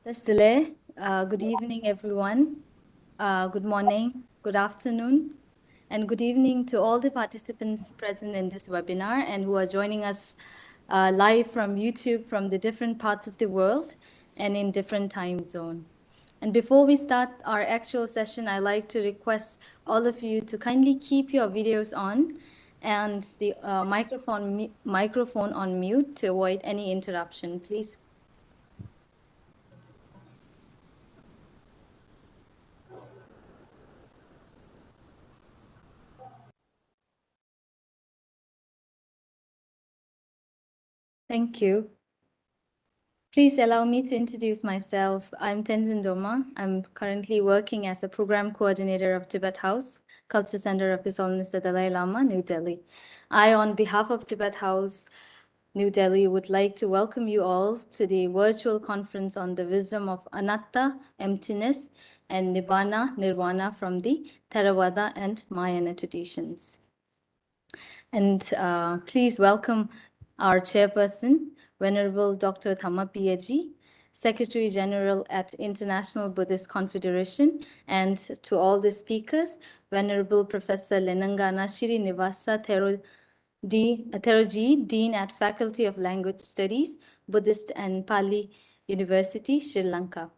Tasdile, good evening, everyone. Good morning, good afternoon, and good evening to all the participants present in this webinar and who are joining us live from YouTube from the different parts of the world and in different time zone. And before we start our actual session, I'd like to request all of you to kindly keep your videos on and the microphone on mute to avoid any interruption, please. Thank you. Please allow me to introduce myself. I'm Tenzin Doma. I'm currently working as a program coordinator of Tibet House, Culture Center of His Holiness the Dalai Lama, New Delhi. I, on behalf of Tibet House, New Delhi, would like to welcome you all to the virtual conference on the wisdom of Anatta, emptiness, and Nibbāna, Nirvana from the Theravada and Mahayana traditions. And please welcome our chairperson, Venerable Dr. Thammapiyaji, Secretary General at International Buddhist Confederation, and to all the speakers, Venerable Professor Lenangana Srinivasa Theroji, Dean at Faculty of Language Studies, Buddhist and Pali University, Sri Lanka.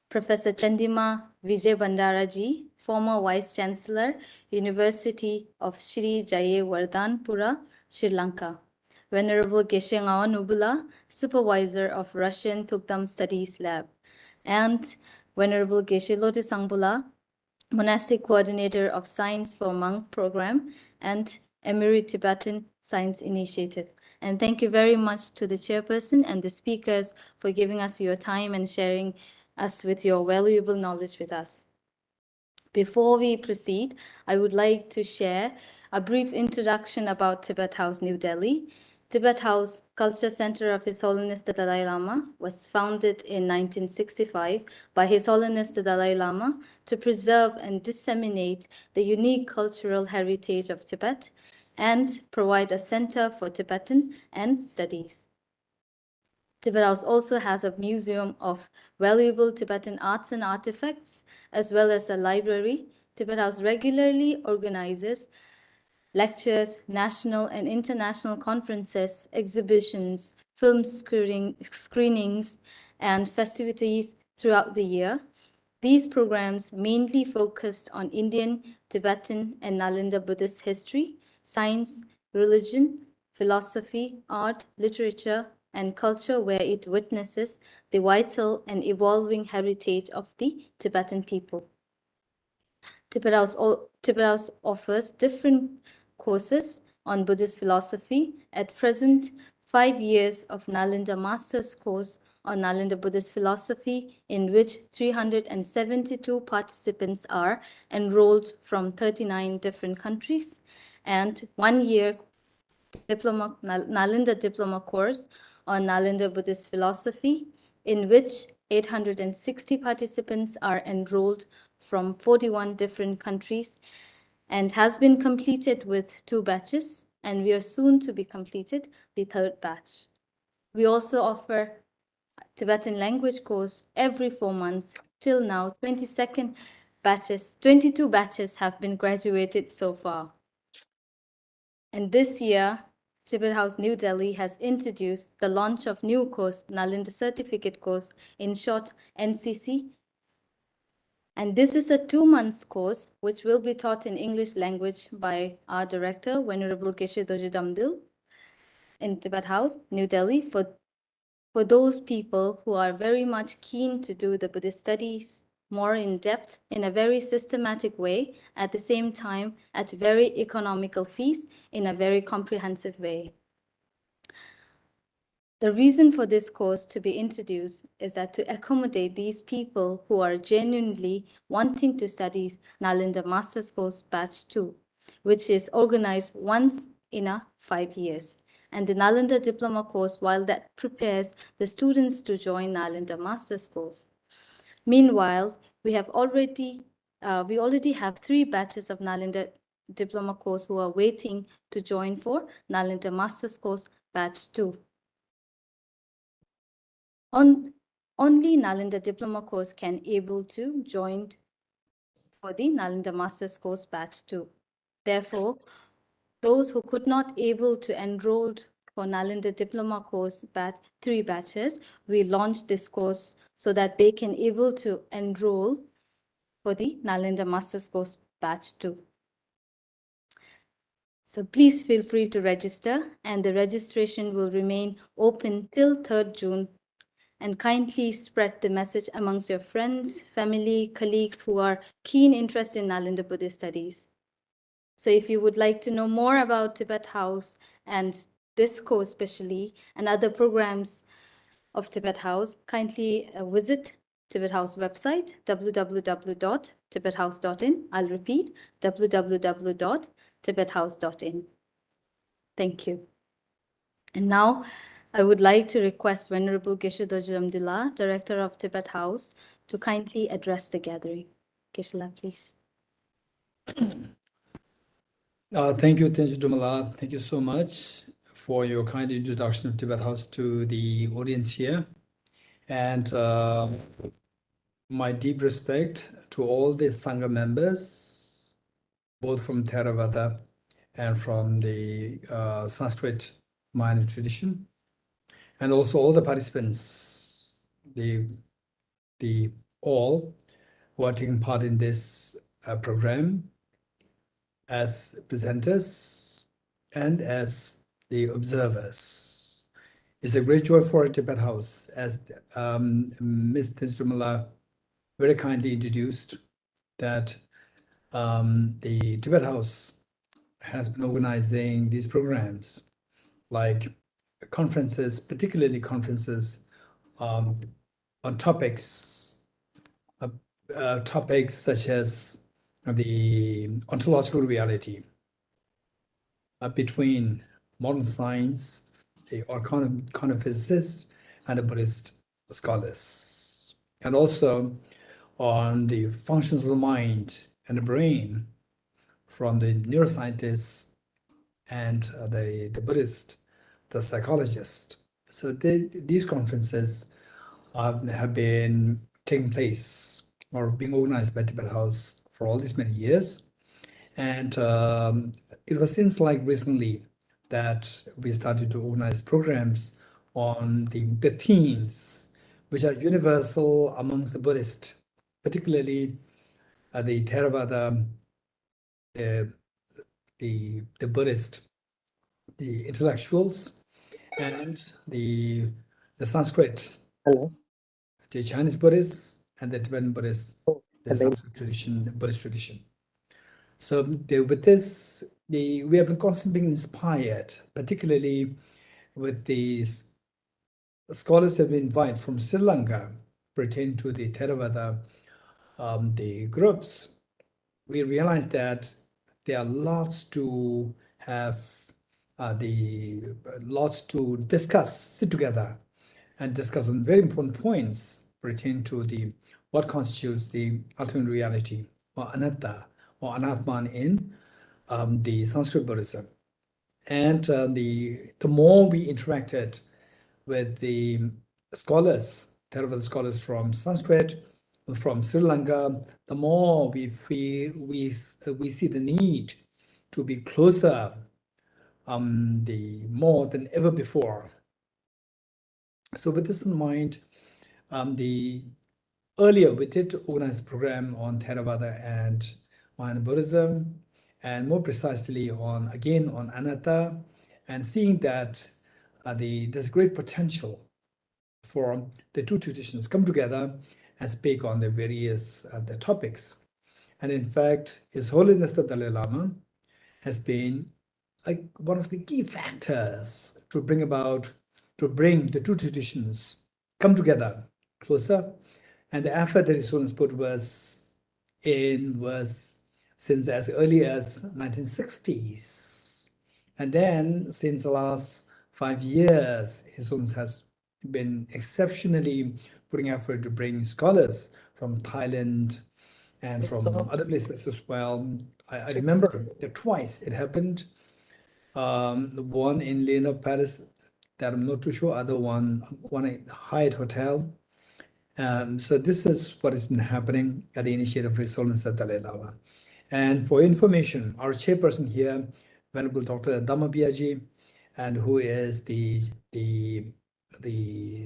Professor Chandima Vijay Bandaraji, former Vice Chancellor, University of Sri Jayawardhanpura, Sri Lanka. Venerable Geshe Nubula, Supervisor of Russian Tukdam Studies Lab. And Venerable Geshe Lotus Sangbula, Monastic Coordinator of Science for Monk Program and Emirate Tibetan Science Initiative. And thank you very much to the chairperson and the speakers for giving us your time and sharing us with your valuable knowledge with us. Before we proceed, I would like to share a brief introduction about Tibet House, New Delhi. Tibet House Culture Center of His Holiness the Dalai Lama was founded in 1965 by His Holiness the Dalai Lama to preserve and disseminate the unique cultural heritage of Tibet and provide a center for Tibetan and studies. Tibet House also has a museum of valuable Tibetan arts and artifacts, as well as a library. Tibet House regularly organizes lectures, national and international conferences, exhibitions, film screenings, and festivities throughout the year. These programs mainly focused on Indian, Tibetan, and Nalanda Buddhist history, science, religion, philosophy, art, literature, and culture, where it witnesses the vital and evolving heritage of the Tibetan people. Tibet House offers different courses on Buddhist philosophy. At present, 5 years of Nalanda Master's course on Nalanda Buddhist philosophy, in which 372 participants are enrolled from 39 different countries, and 1 year Nalanda diploma course on Nalanda Buddhist philosophy, in which 860 participants are enrolled from 41 different countries and has been completed with 2 batches, and we are soon to be completed the 3rd batch. We also offer Tibetan language course every 4 months. Till now, 22 batches have been graduated so far. And this year, Tibet House New Delhi has introduced the launch of new course, Nalanda Certificate course, in short, NCC. And this is a 2-month course, which will be taught in English language by our director, Venerable Geshe Dorji Damdul, in Tibet House, New Delhi, for those people who are very much keen to do the Buddhist studies more in depth in a very systematic way, at the same time at very economical fees in a very comprehensive way. The reason for this course to be introduced is that to accommodate these people who are genuinely wanting to study Nalanda Master's Course Batch 2, which is organized once in 5 years. And the Nalanda Diploma course, while that prepares the students to join Nalanda Master's Course. Meanwhile, we already have 3 batches of Nalanda Diploma course who are waiting to join for Nalanda Master's Course Batch 2. On only Nalanda Diploma course can able to join for the Nalanda Masters course batch 2. Therefore, those who could not able to enroll for Nalanda Diploma course batch 3 batches, we launched this course so that they can able to enroll for the Nalanda Masters course batch 2. So please feel free to register, and the registration will remain open till 3rd June. And kindly spread the message amongst your friends, family, colleagues who are keen interest in Nalanda Buddhist studies. So if you would like to know more about Tibet House and this course especially, and other programs of Tibet House, kindly visit Tibet House website, www.tibethouse.in. I'll repeat, www.tibethouse.in. Thank you. And now I would like to request Venerable Geshe Dorji Damdul, Director of Tibet House, to kindly address the gathering. Geshe-la, please. Thank you, Tenzin Dumala. Thank you so much for your kind introduction of Tibet House to the audience here. And my deep respect to all the Sangha members, both from Theravada and from the Sanskrit minor tradition, and also all the participants, all who are taking part in this program as presenters and as the observers. It's a great joy for Tibet House, as Ms. Tenzin very kindly introduced, that the Tibet House has been organizing these programs, like conferences, particularly conferences on topics such as the ontological reality between modern science, the quantum physicists, and the Buddhist scholars, and also on the functions of the mind and the brain from the neuroscientists and the Buddhist, the psychologist. So these conferences have been taking place or being organized by Tibet House for all these many years. And it was since like recently that we started to organize programs on the themes which are universal amongst the Buddhists, particularly the Theravada, the Buddhist, the intellectuals, and the Sanskrit, the Chinese Buddhists, and the Tibetan Buddhists, the Sanskrit tradition, the Buddhist tradition. So with this, we have been constantly being inspired, particularly with these scholars that we invite from Sri Lanka pertaining to the Theravada, the groups. We realize that there are lots to have, lots to discuss, sit together and discuss on very important points pertaining to what constitutes the ultimate reality, or Anatta, or Anatman in the Sanskrit Buddhism. And the more we interacted with the scholars, Theravada scholars from Sanskrit, from Sri Lanka, the more we see the need to be closer, the more than ever before. So with this in mind, earlier we did organize a program on Theravada and Mahayana Buddhism, and more precisely on Anatta, and seeing that there's great potential for the two traditions come together and speak on the various the topics. And in fact, His Holiness the Dalai Lama has been like one of the key factors to bring the two traditions come together closer. And the effort that His Holiness put was since as early as 1960s. And then since the last 5 years, His Holiness has been exceptionally putting effort to bring scholars from Thailand and from other places as well. I remember that twice it happened. One in Lena, Paris, that I'm not too sure, other one at Hyatt Hotel. So this is what has been happening at the initiative of His Holiness the Dalai Lama. And for information, our chairperson here, Venerable Dr. Dhammabiyaji, and who is the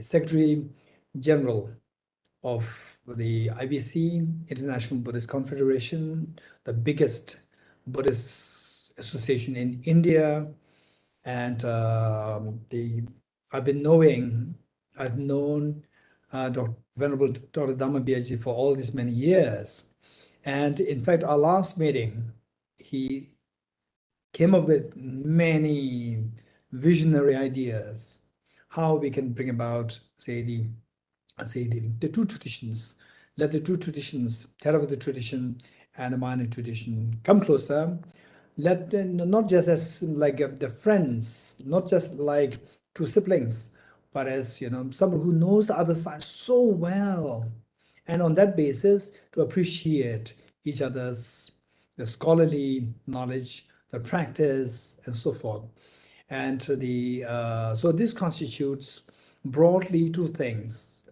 Secretary General of the IBC, International Buddhist Confederation, the biggest Buddhist association in India. And I've known Venerable Dr. Dhammabiyaji for all these many years. And in fact, our last meeting, he came up with many visionary ideas how we can bring about, say, the two traditions. Let the two traditions, Theravada tradition and the Mahayana tradition, come closer. Let not just as like the friends, not just like two siblings, but as someone who knows the other side so well, and on that basis to appreciate each other's the scholarly knowledge, the practice, and so forth. And so this constitutes broadly two things.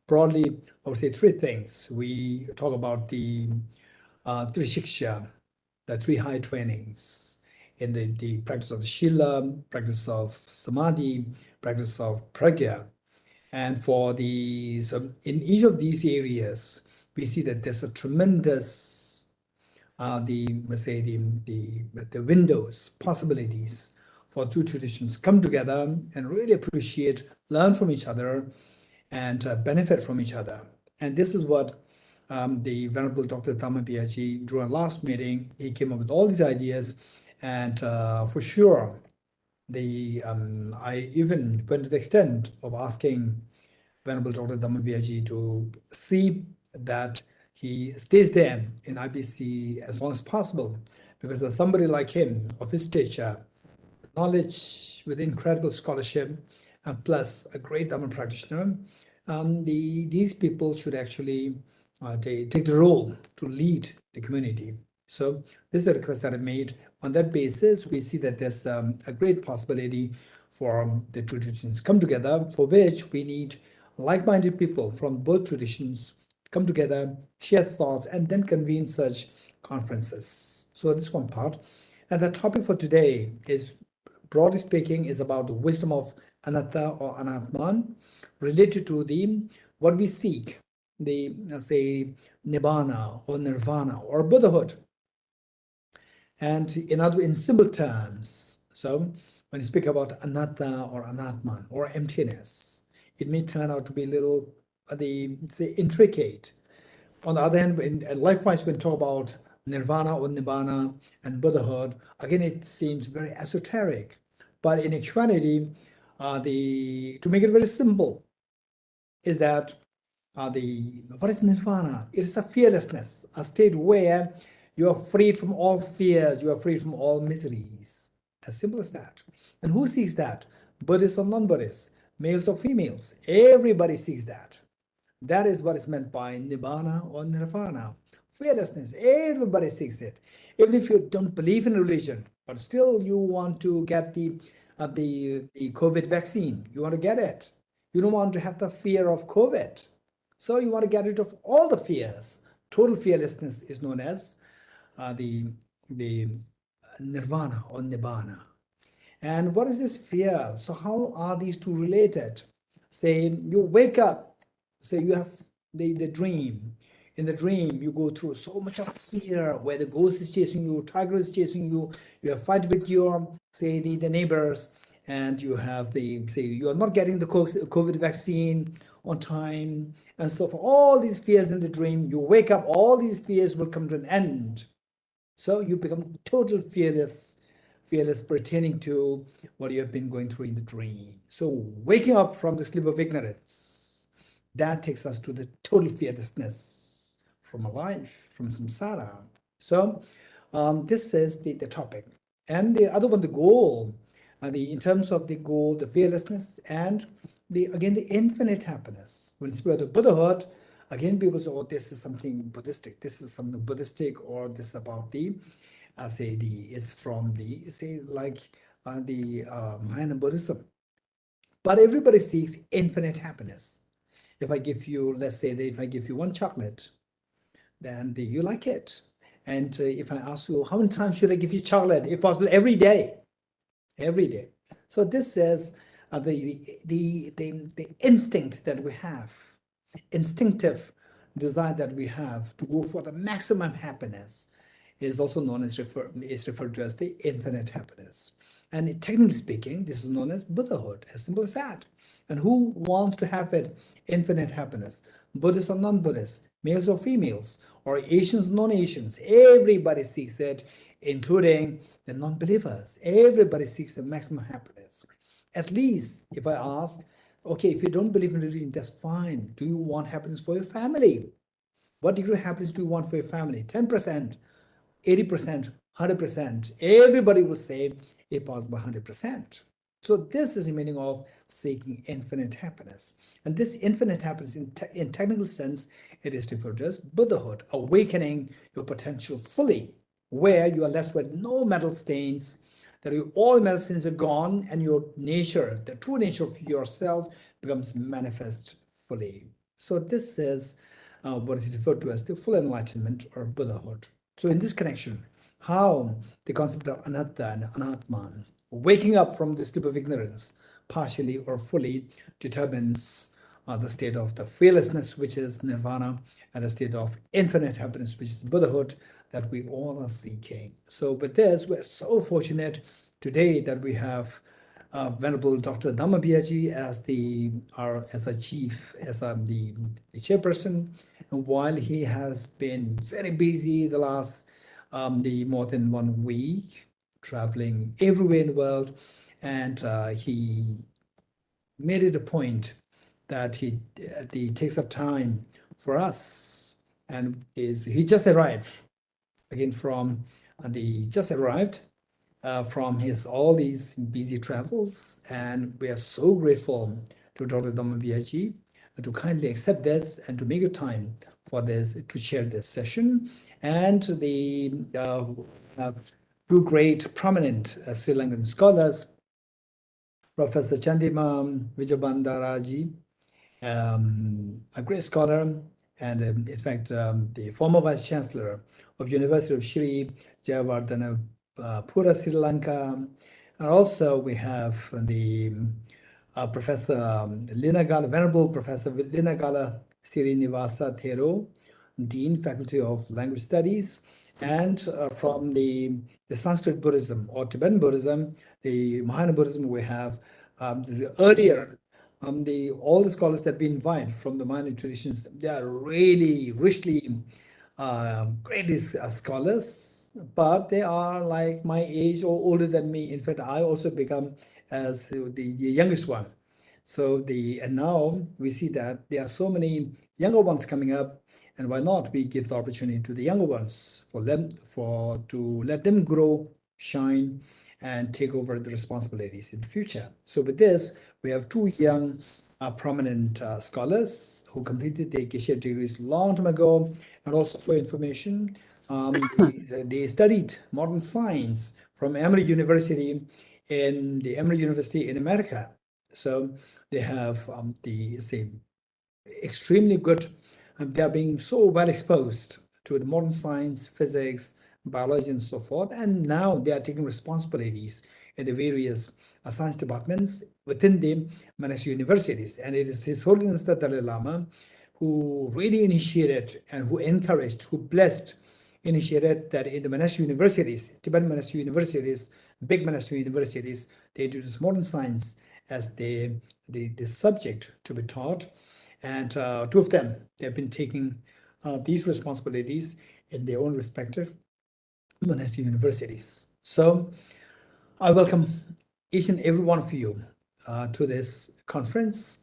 Broadly, I would say three things. We talk about the three shiksha, the three high trainings in the practice of the Shila, practice of Samadhi, practice of Pragya. And for these, in each of these areas, we see that there's a tremendous the windows, possibilities for two traditions come together and really appreciate, learn from each other, and benefit from each other. And this is what the Venerable Dr. Dhammabiyaji, during last meeting, he came up with all these ideas, and for sure, I even went to the extent of asking Venerable Dr. Dhammabiyaji to see that he stays there in IBC as long as possible, because there's somebody like him, of his stature, knowledge with incredible scholarship, plus a great Dhamma practitioner, these people should actually take the role to lead the community. So this is the request that I made. On that basis, we see that there's a great possibility for the two traditions come together, for which we need like-minded people from both traditions come together, share thoughts, and then convene such conferences. So this one part. And the topic for today is, broadly speaking, is about the wisdom of Anatta or Anatman, related to what we seek, say Nibbāna or Nirvana or Buddhahood. And in simple terms, so when you speak about Anatta or Anatman or emptiness, it may turn out to be a little intricate. On the other hand, likewise, when we talk about Nirvana or Nibbāna and Buddhahood, again, it seems very esoteric. But in actuality, to make it very simple, is that what is Nirvana? It is a fearlessness, a state where you are freed from all fears, you are freed from all miseries. As simple as that. And who seeks that? Buddhists or non-Buddhists, males or females, everybody seeks that. That is what is meant by Nibbāna or Nirvana. Fearlessness, everybody seeks it. Even if you don't believe in religion, but still you want to get the COVID vaccine, you want to get it. You don't want to have the fear of COVID. So you want to get rid of all the fears. Total fearlessness is known as the Nirvana or Nibbāna. And what is this fear? So how are these two related? Say you wake up, say you have the dream. In the dream, you go through so much of fear, where the ghost is chasing you, tiger is chasing you, you have fight with your, say, the neighbors, and you have say you are not getting the COVID vaccine on time, and so for all these fears in the dream, you wake up, all these fears will come to an end. So you become total fearless pertaining to what you have been going through in the dream. So waking up from the sleep of ignorance, that takes us to the total fearlessness from a life, from samsara. So this is the topic. And the other one, the goal, in terms of the goal, the fearlessness, and again, the infinite happiness. When you speak about the Buddhahood, again, people say, oh, this is something Buddhistic, this is something Buddhistic, or this is about is from Mahayana Buddhism. But everybody seeks infinite happiness. If I give you, let's say that if I give you one chocolate, then you like it. And if I ask you, how many times should I give you chocolate? If possible, every day. Every day. So this is the instinct that we have, instinctive desire that we have to go for the maximum happiness is also known as referred to as the infinite happiness. And technically speaking, this is known as Buddhahood, as simple as that. And who wants to have it infinite happiness? Buddhists or non-Buddhists, males or females, or Asians, non-Asians, everybody seeks it, including the non-believers. Everybody seeks the maximum happiness. At least if I ask, okay, if you don't believe in religion, that's fine. Do you want happiness for your family? What degree of happiness do you want for your family? 10%, 80%, 100%. Everybody will say it possible 100%. So this is the meaning of seeking infinite happiness. And this infinite happiness, in technical sense, it is referred to as Buddhahood, awakening your potential fully, where you are left with no metal stains, that all metal stains are gone, and your nature, the true nature of yourself, becomes manifest fully. So this is what is referred to as the full enlightenment or Buddhahood. So in this connection, how the concept of Anatta and Anatman, waking up from the sleep of ignorance, partially or fully, determines the state of the fearlessness, which is Nirvana, and the state of infinite happiness, which is Buddhahood, that we all are seeking. So with this, we're so fortunate today that we have Venerable Dr. Dhammabiyaji as the chairperson, and while he has been very busy the last the more than 1 week, traveling everywhere in the world, and he made it a point that he takes up time for us, and he just arrived again from from his all these busy travels, and we are so grateful to Dr. Dhammabiyaji to kindly accept this and to make a time for this to share this session. And the two great prominent Sri Lankan scholars, Professor Chandima Vijayabandaraji, a great scholar, and in fact, the former Vice Chancellor of University of Sri Jayawardena Pura, Sri Lanka. And also we have the Professor Linagala, Venerable Professor Linagala Sirinivasa Thero, Dean, Faculty of Language Studies, and from the Sanskrit Buddhism or Tibetan Buddhism, the Mahayana Buddhism, we have earlier all the scholars that we invite from the Mahayana traditions, they are really richly great scholars, but they are like my age or older than me. In fact, I also become as the youngest one. So and now we see that there are so many younger ones coming up, and why not we give the opportunity to the younger ones to let them grow, shine, and take over the responsibilities in the future. So with this, we have two young prominent scholars who completed their Geshe degrees long time ago. And also for information, they studied modern science from Emory University in America. So they have extremely good, they are being so well exposed to the modern science, physics, biology, and so forth. And now they are taking responsibilities in the various science departments within the monastery universities. And it is His Holiness the Dalai Lama who really initiated and who encouraged, who initiated that in the monastery universities, Tibetan monastery universities, big monastery universities, they introduce modern science as the subject to be taught. And two of them, they've been taking these responsibilities in their own respective monastery universities. So I welcome each and every one of you to this conference,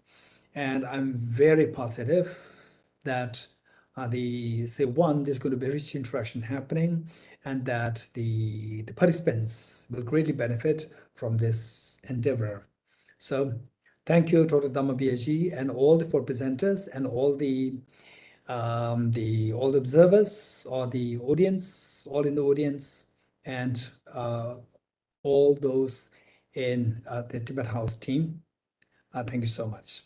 and I'm very positive that there's going to be a rich interaction happening, and that the participants will greatly benefit from this endeavor. So thank you, Dr. Dhammabiyaji, and all the four presenters, and all the observers or the audience, all in the audience, and all those in the Tibet House team. Thank you so much.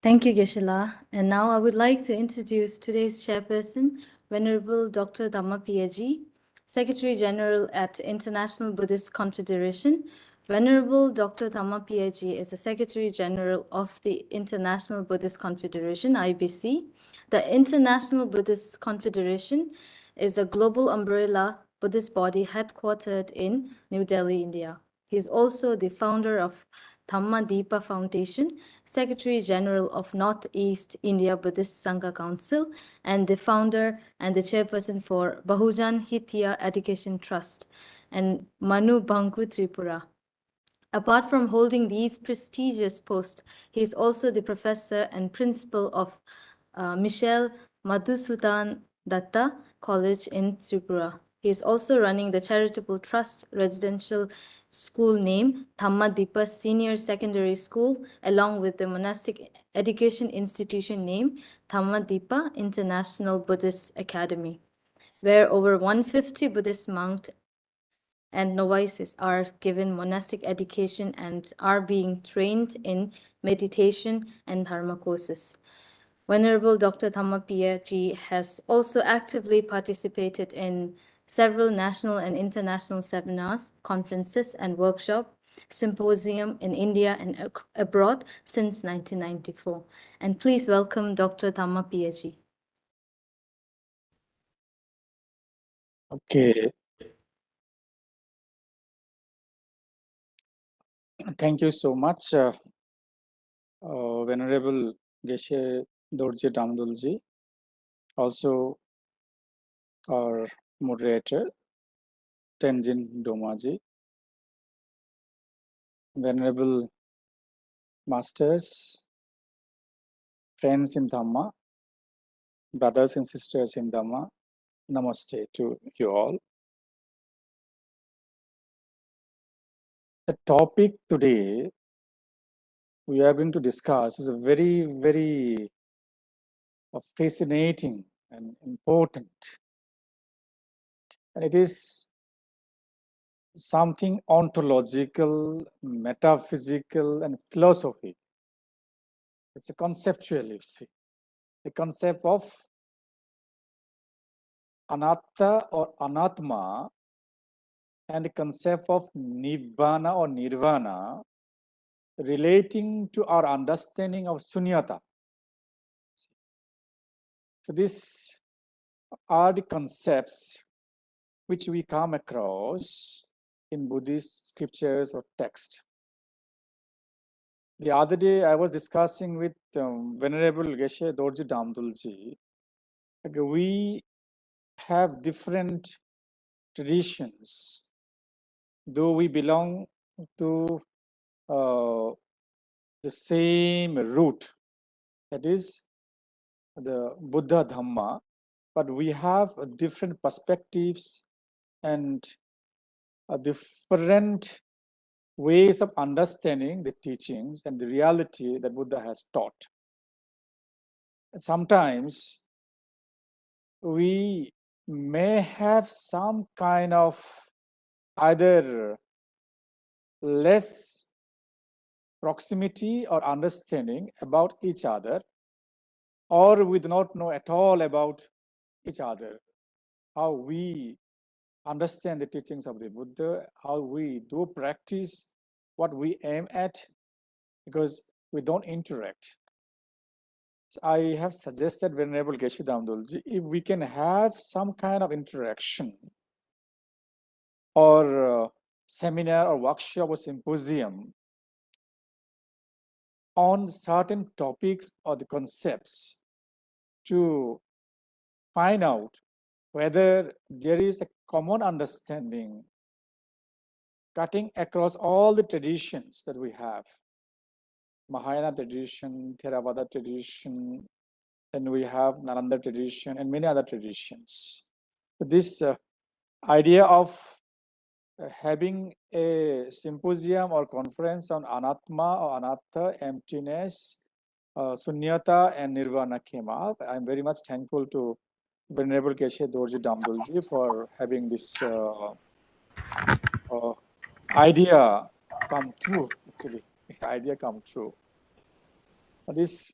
Thank you, Geshe-la. And now I would like to introduce today's chairperson, Venerable Dr. Dhammapiyaji, Secretary General at International Buddhist Confederation. Venerable Dr. Dhammapiyaji is the Secretary General of the International Buddhist Confederation, IBC. The International Buddhist Confederation is a global umbrella Buddhist body headquartered in New Delhi, India. He is also the founder of Dhamma Foundation, Secretary General of Northeast India Buddhist Sangha Council, and the founder and the chairperson for Bahujan Hitya Education Trust, and Manu Bhangu Tripura. Apart from holding these prestigious posts, he is also the professor and principal of Michelle Madhusudan Datta College in Tripura. He is also running the charitable trust residential school named Dhamma Senior Secondary School, along with the monastic education institution named Dhamma International Buddhist Academy, where over 150 Buddhist monks and novices are given monastic education and are being trained in meditation and dharma courses. Venerable Dr. Dhammapiyaji has also actively participated in several national and international seminars, conferences, and workshop symposium in India and abroad since 1994. And please welcome Dr. Dhammapiyaji. Okay. Thank you so much, Venerable Geshe Dorji Damdulji, also our moderator, Tenzin Domaji, Venerable Masters, friends in Dhamma, brothers and sisters in Dhamma, Namaste to you all. The topic today we are going to discuss is a very, very fascinating and important. And it is something ontological, metaphysical, and philosophy. It's a conceptual, you see. The concept of Anatta or Anatma and the concept of Nibbāna or Nirvana relating to our understanding of Sunyata. So these are the concepts which we come across in Buddhist scriptures or text. The other day I was discussing with Venerable Geshe Dorji Damdulji. We have different traditions, though we belong to the same root, that is the Buddha Dhamma, but we have different perspectives and different ways of understanding the teachings and the reality that Buddha has taught. And sometimes we may have some kind of either less proximity or understanding about each other, or we do not know at all about each other, how we understand the teachings of the Buddha, how we do practice what we aim at, because we don't interact. So I have suggested Venerable Geshe Damdulji, if we can have some kind of interaction or seminar or workshop or symposium on certain topics or the concepts to find out whether there is a common understanding cutting across all the traditions that we have. Mahayana tradition, Theravada tradition, and we have Nalanda tradition and many other traditions. This idea of having a symposium or conference on Anatma or Anatta, emptiness, Sunyata and Nirvana came up. I'm very much thankful to Venerable Geshe Dorji Damdulji for having this idea come true, actually. Idea come true. This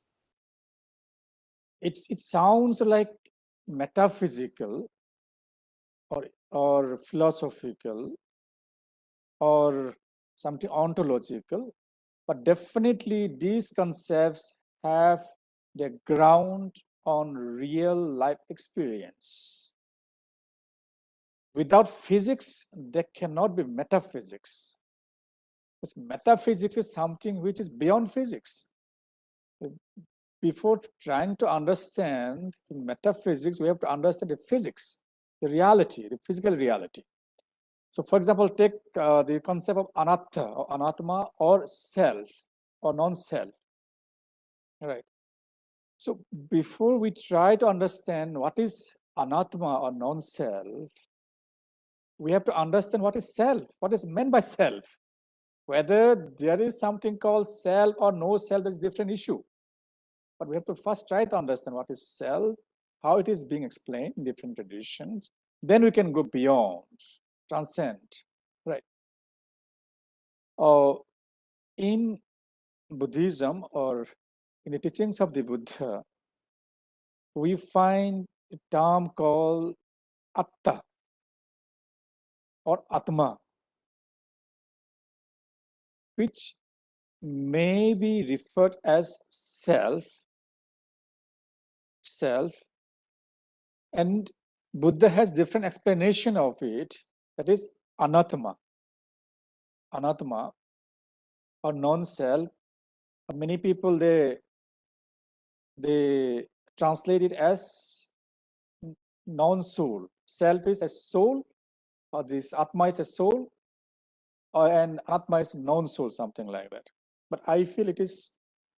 it sounds like metaphysical or philosophical or something ontological, but definitely these concepts have their ground on real life experience. Without physics, there cannot be metaphysics. Because metaphysics is something which is beyond physics. Before trying to understand the metaphysics, we have to understand the physics, the reality, the physical reality. So, for example, take the concept of anatta or anatma or self or non-self. Right. So, before we try to understand what is anatma or non-self, we have to understand what is self, what is meant by self. Whether there is something called self or no self is a different issue. But we have to first try to understand what is self, how it is being explained in different traditions. Then we can go beyond, transcend, right? In Buddhism or in the teachings of the Buddha, we find a term called Atta or Atma, which may be referred as self, and Buddha has different explanation of it, that is anatma or non-self. Many people they translate it as non-soul. Self is a soul, or this atma is a soul, and anatma is non-soul, something like that. But I feel it is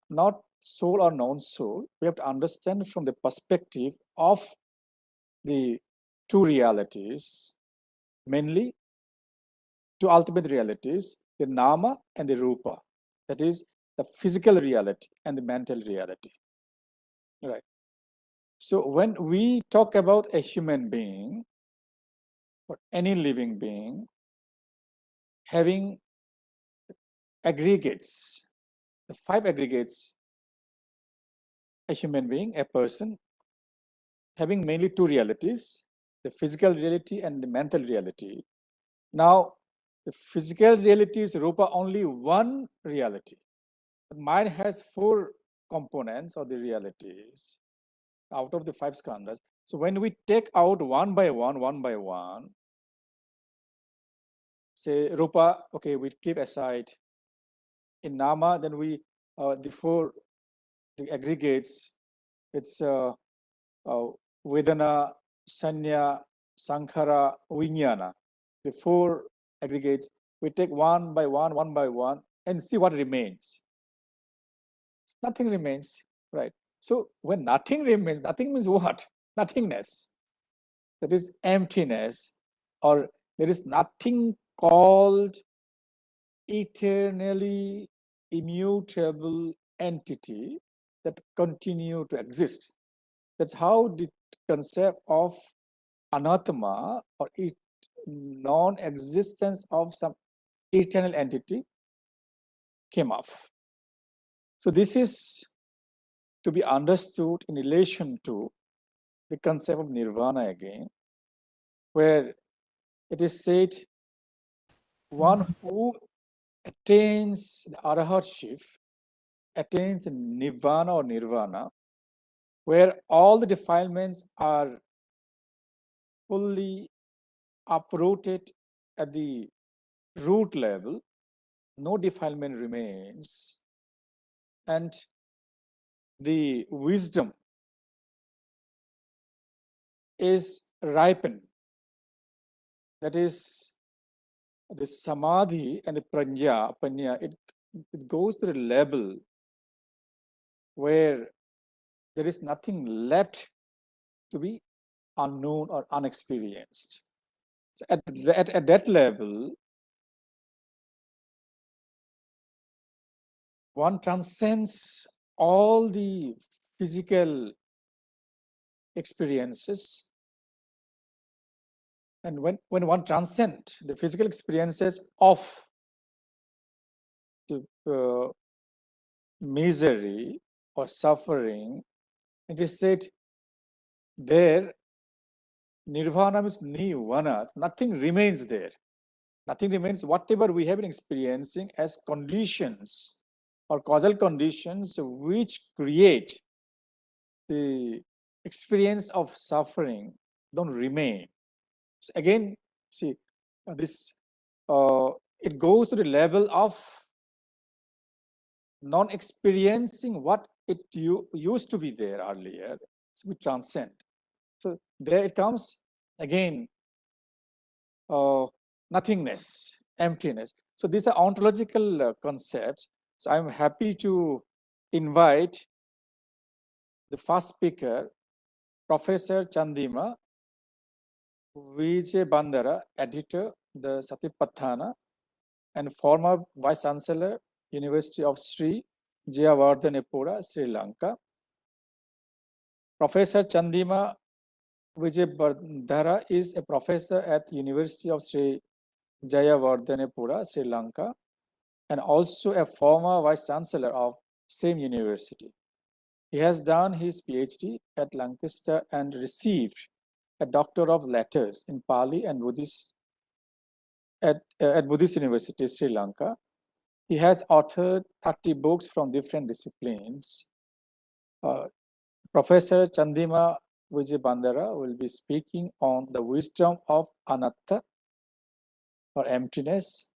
not soul or non-soul. We have to understand from the perspective of the two realities, mainly two ultimate realities, the nama and the rupa, that is the physical reality and the mental reality. Right. So when we talk about a human being or any living being having aggregates, the 5 aggregates, a human being, a person, having mainly 2 realities, the physical reality and the mental reality. Now, the physical reality is rupa, only one reality. Mind has 4 components of the realities out of the 5 skandhas. So when we take out one by one, say rupa, okay, we keep aside. In nama, then we the 4 the aggregates. It's vedana, sanya, sankhara, vijnana. The 4 aggregates. We take one by one, and see what remains. Nothing remains, right? So when nothing remains, nothing means what? Nothingness. That is emptiness, or there is nothing called eternally immutable entity that continue to exist. That's how the concept of anatma or non-existence of some eternal entity came off. So this is to be understood in relation to the concept of nirvana again, where it is said one who attains the arahatship attains nibbāna or nirvana, where all the defilements are fully uprooted at the root level, no defilement remains, and the wisdom is ripened. That is, the samadhi and the panya, it goes to the level where there is nothing left to be unknown or unexperienced. So at that level, one transcends all the physical experiences. And when one transcends the physical experiences of the misery or suffering It is said there, Nirvana means Nirvana. Nothing remains there. Nothing remains. Whatever we have been experiencing as conditions or causal conditions which create the experience of suffering don't remain. So again, see, this it goes to the level of non-experiencing what it used to be there earlier. So we transcend. So there it comes again, nothingness, emptiness. So these are ontological concepts. So I'm happy to invite the first speaker, Professor Chandima Vijay Bandara, editor, the Satipatthana, and former Vice Chancellor, University of Sri Jayawardhanepura, Sri Lanka. Professor Chandima Vijay Bandara is a professor at University of Sri Jayawardhanepura, Sri Lanka, and also a former Vice Chancellor of same university. He has done his PhD at Lancaster and received a Doctor of Letters in Pali and Buddhist at Buddhist University, Sri Lanka. He has authored 30 books from different disciplines. Professor Chandima Vijay Bandara will be speaking on the wisdom of Anatta or emptiness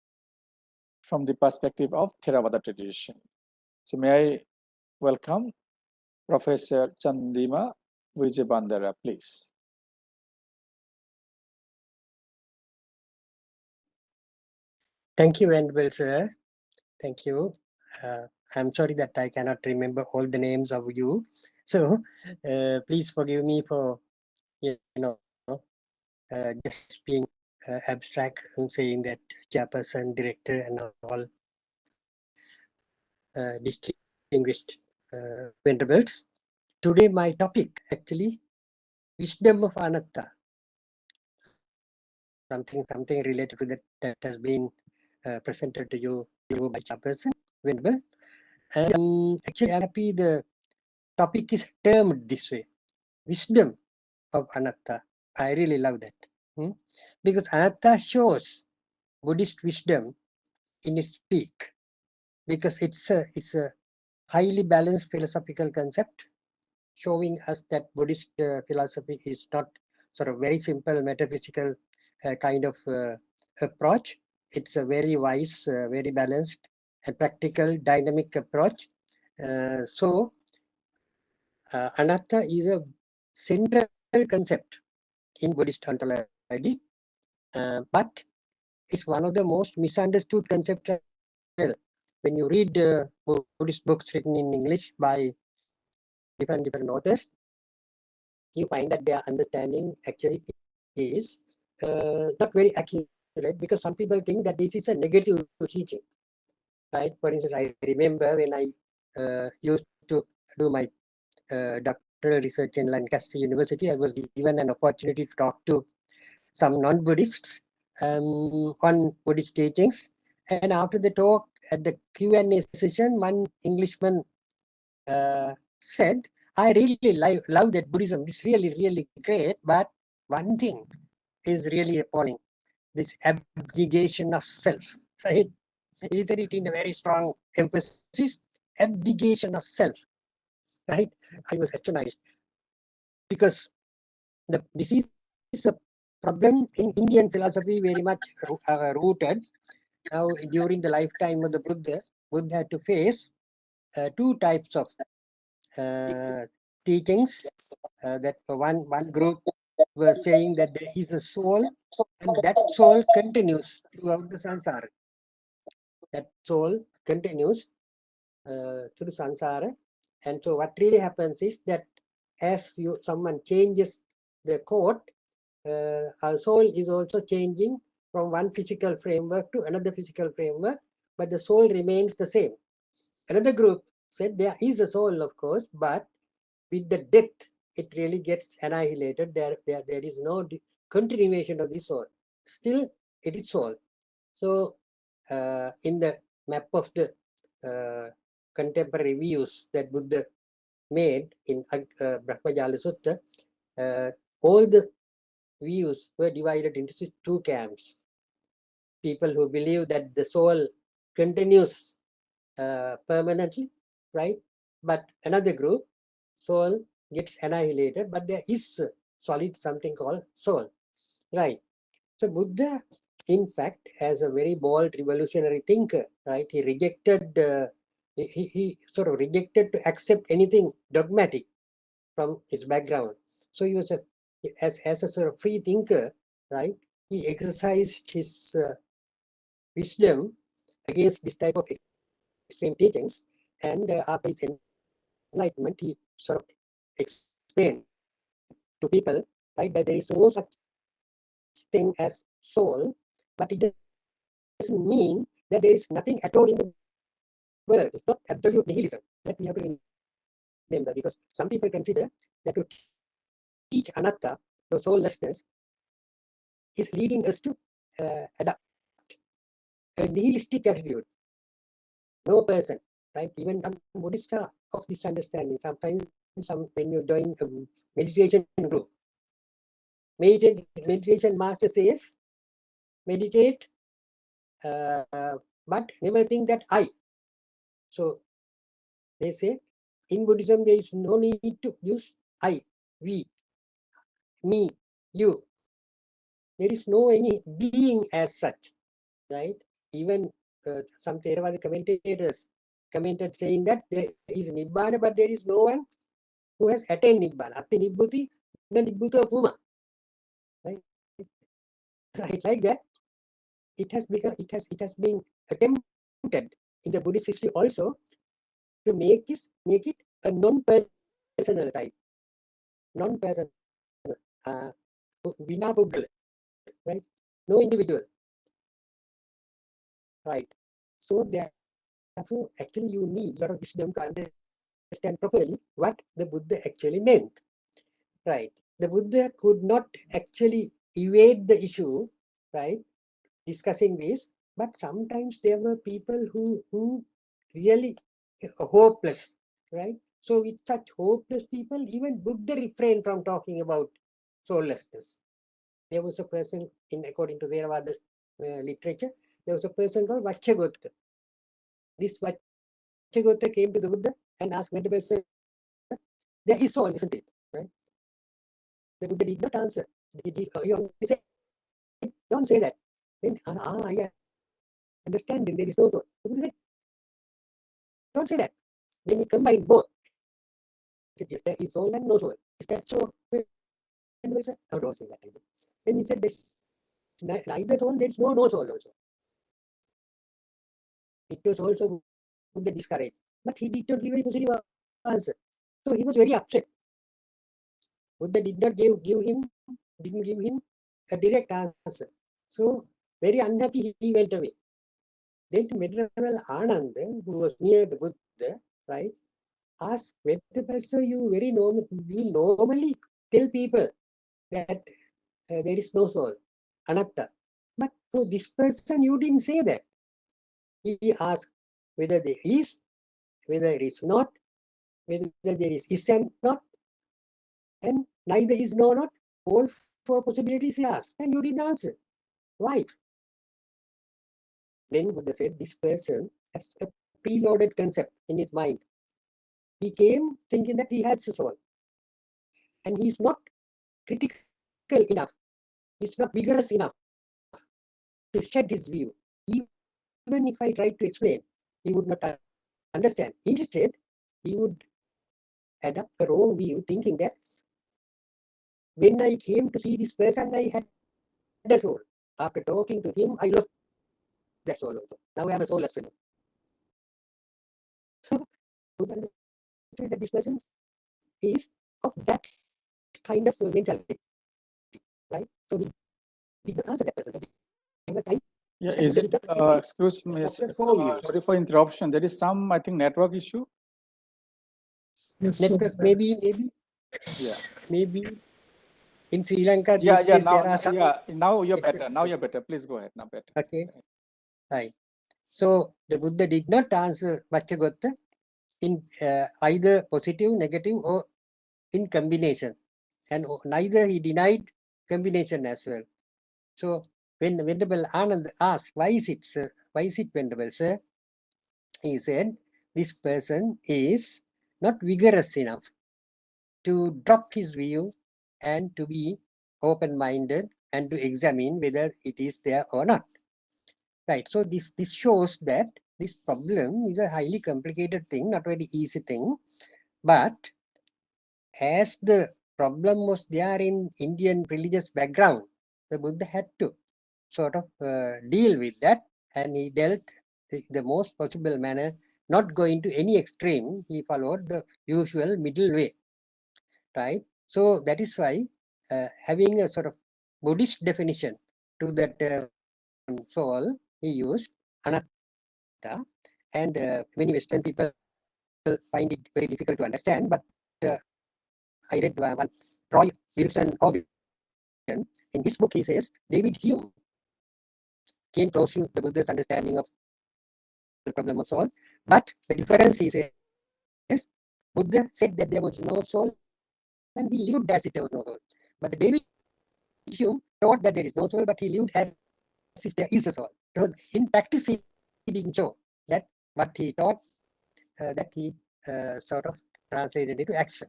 from the perspective of Theravada tradition. So may I welcome Professor Chandima Vijay Bandara, please. Thank you, Venerable sir. Thank you. I'm sorry that I cannot remember all the names of you. So please forgive me for, just being abstract and saying that chairperson, director, and all distinguished venerables. Today, my topic actually, wisdom of Anatta. Something related to that has been presented to you by chairperson, venerable. Actually, I'm happy the topic is termed this way, wisdom of Anatta. I really love that. Because Anatta shows Buddhist wisdom in its peak, because it's a highly balanced philosophical concept, showing us that Buddhist philosophy is not sort of very simple metaphysical kind of approach. It's a very wise, very balanced, and practical, dynamic approach. So Anatta is a central concept in Buddhist ontology, but it's one of the most misunderstood concepts as well. When you read Buddhist books written in English by different authors, you find that their understanding actually is not very accurate, because some people think that this is a negative teaching, right? For instance, I remember when I used to do my doctoral research in Lancaster University, I was given an opportunity to talk to some non-Buddhists on Buddhist teachings. And after the talk at the Q&A session, one Englishman said, I really love that Buddhism. It's really, really great. But one thing is really appalling, this abnegation of self, right? He said it in a very strong emphasis, abnegation of self, right? I was astonished, because this is a problem in Indian philosophy very much rooted. Now, during the lifetime of the Buddha had to face two types of teachings. That one group were saying that there is a soul, and that soul continues throughout the samsara. That soul continues through samsara, and so what really happens is that as someone changes the coat, our soul is also changing from one physical framework to another physical framework, but the soul remains the same. Another group said there is a soul, of course, but with the death, it really gets annihilated. There is no continuation of the soul. Still, it is soul. So, in the map of the contemporary views that Buddha made in Brahmajala Sutta, all the views were divided into two camps. People who believe that the soul continues permanently, right? But another group, soul gets annihilated, but there is solid something called soul, right? So Buddha, in fact, as a very bold revolutionary thinker, right? He rejected, he sort of rejected to accept anything dogmatic from his background. So he was as a sort of free thinker, right? He exercised his wisdom against this type of extreme teachings, and after his enlightenment, he sort of explained to people, right, that there is no such thing as soul, but it doesn't mean that there is nothing at all in the world. It's not absolute nihilism that we have to remember, because some people consider that to teach anatta, the soullessness, is leading us to adopt a nihilistic attitude. No person, right? Even some Buddhists are of this understanding. Sometimes, when you join a meditation group, meditation master says, meditate, but never think that I. So they say, in Buddhism, there is no need to use I, we, me, you. There is no any being as such, right? Even some Theravada commentators commented saying that there is Nibbāna, but there is no one who has attained Nibbāna. Atti Nibbūti, na Nibbūta Puma. Right? Right, like that. It has been attempted in the Buddhist history also to make it a non-personal type, non-personal, Vina Puggala, right? No individual, right? So therefore, actually, you need a lot of wisdom to understand properly what the Buddha actually meant, right? The Buddha could not actually evade the issue, right? Discussing this, but sometimes there were people who really hopeless, right? So with such hopeless people, even Buddha refrained from talking about soullessness. There was a person, according to Theravada literature, there was a person called Vachchagotta. This Vachchagotta came to the Buddha and asked Venerable Sir, there is soul, isn't it? Right? The Buddha did not answer. He only said, don't say that. Then, yeah, understanding there is no soul. The Buddha said, don't say that. Then he combined both. He said, yes, there is soul and no soul. Is that so? Venerable Sir, no, don't say that either. Then he said, there's neither soul, there is no soul also. It was also Buddha discouraged. But he did not give a positive answer. So he was very upset. Buddha didn't give him a direct answer. So very unhappy, he went away. Then Venerable Ananda, who was near the Buddha, right, asked, Venerable Sir, you normally tell people that there is no soul, Anatta. But for this person, you didn't say that. He asked whether there is, whether there is not, whether there is and not, and neither is nor not. All four possibilities he asked, and you didn't answer. Why? Then Buddha said, this person has a preloaded concept in his mind. He came thinking that he has a soul. And he's not critical enough. He's not vigorous enough to shed his view. Even if I tried to explain, he would not understand. Instead, he would adopt a wrong view, thinking that when I came to see this person, I had a soul. After talking to him, I lost that soul also. Now I am a soulless fellow. So, Buddha understood that this person is of that kind of mentality, right? So he did not answer that person. Yeah, is it, excuse me, sorry for interruption. There is some, I think, network issue. Yes, network, maybe, yeah, maybe in Sri Lanka. Yeah, now you're better. Now you're better. Please go ahead. Now better. Okay, right. So the Buddha did not answer Vachchagotta. in either positive, negative, or in combination. And neither he denied combination as well. So when Venerable Anand asked, why is it, sir? Why is it, Venerable Sir? He said, this person is not vigorous enough to drop his view and to be open-minded and to examine whether it is there or not. Right. So this shows that this problem is a highly complicated thing, not very easy thing. But as the problem was there in Indian religious background, the Buddha had to sort of deal with that, and he dealt the most possible manner, not going to any extreme. He followed the usual middle way, right? So that is why having a sort of Buddhist definition to that soul, he used Anatta, and many Western people find it very difficult to understand. But I read one Roy Wilson Organ. In his book, he says David Hume came close to the Buddha's understanding of the problem of soul. But the difference, he says, Buddha said that there was no soul, and he lived as if there was no soul. But the David Hume taught that there is no soul, but he lived as if there is a soul. So in practice, he didn't show that what he taught, that he sort of translated into action,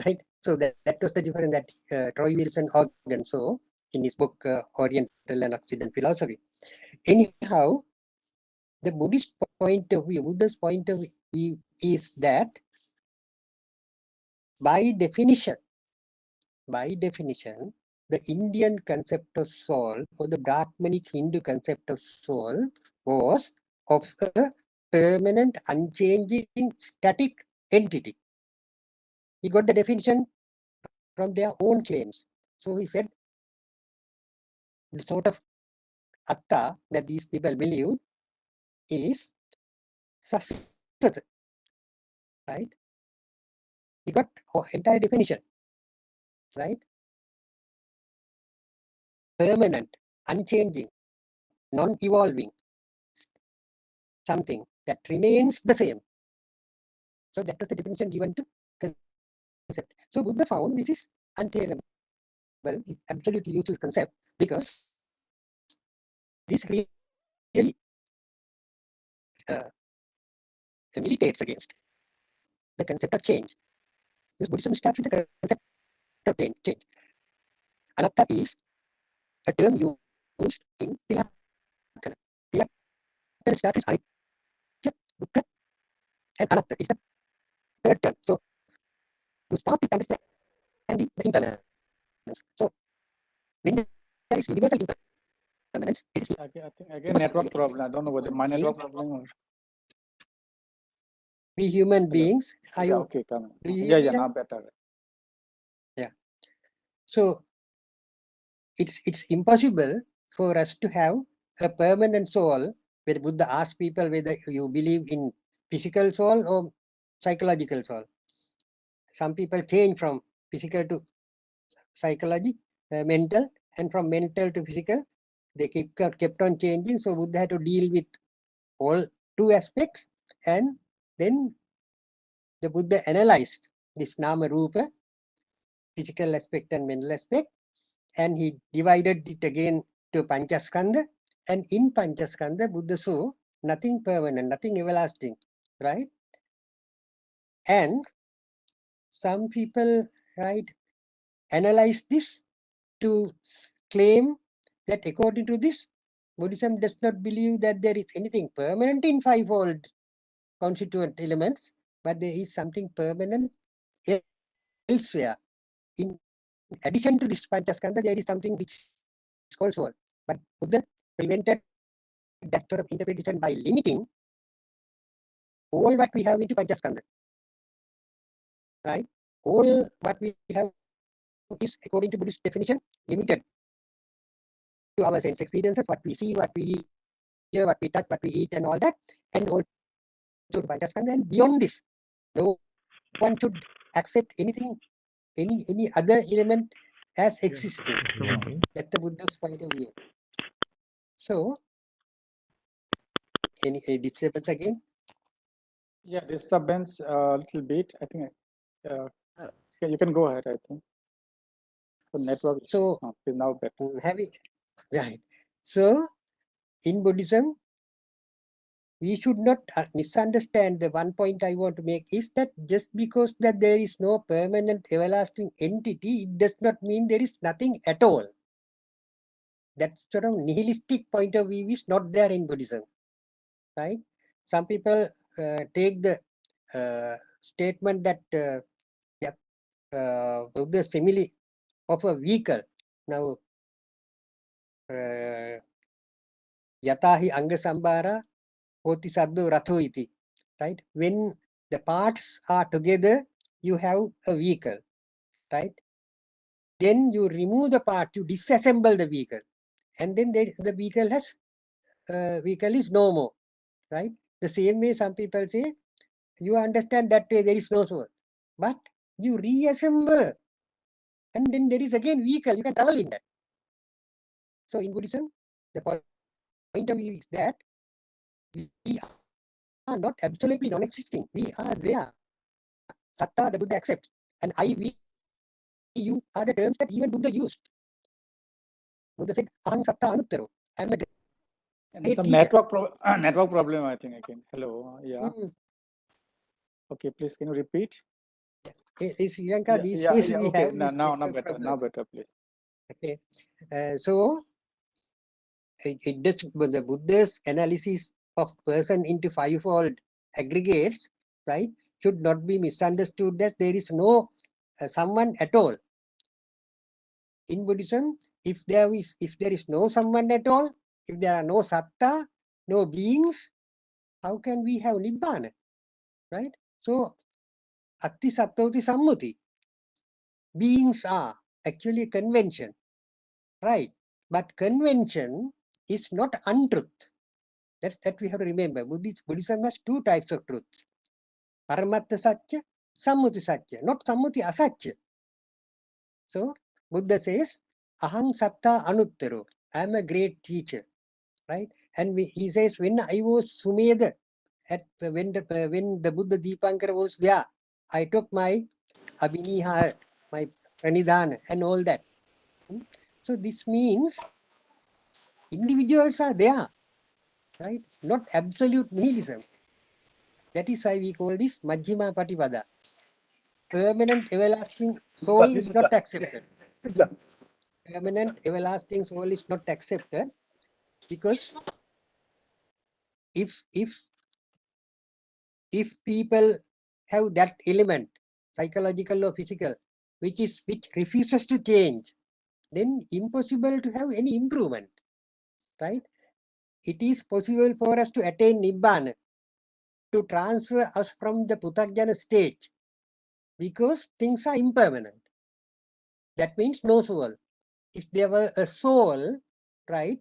right? So that was the difference that Troy Wilson Organ saw in his book Oriental and Occidental Philosophy. Anyhow, the Buddhist point of view, Buddha's point of view is that by definition, the Indian concept of soul or the Brahmanic Hindu concept of soul was of a permanent, unchanging, static entity. He got the definition from their own claims. So he said the sort of atta that these people believe is sasata, right? He got entire definition, right? Permanent, unchanging, non-evolving, something that remains the same. So that was the definition given to concept. So Buddha found this is untenable. He absolutely used this concept because this really militates against the concept of change. Because Buddhism starts with the concept of change. Anatta is a term used in Theravada. Theravada starts with Anicca, Dukkha, and Anatta is the third term. So you start with understanding the impermanence. So when there is universal impermanence, it is I think again network problem. I don't know whether my network problem or we human beings. Are yeah, you okay, come. do you Yeah, hear yeah, me now now? better. So it's impossible for us to have a permanent soul. Where Buddha asked people whether you believe in physical soul or psychological soul. Some people change from physical to psychology, mental, and from mental to physical. They kept on changing. So Buddha had to deal with all two aspects, and then the Buddha analyzed this nama rupa, physical aspect and mental aspect, and he divided it again to Panchaskandha. And in Panchaskandha, Buddha saw nothing permanent, nothing everlasting, right? And some people, right, analyze this to claim that according to this, Buddhism does not believe that there is anything permanent in fivefold constituent elements, but there is something permanent elsewhere. In addition to this Panchaskandha, there is something which is called soul. But Buddha prevented that sort of interpretation by limiting all what we have into Panchaskandha. Right? All what we have is, according to Buddhist definition, limited to our sense experiences, what we see, what we hear, what we touch, what we eat, and all that, and also to Panchaskandha. And beyond this, no one should accept anything, any other element as existing. That's the Buddha's point of view. So, any disturbance again? Yeah, disturbance a little bit. I think yeah, you can go ahead. I think the network So is now better. having right. So in Buddhism, we should not misunderstand. The one point I want to make is that just because that there is no permanent everlasting entity, it does not mean there is nothing at all. That sort of nihilistic point of view is not there in Buddhism, right? Some people take the statement that the simile of a vehicle. Now, yatahi anga sambara hoti sabdo ratho iti, right? When the parts are together, you have a vehicle, right? Then you remove the part, you disassemble the vehicle, and then the vehicle is no more, right? The same way some people say, you understand that way there is no soul, but you reassemble, and then there is again vehicle, you can travel in that. So in Buddhism, the point of view is that we are not absolutely non-existing. We are there. Satta, the Buddha accepts. And I, we, you are the terms that even Buddha used. Buddha said, Aham Satta Anuttaro. I am a great Some teacher. network problem, I think, again. Hello. Yeah. Okay, please, can you repeat? In Sri Lanka, these days we okay. have this Now network better. problem. Now better, please. Okay. So it does the Buddha's analysis of person into fivefold aggregates, right, should not be misunderstood that there is no someone at all. In Buddhism, if there is no someone at all, if there are no satta, no beings, how can we have Nibbāna, right? So atti sattoti sammuti. Beings are actually convention, right? But convention is not untruth. That we have to remember. Buddhism has two types of truth. Paramatta Satya, Sammuti Satya, not Sammuti Asatya. So Buddha says, Aham Satta Anuttaro. I am a great teacher, right? And he says, when I was Sumedha, when the Buddha Dipankara was there, I took my Abhiniha, my Pranidhana and all that. So this means individuals are there, right? Not absolute nihilism. That is why we call this Majjhima Patipada. Permanent everlasting soul is not accepted. Permanent everlasting soul is not accepted because if people have that element, psychological or physical, which refuses to change, then impossible to have any improvement, right? It is possible for us to attain Nibbāna, to transfer us from the Puthagjana stage, because things are impermanent. That means no soul. If there were a soul, right,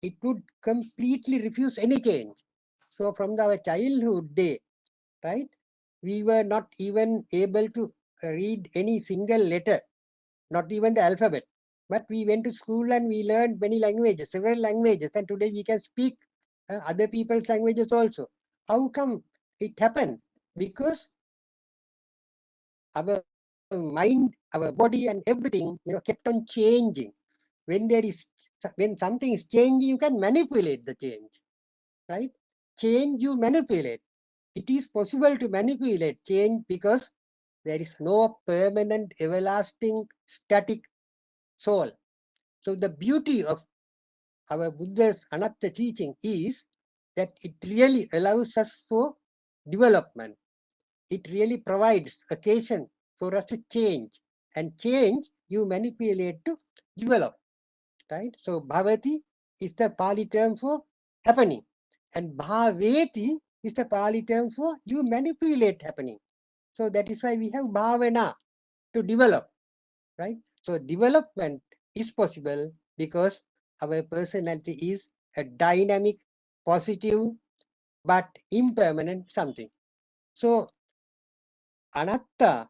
it would completely refuse any change. So from our childhood day, right, we were not even able to read any single letter, not even the alphabet. But we went to school and we learned many languages, several languages, and today we can speak other people's languages also. How come it happened? Because our mind, our body, and everything, kept on changing. When something is changing, you can manipulate the change, right? Change you manipulate. It is possible to manipulate change because there is no permanent, everlasting, static soul. So the beauty of our Buddha's Anatta teaching is that it really allows us for development. It really provides occasion for us to change, and change you manipulate to develop, right? So bhavati is the Pali term for happening, and bhaveti is the Pali term for you manipulate happening. So that is why we have bhavana, to develop, right? So development is possible because our personality is a dynamic, positive, but impermanent something. So Anatta,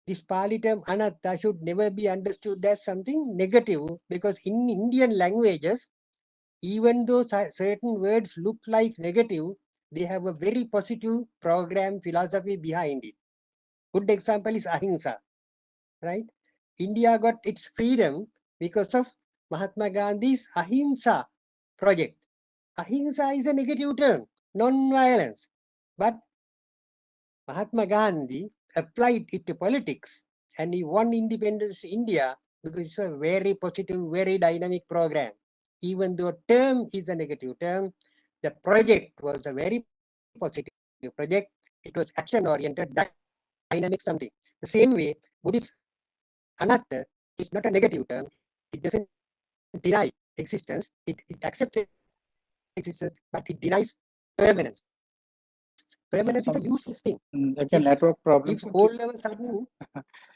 this Pali term Anatta, should never be understood as something negative, because in Indian languages, even though certain words look like negative, they have a very positive program philosophy behind it. Good example is Ahimsa, right? India got its freedom because of Mahatma Gandhi's Ahimsa project. Ahimsa is a negative term, non-violence. But Mahatma Gandhi applied it to politics and he won independence India because it's a very positive, very dynamic program. Even though term is a negative term, the project was a very positive project. It was action-oriented, dynamic something. The same way, Buddhist Anatta is not a negative term. It doesn't deny existence. It accepts existence, but it denies permanence. Permanence is a useless thing. Again, network problem. If all of a sudden,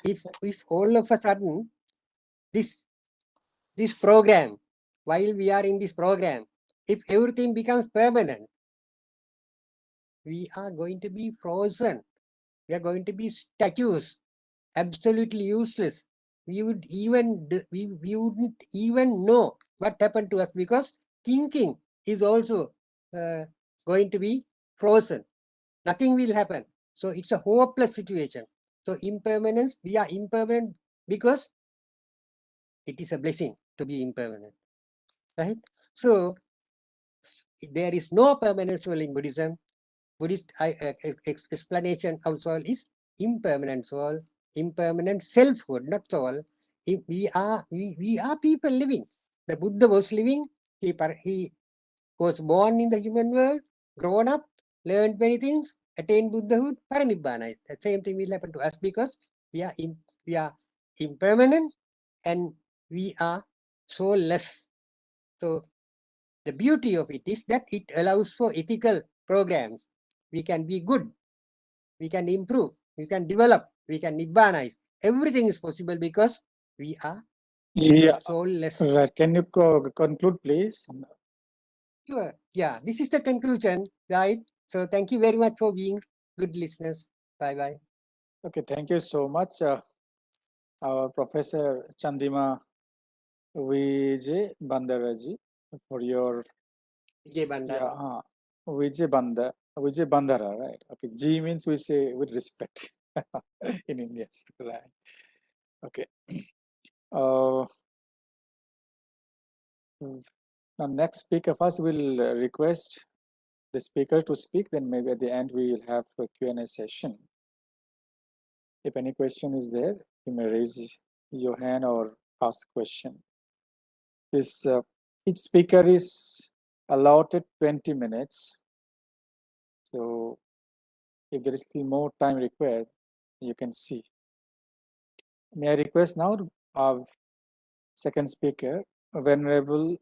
if all of a sudden, this program, while we are in this program, if everything becomes permanent, we are going to be frozen. We are going to be statues, absolutely useless. We wouldn't even know what happened to us because thinking is also going to be frozen. Nothing will happen. So it's a hopeless situation. So impermanence, we are impermanent because it is a blessing to be impermanent, right? So there is no permanent soul in Buddhism. Buddhist explanation of soul is impermanent soul, impermanent selfhood, not soul. If we are people living. The Buddha was living. He was born in the human world, grown up, learned many things, attained Buddhahood, Paranibbana. The same thing will happen to us because we are impermanent and we are soulless. So the beauty of it is that it allows for ethical programs. We can be good, we can improve, we can develop, we can Nibbāna. Everything is possible because we are soulless. Right. Can you conclude, please? Sure. Yeah, this is the conclusion, right? So thank you very much for being good listeners. Bye-bye. Okay, thank you so much, our Professor Chandima Vijay Bandaraji, for your Vijay Bandara. Vijay Bandara, right? Okay, G means we say with respect in India, right? Okay. Now, next speaker, first we'll request the speaker to speak, then maybe at the end we will have a Q&A session. If any question is there, you may raise your hand or ask question. This each speaker is allotted 20 minutes. So if there is still more time required, you can see. May I request now our second speaker, Venerable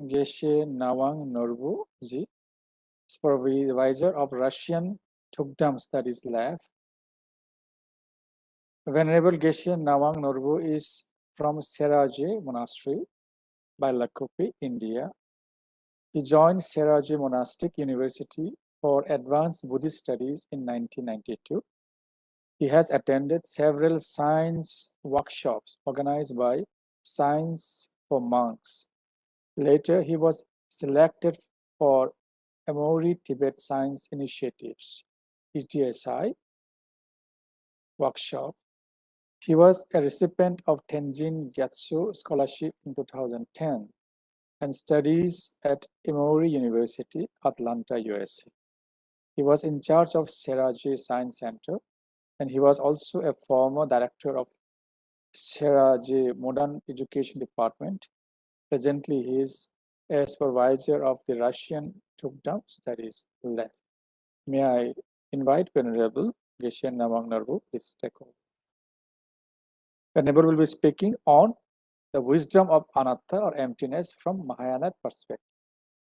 Geshe Nawang Norbu Ji, Supervisor of Russian Tukdam Studies Lab. Venerable Geshe Nawang Norbu is from Seraje Monastery by Lakupi, India. He joined Seraje Monastic University for Advanced Buddhist Studies in 1992. He has attended several science workshops organized by Science for Monks. Later, he was selected for Amori Tibet Science Initiatives, ETSI, workshop. He was a recipient of Tenzin Gyatso Scholarship in 2010 and studies at Emory University, Atlanta, USA. He was in charge of Seraje Science Center, and he was also a former director of Seraje Modern Education Department. Presently, he is a supervisor of the Russian Tukdam Studies Lab. May I invite Venerable Geshe Nawang Norbu, please take over. Venerable will be speaking on the wisdom of Anatta or emptiness from Mahayana perspective.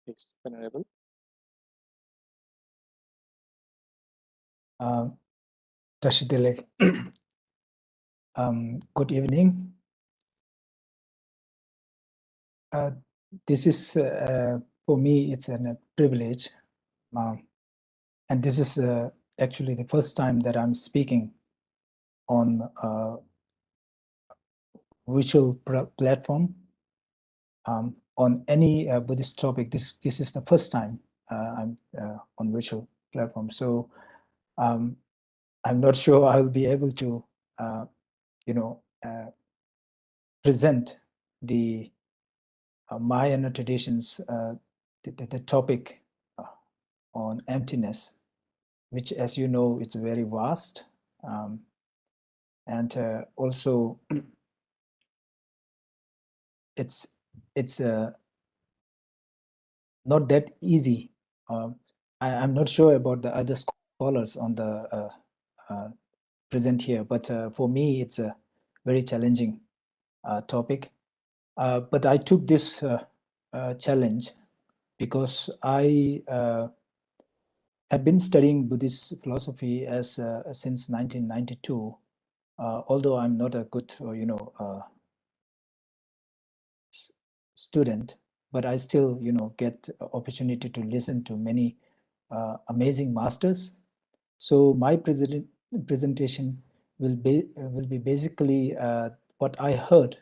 Please, Venerable. Tashidele, good evening. This is, for me, it's a privilege. And this is actually the first time that I'm speaking on a virtual platform on any Buddhist topic. This is the first time I'm on virtual platform. So I'm not sure I'll be able to, present the Mahayana traditions, the topic on emptiness, which, as you know, it's very vast, and also it's not that easy. I'm not sure about the other scholars on the present here, but for me, it's a very challenging topic. But I took this challenge because I have been studying Buddhist philosophy as since 1992. Although I'm not a good, student, but I still, get opportunity to listen to many amazing masters. So my presentation will be basically what I heard,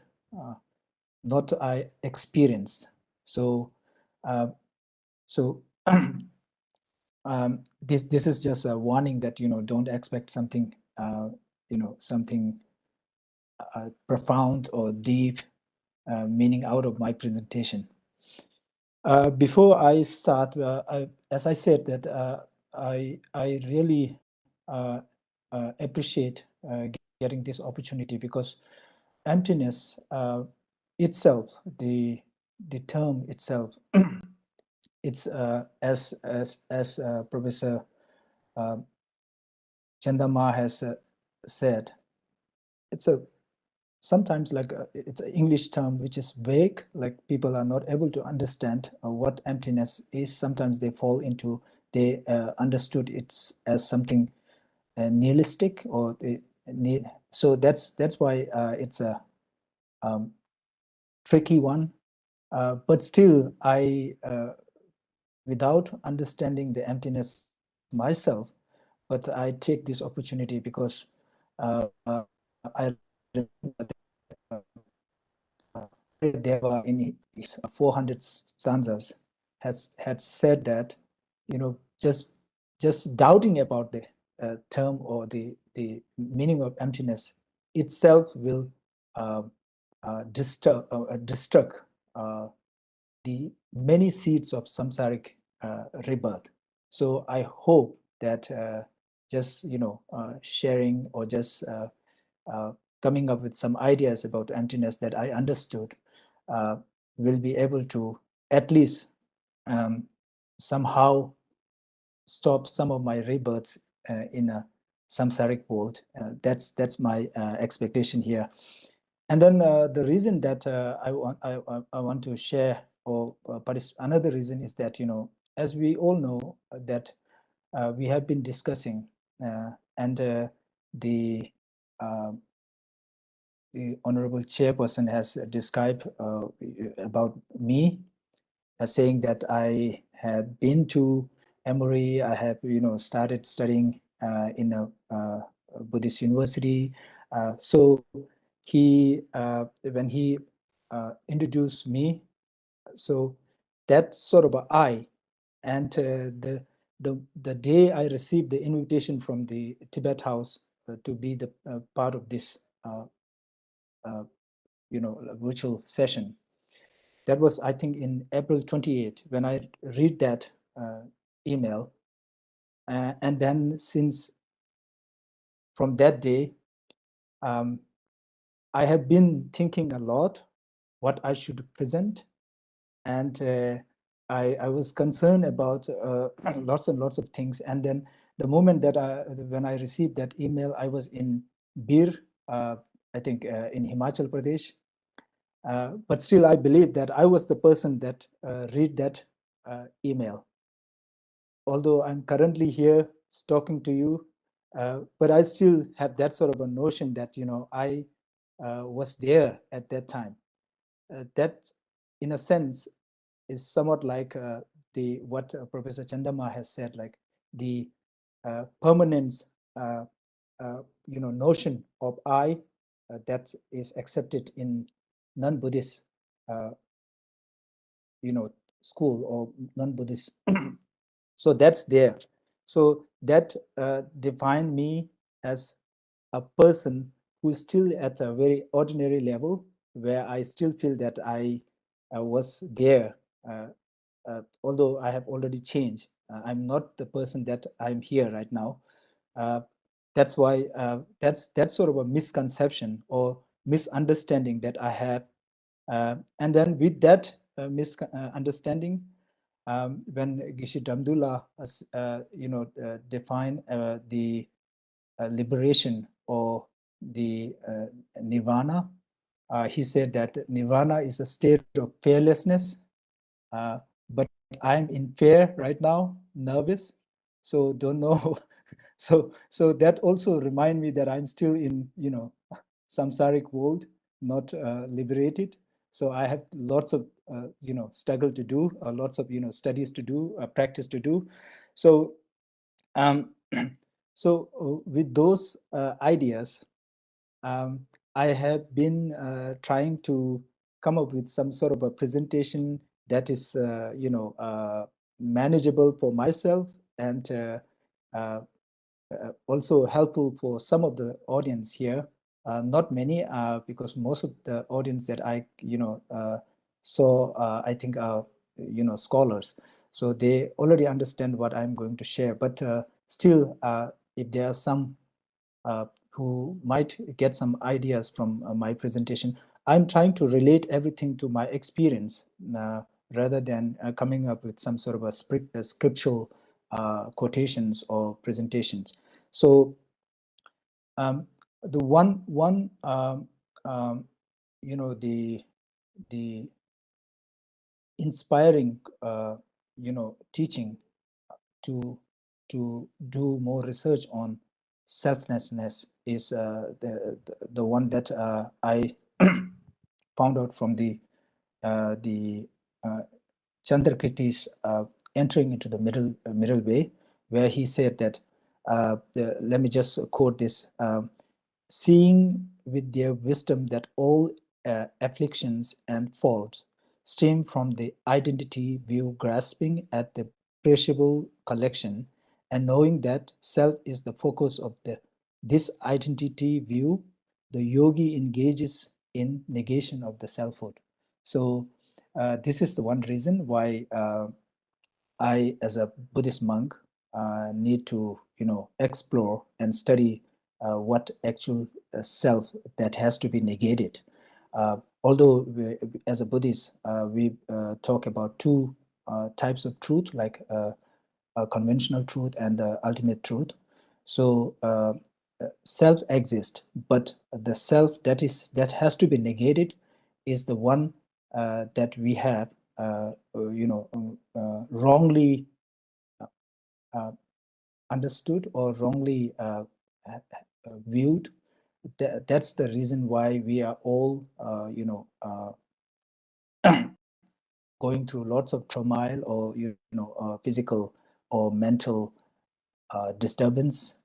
not I experienced. So, this is just a warning that don't expect something something profound or deep meaning out of my presentation. Before I start, as I said that I really appreciate getting this opportunity, because emptiness itself, the term itself, it's as Professor Chandama has said, it's a sometimes like it's an English term which is vague, like people are not able to understand what emptiness is. Sometimes they fall into, they understood it as something nihilistic, or so that's why it's a tricky one. But still, I without understanding the emptiness myself, but I take this opportunity because I remember Deva in his 400 stanzas had said that, just doubting about the term or the meaning of emptiness itself will destruct the many seeds of samsaric rebirth. So I hope that just sharing or just coming up with some ideas about emptiness that I understood will be able to at least somehow stop some of my rebirths in a samsaric world. That's my expectation here. And then the reason that I want to share, or another reason is that, as we all know that we have been discussing, and the Honorable Chairperson has described about me, saying that I had been to Emory, I have started studying in a Buddhist university. So he when he introduced me, so that's sort of and the day I received the invitation from the Tibet House to be the part of this virtual session, that was, I think, in April 28, when I read that email. And then since from that day, I have been thinking a lot what I should present. And I was concerned about lots and lots of things. And then the moment that when I received that email, I was in Bir, I think in Himachal Pradesh. But still, I believe that I was the person that read that email. Although I'm currently here talking to you, but I still have that sort of a notion that, I was there at that time. That, in a sense, is somewhat like what Professor Chandama has said, like the permanence, notion of I that is accepted in non-Buddhist, school or non-Buddhist So that's there. So that defined me as a person who's still at a very ordinary level, where I still feel that I was there, although I have already changed. I'm not the person that I'm here right now. That's why that's sort of a misconception or misunderstanding that I have. And then with that misunderstanding, when Geshe Damdul define the liberation or the Nirvana, he said that Nirvana is a state of fearlessness, but I'm in fear right now, nervous, so don't know. So that also remind me that I'm still in, samsaric world, not liberated. So I have lots of struggle to do, lots of studies to do, practice to do. So with those ideas, I have been trying to come up with some sort of a presentation that is manageable for myself and also helpful for some of the audience here. Not many, because most of the audience that I saw, I think are scholars, so they already understand what I'm going to share. But still, if there are some who might get some ideas from my presentation, I'm trying to relate everything to my experience rather than coming up with some sort of a scriptural quotations or presentations. So the the inspiring teaching to do more research on selflessness is the one that I found out from the Chandrakirti's entering into the middle way, where he said that, let me just quote this, seeing with their wisdom that all afflictions and faults stem from the identity view, grasping at the perishable collection, and knowing that self is the focus of this identity view, the yogi engages in negation of the selfhood. So this is the one reason why I, as a Buddhist monk, need to explore and study what actual self that has to be negated. Although as a Buddhist, we talk about two types of truth, like conventional truth and the ultimate truth. So self exists, but the self that has to be negated is the one that we have wrongly understood or wrongly viewed. That's the reason why we are all going through lots of turmoil or physical or mental disturbances.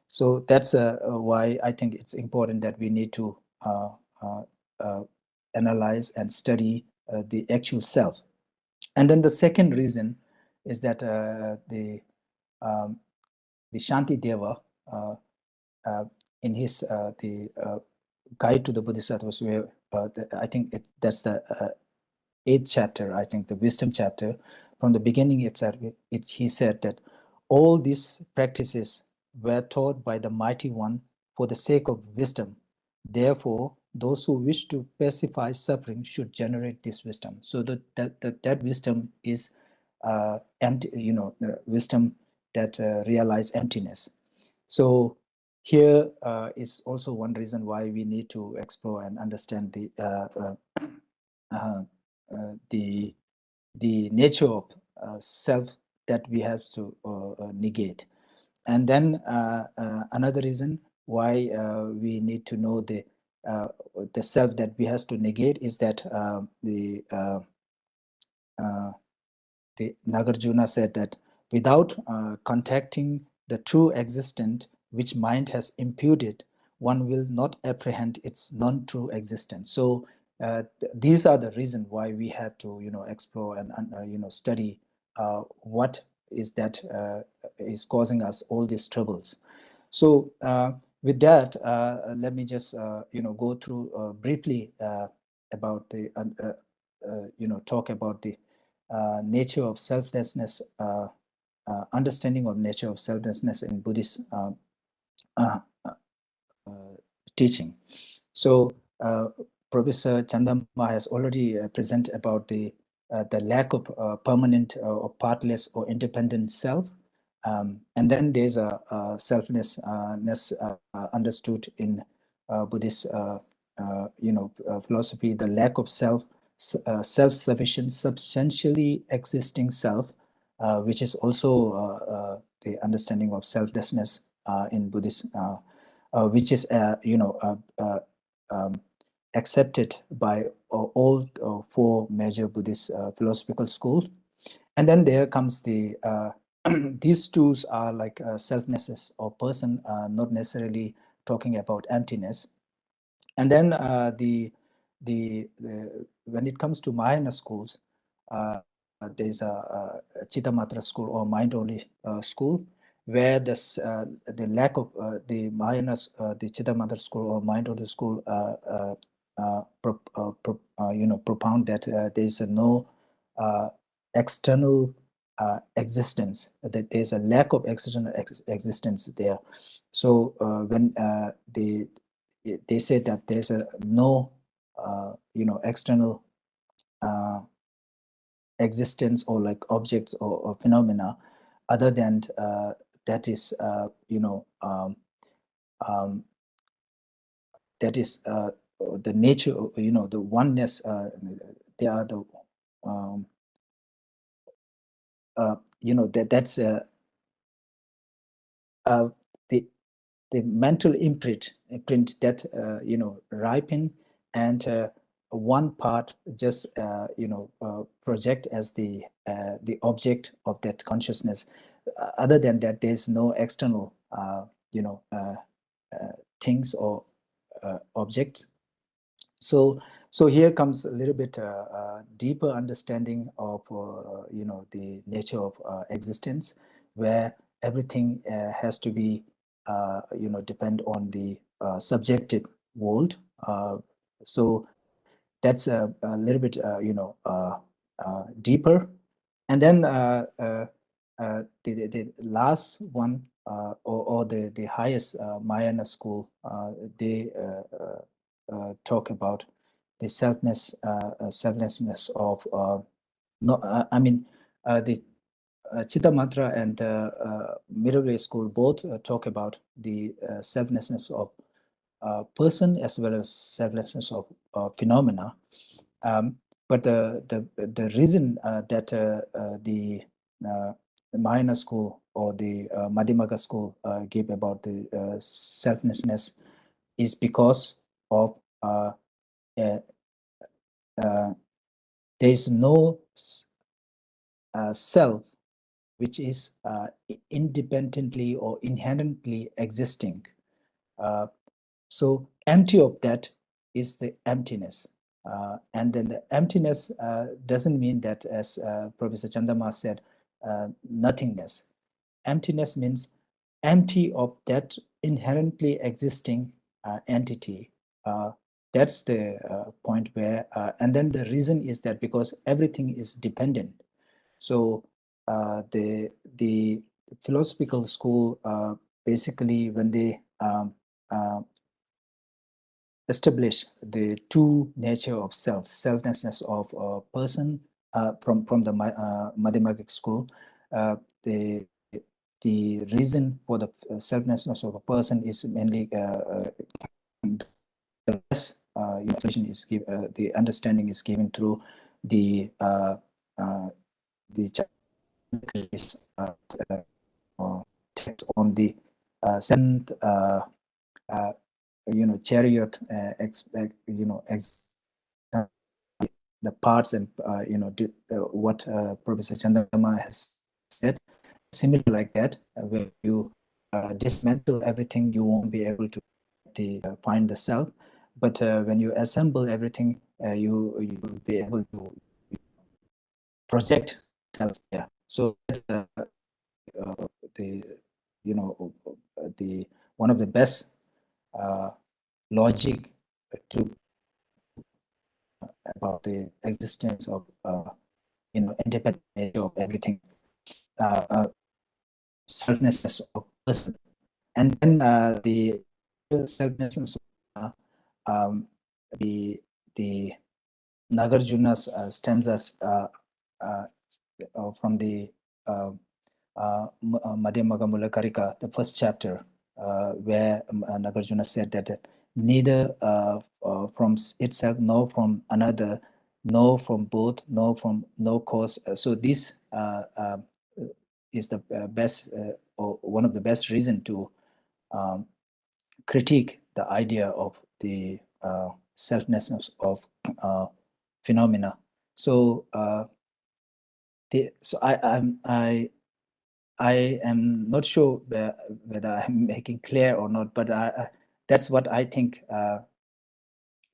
So that's why I think it's important that we need to analyze and study the actual self. And then the second reason is that the Shanti Deva, in his the Guide to the Bodhisattvas, where I think that's the 8th chapter, I think the wisdom chapter, from the beginning he said that all these practices were taught by the Mighty One for the sake of wisdom. Therefore, those who wish to pacify suffering should generate this wisdom. So that wisdom is empty, wisdom that realize emptiness. So here is also one reason why we need to explore and understand the nature of self that we have to negate. And then another reason why we need to know the self that we have to negate is that the Nagarjuna said that without contacting the true existent which mind has imputed, one will not apprehend its non-true existence. So these are the reasons why we have to explore and study what is that is causing us all these troubles. So with that, let me just go through briefly about the talk about the nature of selflessness, understanding of nature of selflessness in Buddhist teaching. So Professor Chandama has already presented about the lack of permanent or partless or independent self. And then there's a selflessness understood in Buddhist philosophy, the lack of self-sufficient, substantially existing self, which is also the understanding of selflessness in Buddhist, which is accepted by all four major Buddhist philosophical schools. And then there comes the these two are like selfness or person, not necessarily talking about emptiness. And then when it comes to Mahayana schools, there's a Chittamatra school or mind-only school, where the lack of the Mahayanas, the Chittamatra school or mind-only school, propound that there is no external existence, that there's a lack of external existence there. So when they say that there's no external existence or like objects or phenomena other than that is that is the nature, the oneness. They are the that's the mental imprint that ripen, and one part just project as the object of that consciousness. Other than that, there's no external things or objects. So here comes a little bit deeper understanding of the nature of existence, where everything has to be depend on the subjective world. So that's a little bit deeper. And then the last one, or the highest Mahayana school, they talk about the selflessness of the Chittamatra and middle way school both talk about the selflessness of person as well as selflessness of phenomena. But the reason that the Mahayana school or the Madhyamaka school gave about the selflessness is because of there is no self which is independently or inherently existing. So empty of that is the emptiness. And then the emptiness doesn't mean that, as Professor Chandama said, nothingness. Emptiness means empty of that inherently existing entity. That's the point where, and then the reason is that because everything is dependent. So the philosophical school basically, when they establish the two nature of selflessness of a person from the Madhyamaka school, the reason for the selflessness of a person is mainly the less is the understanding is given through the text on the seventh chariot, the parts and what Professor Chandama has said, similar like that. When you dismantle everything, you won't be able to find the self. But when you assemble everything, you will be able to project self. Yeah. So the one of the best logic to about the existence of independent nature of everything, selflessness of person, and then the selflessness the Nagarjuna's stanzas from the Madhyamaga Mulakarika, the first chapter, where Nagarjuna said that neither from itself nor from another, nor from both, nor from no cause. So this is the best or one of the best reason to critique the idea of the selflessness of phenomena. So I am not sure whether I'm making clear or not, but that's what I think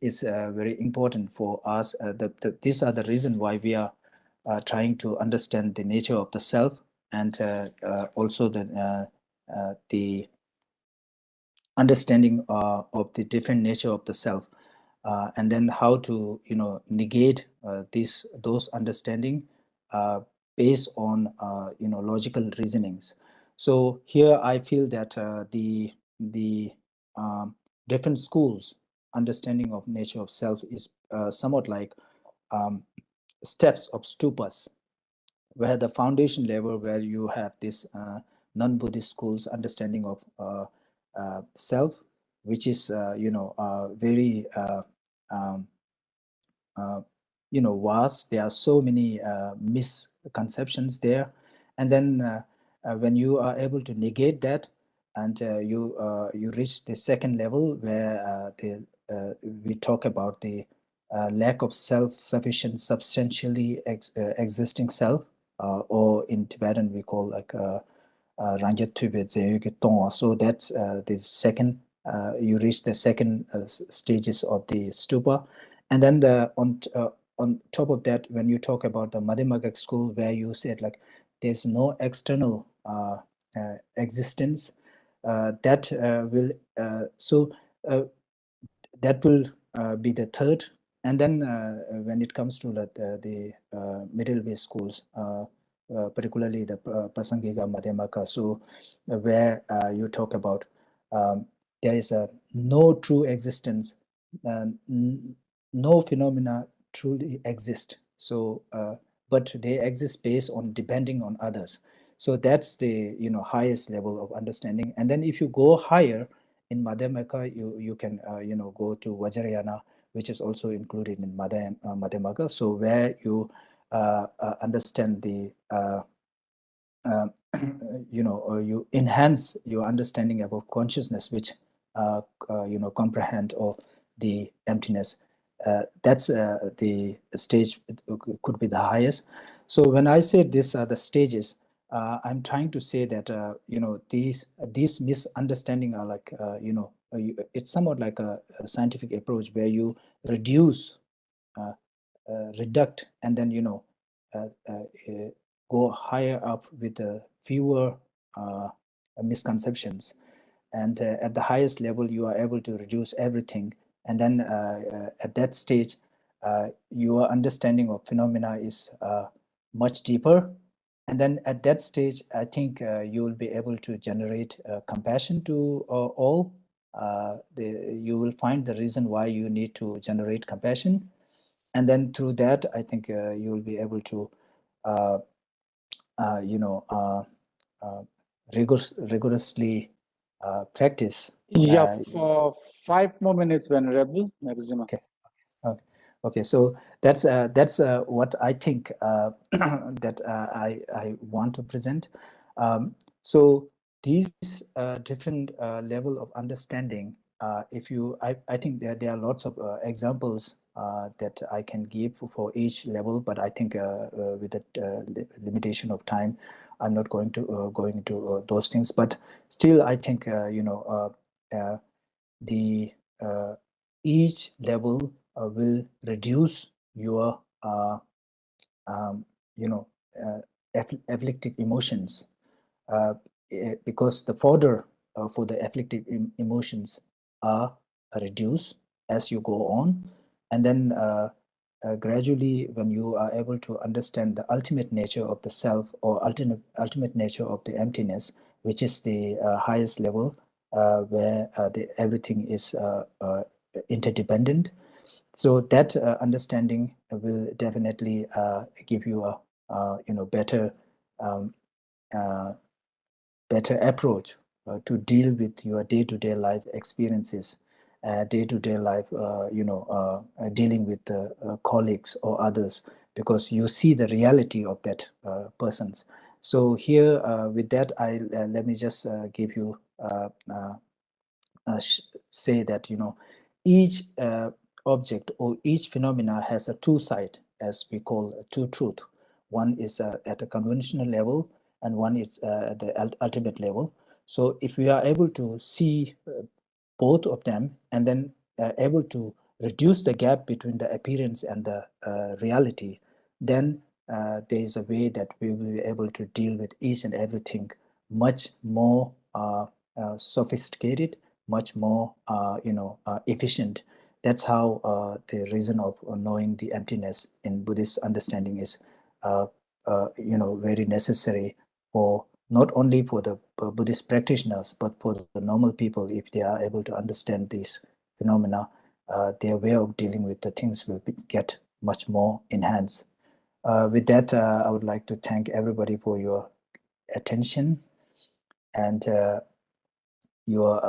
is very important for us. These are the reasons why we are trying to understand the nature of the self, and also the understanding of the different nature of the self, and then how to negate those understanding based on logical reasonings. So here I feel that the different schools understanding of nature of self is somewhat like steps of stupas, where the foundation level, where you have this non-Buddhist schools understanding of self, which is very vast. There are so many misconceptions there, and then when you are able to negate that, and you reach the second level, where we talk about the lack of self-sufficient, substantially existing self, or in Tibetan we call like Ranjat Tibet. So that's the second. You reach the second stages of the stupa, and then on top of that, when you talk about the Madhyamaka school, where you said like there's no external existence, that will that will be the third. And then when it comes to the middle way schools, particularly the Prasangika Madhyamaka, so where you talk about there is no true existence, no phenomena truly exist. So, but they exist based on depending on others. So that's the highest level of understanding. And then if you go higher in Madhyamaka, you can go to Vajrayana, which is also included in Madhyamaka. So where you understand the you enhance your understanding about consciousness, which comprehend or the emptiness. That's the stage. It could be the highest. So when I say these are the stages, I'm trying to say that these misunderstanding are like it's somewhat like a scientific approach where you reduce, reduct, and then go higher up with fewer misconceptions. And at the highest level, you are able to reduce everything. And then at that stage, your understanding of phenomena is much deeper. And then at that stage, I think you will be able to generate compassion to all. You will find the reason why you need to generate compassion. And then through that, I think you will be able to rigorously practice. Yeah, for 5 more minutes, Venerable, maximum. Okay. Okay. So that's what I think that I want to present. So these different level of understanding. If you, I think there are lots of examples that I can give for each level, but I think with the limitation of time, I'm not going to go into those things. But still, I think the each level will reduce your afflictive emotions, because the fodder for the afflictive emotions are reduced as you go on, and then gradually, when you are able to understand the ultimate nature of the self, or ultimate nature of the emptiness, which is the highest level, where everything is interdependent. So that understanding will definitely give you a better better approach to deal with your day-to-day life experiences, day-to-day life, dealing with colleagues or others, because you see the reality of that persons. So here, with that, let me just give you say that each object or each phenomena has a two side, as we call a two truth. One is at a conventional level, and one is at the ultimate level. So if we are able to see both of them, and then able to reduce the gap between the appearance and the reality, then there is a way that we will be able to deal with each and everything much more sophisticated, much more efficient. That's how the reason of knowing the emptiness in Buddhist understanding is very necessary for not only for the Buddhist practitioners, but for the normal people. If they are able to understand these phenomena, their way of dealing with the things will get much more enhanced. With that, I would like to thank everybody for your attention and your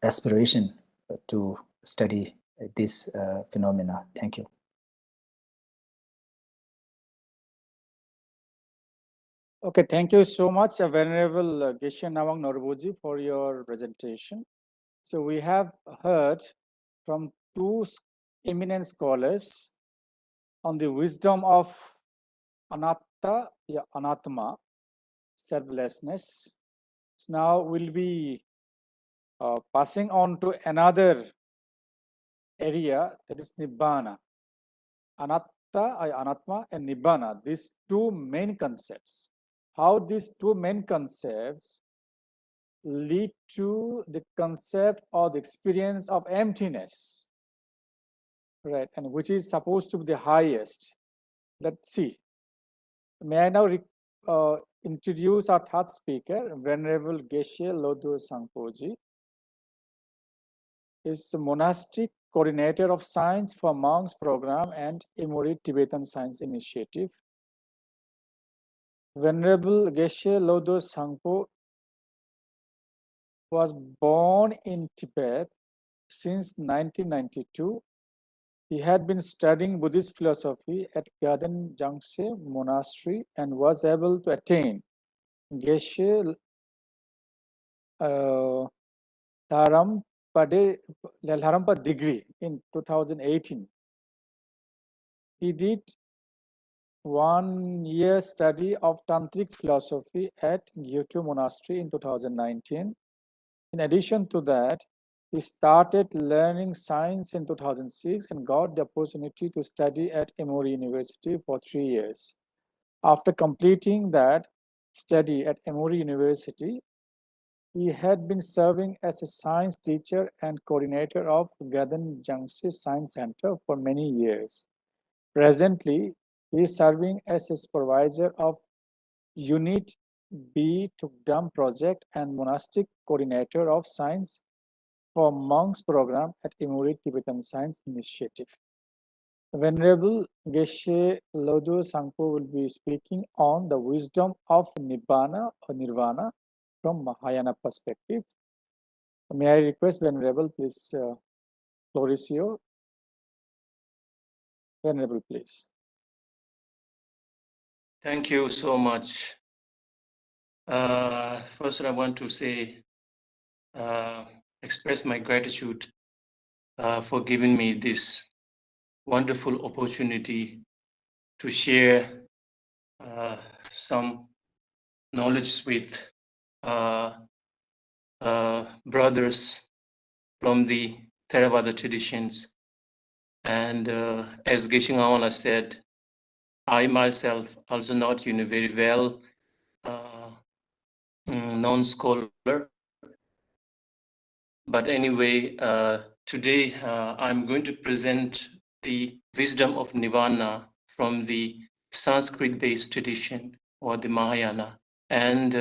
aspiration to study this phenomena. Thank you. Okay, thank you so much, Venerable Geshe Nawang Norboji, for your presentation. So we have heard from two eminent scholars on the wisdom of Anatta, Anatma, selflessness. So now we'll be passing on to another area, that is Nibbāna. Anatta, Anatma, and Nibbāna, these two main concepts. How these two main concepts lead to the concept or the experience of emptiness, right? And which is supposed to be the highest. Let's see. May I now introduce our third speaker, Venerable Geshe Lodro Sangpoji. Is the monastic coordinator of science for monks program and Emory Tibetan Science Initiative. Venerable Geshe Lodro Sangpo was born in Tibet since 1992. He had been studying Buddhist philosophy at Garden Jangse Monastery and was able to attain Geshe Lalharampa degree in 2018. He did 1 year study of Tantric philosophy at Gyuto Monastery in 2019. In addition to that, he started learning science in 2006 and got the opportunity to study at Emory University for 3 years. After completing that study at Emory University, he had been serving as a science teacher and coordinator of Garden Jangse Science Center for many years. Presently, he is serving as a supervisor of Unit B Tukdam project and monastic coordinator of science for monks program at Emory Tibetan Science Initiative. Venerable Geshe Lodro Sangpo will be speaking on the wisdom of Nibbāna or Nirvana from Mahayana perspective. May I request Venerable, please, floor is yours. Venerable, please. Thank you so much. First, I want to say, express my gratitude for giving me this wonderful opportunity to share some knowledge with brothers from the Theravada traditions. And as Geshe Nawang said, I myself also not, very well known scholar. But anyway, today I'm going to present the wisdom of Nirvana from the Sanskrit-based tradition or the Mahayana. And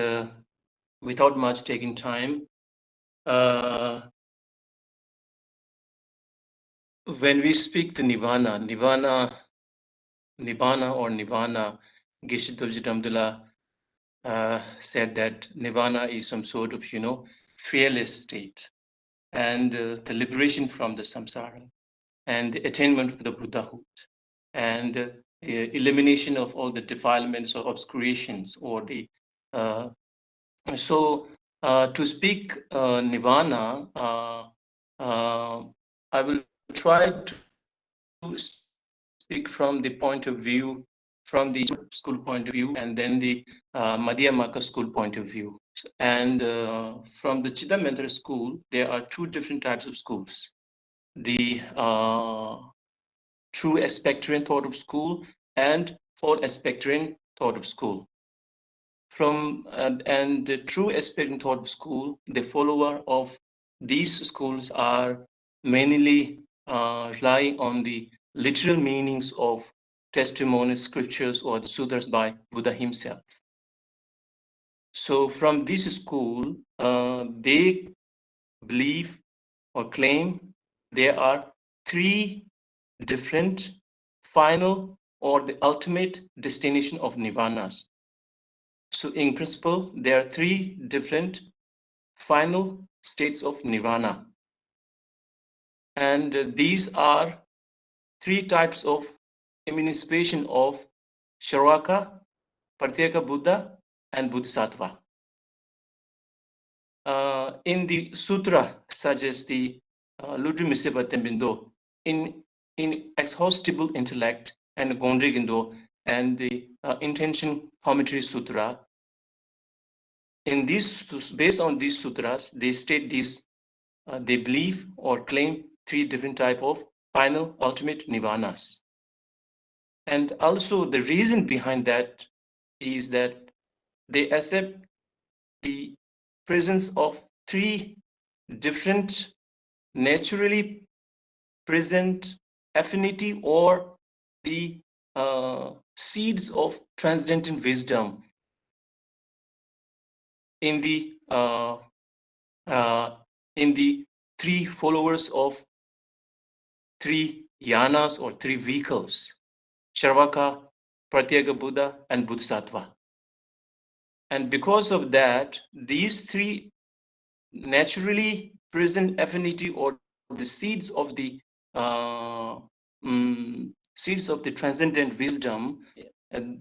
without much taking time, when we speak the Nibbāna or Nirvana, Geshe Dorji Damdul said that Nirvana is some sort of, fearless state, and the liberation from the samsara, and the attainment of the Buddhahood, and elimination of all the defilements or obscurations, or the to speak Nirvana, I will try to speak from the point of view, from the school point of view, and then the Madhyamaka school point of view. And from the Chidananda school, there are two different types of schools. The true Aspectarian thought of school and false Aspectarian thought of school. And the true Aspectarian thought of school, the follower of these schools are mainly relying on the literal meanings of testimonies, scriptures, or the sutras by Buddha himself. So from this school, they believe or claim there are three different final or the ultimate destination of nirvanas. So in principle, there are three different final states of nirvana. And these are three types of emancipation of Sharvaka, Pratyeka Buddha, and Bodhisattva. In the sutra, such as the Ludri Miseba Tembindo, in Exhaustible Intellect and Gondrigindo, and the Intention Commentary Sutra, in these, based on these sutras, they state these, they believe or claim three different type of final ultimate nirvanas. And also the reason behind that is that they accept the presence of three different naturally present affinity or the seeds of transcendental wisdom in the three followers of three yanas or three vehicles, Charvaka, Pratyeka Buddha, and Bodhisattva. And because of that, these three naturally present affinity or the seeds of the transcendent wisdom, and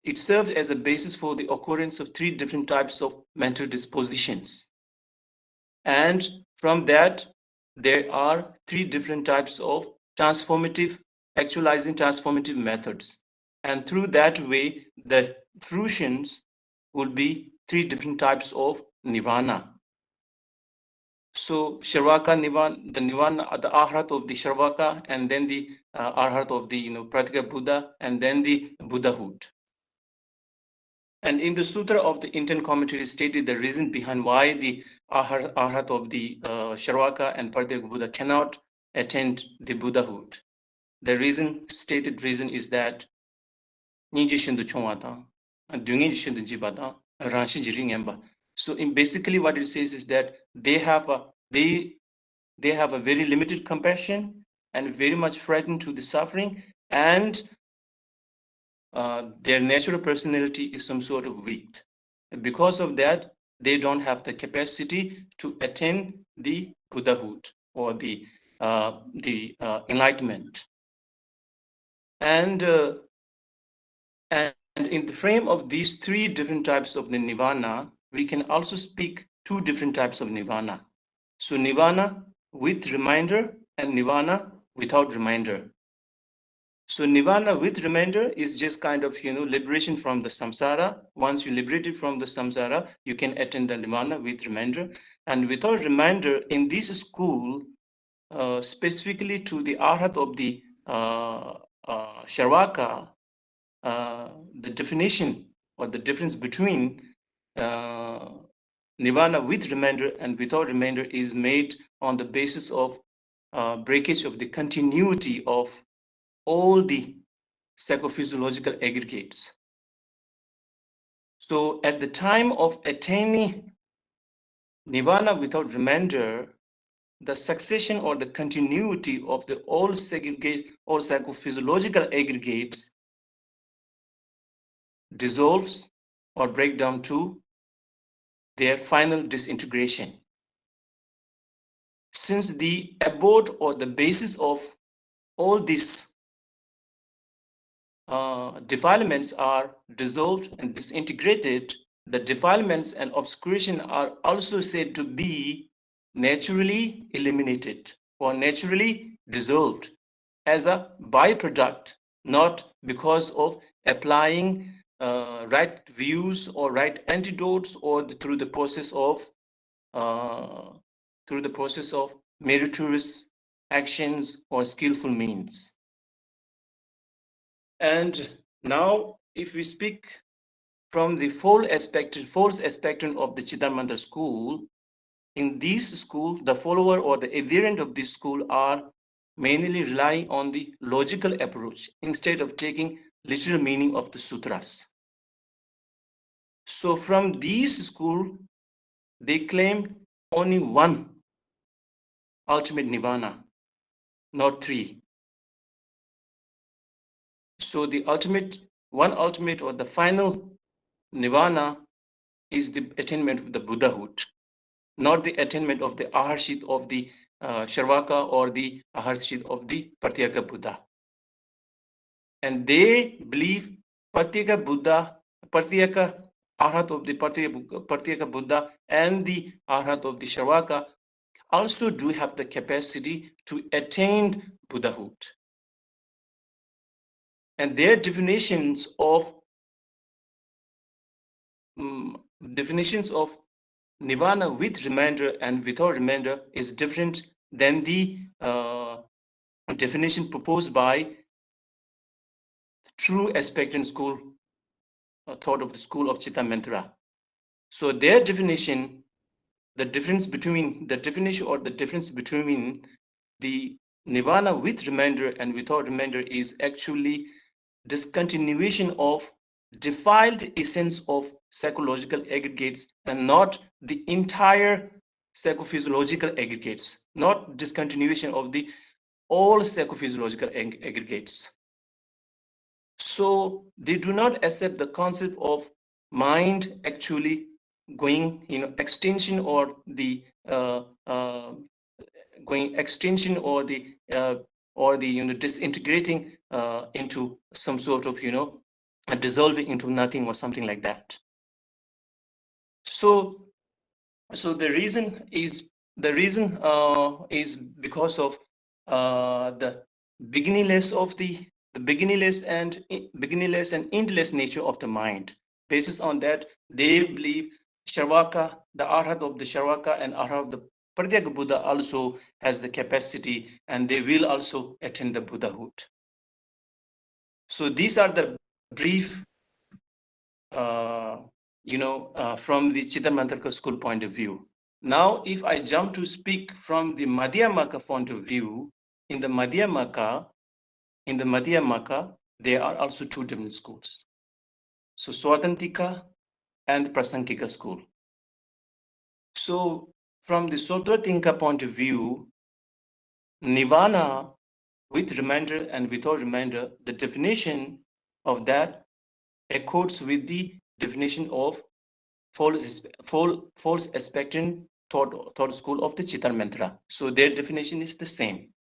it served as a basis for the occurrence of three different types of mental dispositions. And from that, there are three different types of actualizing transformative methods. And through that way, the fruitions will be three different types of nirvana. So Sharvaka Nirvana, the Nirvana, the Arhat of the Sharvaka, and then the Arhat of the Pratyeka Buddha, and then the Buddhahood. And in the Sutra of the Intent Commentary stated the reason behind why the Arhat of the Sharvaka and Pratyeka Buddha cannot attain the Buddhahood. The stated reason is that so basically what it says is that they have a very limited compassion and very much frightened to the suffering, and their natural personality is some sort of weak. And because of that, they don't have the capacity to attain the Buddhahood or the enlightenment. And in the frame of these three different types of the nirvana, we can also speak two different types of nirvana. So nirvana with reminder and nirvana without reminder. So nirvana with reminder is just kind of, liberation from the samsara. Once you liberated from the samsara, you can attain the nirvana with reminder. And without reminder, in this school, specifically to the arhat of the Sharvaka, the definition or the difference between Nirvana with remainder and without remainder is made on the basis of breakage of the continuity of all the psychophysiological aggregates. So at the time of attaining Nirvana without remainder, the succession or the continuity of the all psychophysiological aggregates dissolves or break down to their final disintegration. Since the abode or the basis of all these defilements are dissolved and disintegrated, the defilements and obscuration are also said to be naturally eliminated or naturally dissolved as a byproduct, not because of applying right views or right antidotes or through the process of meritorious actions or skillful means. And now, if we speak from the false spectrum of the Chitta school, in this school, the follower or the adherent of this school are mainly relying on the logical approach instead of taking literal meaning of the sutras. So from this school, they claim only one ultimate Nibbāna, not three. So the one ultimate or the final Nirvana is the attainment of the Buddhahood, not the attainment of the Aharshit of the Sharvaka or the Aharshit of the Pratyeka Buddha. And they believe Pratyeka Arhat of the Pratyeka Buddha and the Arhat of the Sharvaka also do have the capacity to attain Buddhahood. And their definitions of Nirvana with remainder and without remainder is different than the definition proposed by the true expectant school, thought of the school of Chitta Mantra. So their definition, the difference between the Nirvana with remainder and without remainder is actually discontinuation of defiled essence of psychological aggregates and not the entire psychophysiological aggregates, not discontinuation of the all psychophysiological aggregates. So they do not accept the concept of mind actually going extinction or the going extinction or the disintegrating into some sort of dissolving into nothing or something like that. So the reason is because of the beginningless and endless nature of the mind. Basis on that, they believe Sharvaka, the Arhat of the Sharvaka and Arhat of the Pratyeka Buddha also has the capacity, and they will also attain the Buddhahood. So these are the brief, from the Chitta Mantraka school point of view. Now, if I jump to speak from the Madhyamaka point of view, in the Madhyamaka, there are also two different schools. So Swatantika and Prasankika school. So from the Swatantika point of view, Nirvana with remainder and without remainder, the definition of that accords with the definition of false expectant thought school of the Chitta Mantra. So their definition is the same.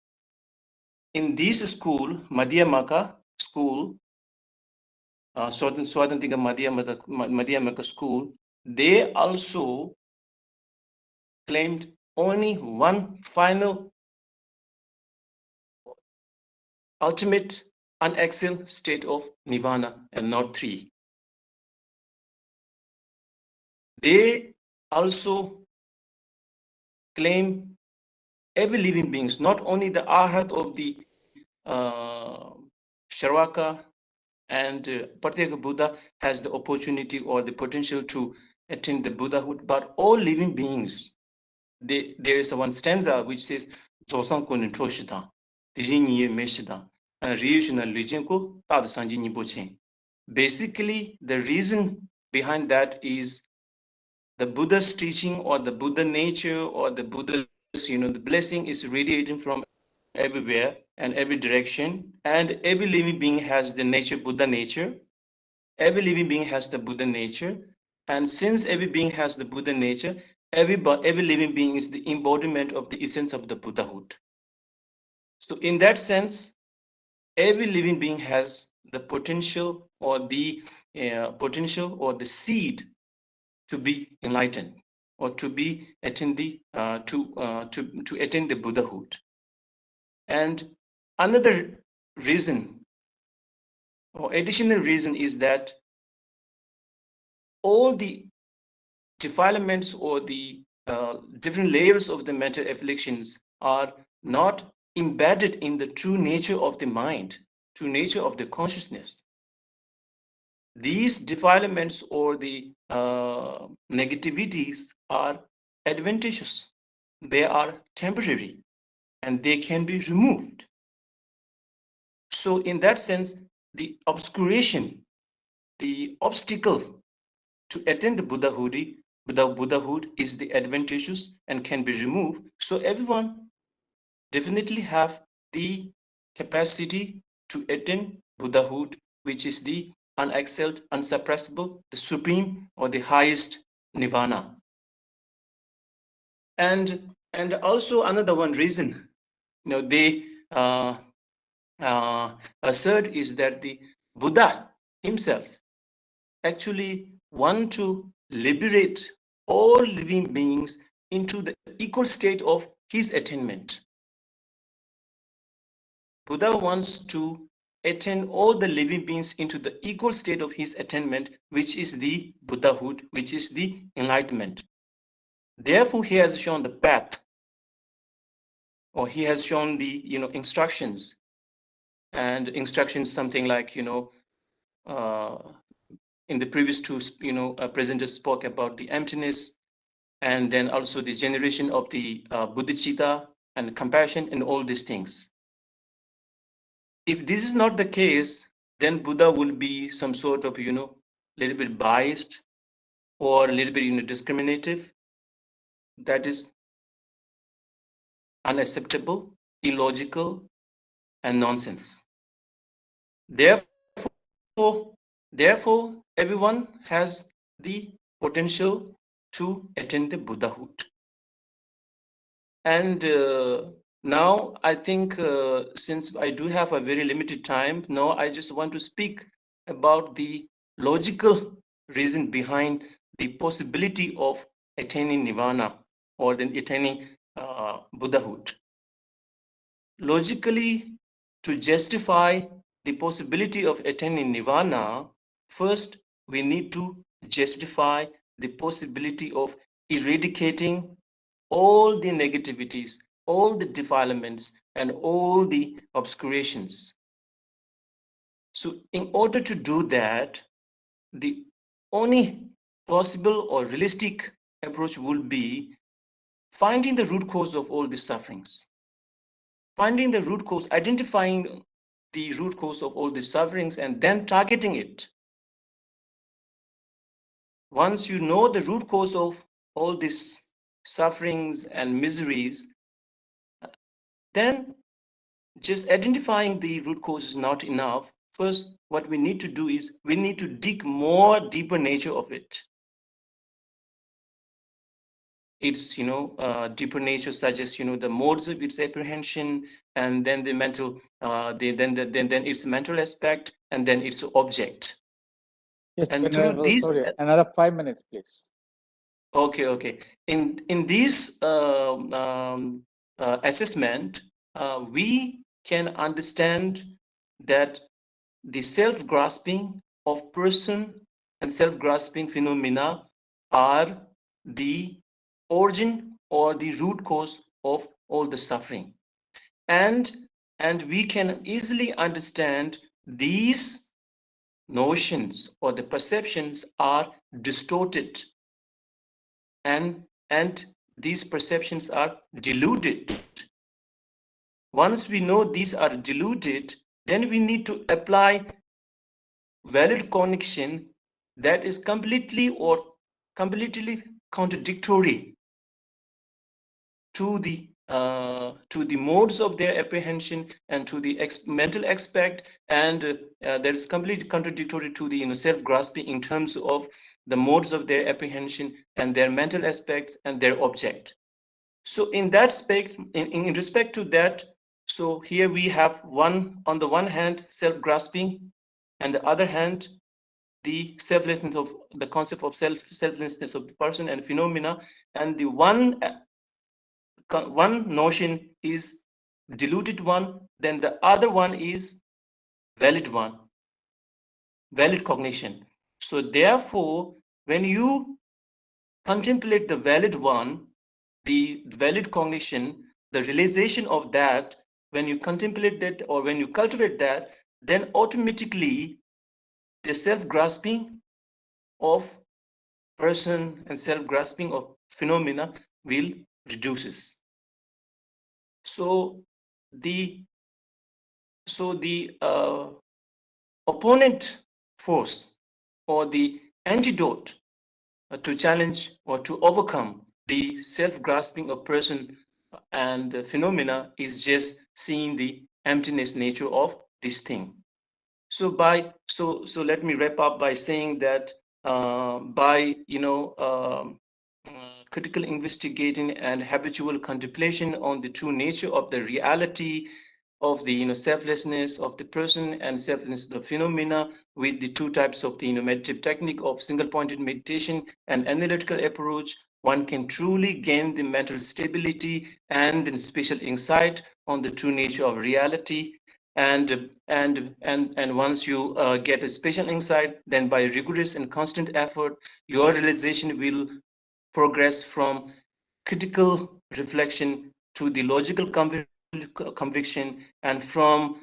In this school, Madhyamaka school, Swatantika Madhyamaka school, they also claimed only one final ultimate unexcelled state of Nirvana and not three. They also claim every living beings, not only the Arhat of the Sharvaka, and Pratyeka Buddha has the opportunity or the potential to attain the Buddhahood, but all living beings, there is one stanza which says, Zosang Kunin Troshita, Tijinye Meshita, and Ryushina Lijenko, Tab Sanji Nibochen. Basically, the reason behind that is the Buddha's teaching or the Buddha nature or the Buddha's, the blessing is radiating from everywhere and every direction, and every living being has the nature, Buddha nature. Every living being has the Buddha nature, and since every being has the Buddha nature, every living being is the embodiment of the essence of the Buddhahood. So in that sense, every living being has the potential or the seed to be enlightened or to be attain the to attain the Buddhahood. And another reason or additional reason is that all the defilements or the different layers of the mental afflictions are not embedded in the true nature of the mind, true nature of the consciousness. These defilements or the negativities are adventitious. They are temporary and they can be removed. So in that sense, the obscuration, the obstacle to attain the Buddhahood is the adventitious and can be removed. So everyone definitely have the capacity to attain Buddhahood, which is the unexcelled, unsuppressible, the supreme or the highest Nirvana. And also another one reason, they assert is that the Buddha himself actually want to liberate all living beings into the equal state of his attainment. Buddha wants to attain all the living beings into the equal state of his attainment, which is the Buddhahood, which is the enlightenment. Therefore, he has shown the path, or he has shown the instructions, and instructions something like in the previous two presenters spoke about the emptiness, and then also the generation of the bodhicitta and compassion and all these things. If this is not the case, then Buddha will be some sort of little bit biased or a little bit discriminative. That is unacceptable, illogical, and nonsense. Therefore, everyone has the potential to attain the Buddhahood. And now I think since I do have a very limited time, now I just want to speak about the logical reason behind the possibility of attaining Nirvana or then attaining Buddhahood. Logically, to justify the possibility of attaining Nirvana, first we need to justify the possibility of eradicating all the negativities, all the defilements, and all the obscurations. So in order to do that, the only possible or realistic approach would be finding the root cause of all these sufferings. Finding the root cause, identifying the root cause of all these sufferings, and then targeting it. Once you know the root cause of all these sufferings and miseries, then just identifying the root cause is not enough. First, what we need to do is we need to dig more deeper nature of it. Its deeper nature, such as the modes of its apprehension, and then the mental, then its mental aspect, and then its object. Yes, and through these, sorry, another 5 minutes, please. Okay. In this assessment, we can understand that the self-grasping of person and self-grasping phenomena are the origin or the root cause of all the suffering. And we can easily understand these notions or the perceptions are distorted, and these perceptions are deluded. Once we know these are deluded, then we need to apply valid cognition that is completely contradictory to the modes of their apprehension and to the mental aspect, and that is completely contradictory to the self-grasping in terms of the modes of their apprehension and their mental aspects and their object. So in that aspect, in respect to that, so here we have on the one hand self-grasping, and the other hand the selflessness of the concept of selflessness of the person and phenomena, and the one notion is diluted one, then the other one is valid one, valid cognition. So therefore, when you contemplate the valid one, the valid cognition, the realization of that, when you contemplate that or when you cultivate that, then automatically the self-grasping of person and self-grasping of phenomena will reduces. So the opponent force or the antidote to challenge or to overcome the self-grasping of person and phenomena is just seeing the emptiness nature of this thing. So let me wrap up by saying that by critical investigating and habitual contemplation on the true nature of the reality of the selflessness of the person and selflessness of the phenomena, with the two types of the meditative technique of single-pointed meditation and analytical approach, one can truly gain the mental stability and the special insight on the true nature of reality. And once you get a special insight, then by rigorous and constant effort, your realization will progress from critical reflection to the logical conviction, and from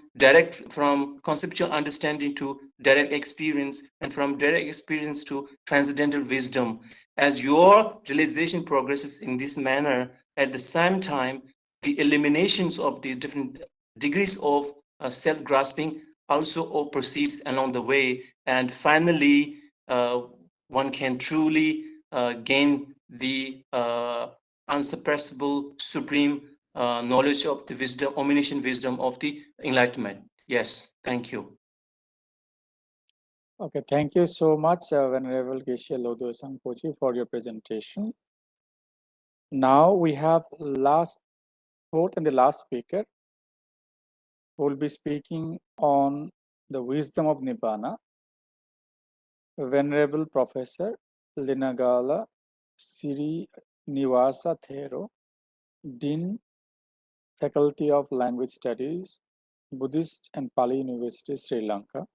conceptual understanding to direct experience, and from direct experience to transcendental wisdom. As your realization progresses in this manner, at the same time, the eliminations of the different degrees of self-grasping also proceeds along the way, and finally one can truly gain the unsuppressible supreme knowledge of the wisdom, omniscient wisdom of the enlightenment. Yes, thank you. Okay, thank you so much, Venerable Geshe Lodro Sampochi, for your presentation. Now we have fourth and the last speaker who will be speaking on the wisdom of Nibbāna, Venerable Professor Linagala Srinivasa Thero, Dean, Faculty of Language Studies, Buddhist and Pali University, Sri Lanka.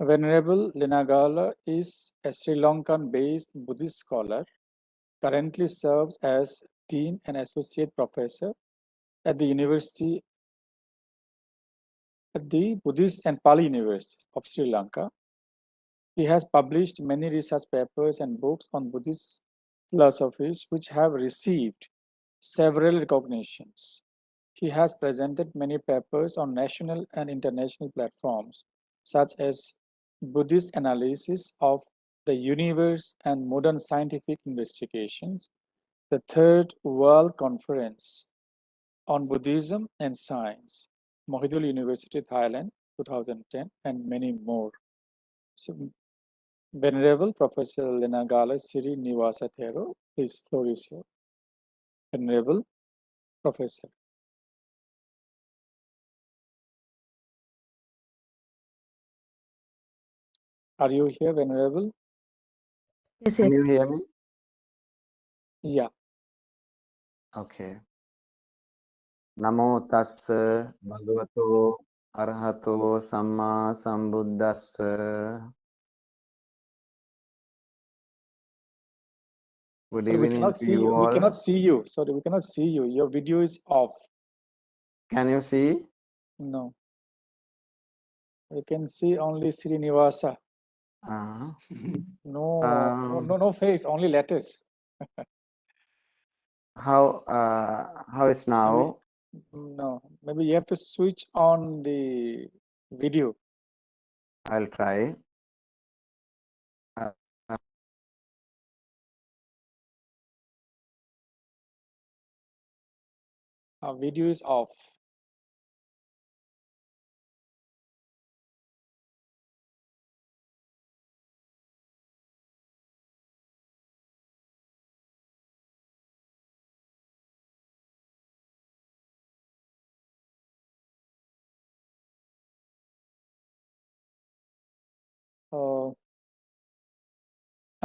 Venerable Linagala is a Sri Lankan-based Buddhist scholar, currently serves as Dean and Associate Professor at the Buddhist and Pali University of Sri Lanka. He has published many research papers and books on Buddhist philosophies which have received several recognitions. He has presented many papers on national and international platforms, such as Buddhist Analysis of the Universe and Modern Scientific Investigations, the Third World Conference on Buddhism and Science, Mohidul University, Thailand, 2010, and many more. So, Venerable Professor Linagala Srinivasa Thero, please, floor is yours. Venerable Professor. Are you here, Venerable? Yes, Can yes. you hear me? Yeah. Okay. Namo tassa bhagavato arahato samma sambuddhassa. Good But we evening cannot to see you you. We all. cannot see you. Sorry, we cannot see you. Your video is off. Can you see? No. You can see only Srinivasa. Uh, No face, only letters. how is now? No, maybe you have to switch on the video. I'll try. Video is off.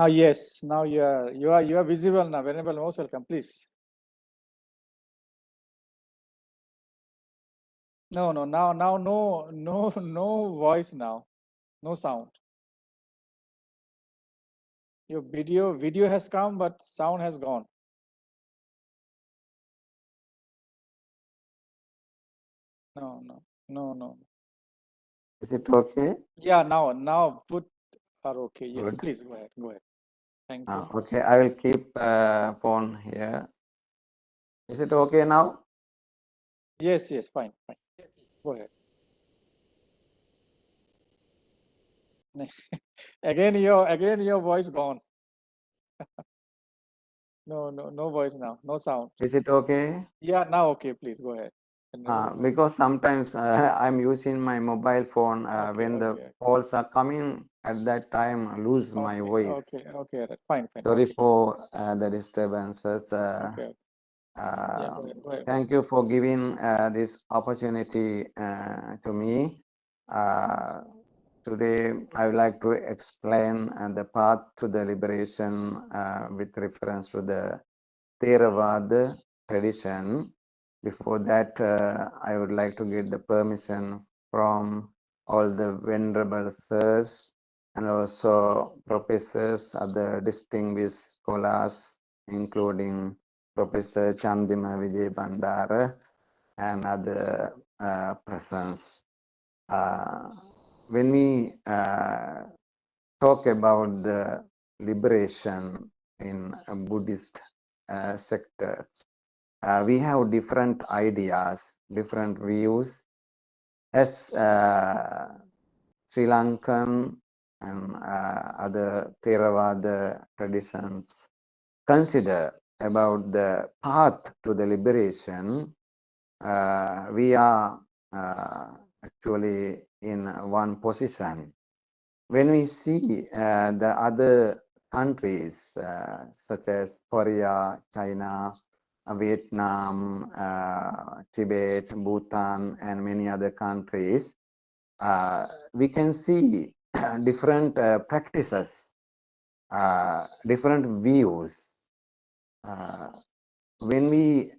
Yes, now you are visible now. Venerable, most welcome, please. No, now no voice now, no sound. Your video has come, but sound has gone. No. Is it okay? Yeah, now put are okay. Yes, Good. please go ahead. Thank you. Okay, I will keep phone here. Is it okay now? Yes, fine. Go ahead. Again your voice gone. No voice now, no sound. Is it okay? Yeah, now okay, please go ahead. Because sometimes I'm using my mobile phone when the Okay. calls are coming, at that time I lose my voice. Okay, fine. Sorry Okay. for the disturbances. Okay. Yeah, go ahead. Thank you for giving this opportunity to me. Today, I would like to explain the path to the liberation with reference to the Theravada tradition. Before that, I would like to get the permission from all the venerable sirs and also professors, other distinguished scholars, including Professor Chandima Vijay Bandara and other persons. When we talk about the liberation in a Buddhist sector, we have different ideas, different views. As Sri Lankan and other Theravada traditions consider about the path to the liberation, we are actually in one position. When we see the other countries such as Korea, China, Vietnam, Tibet, Bhutan, and many other countries, we can see different practices, different views. When we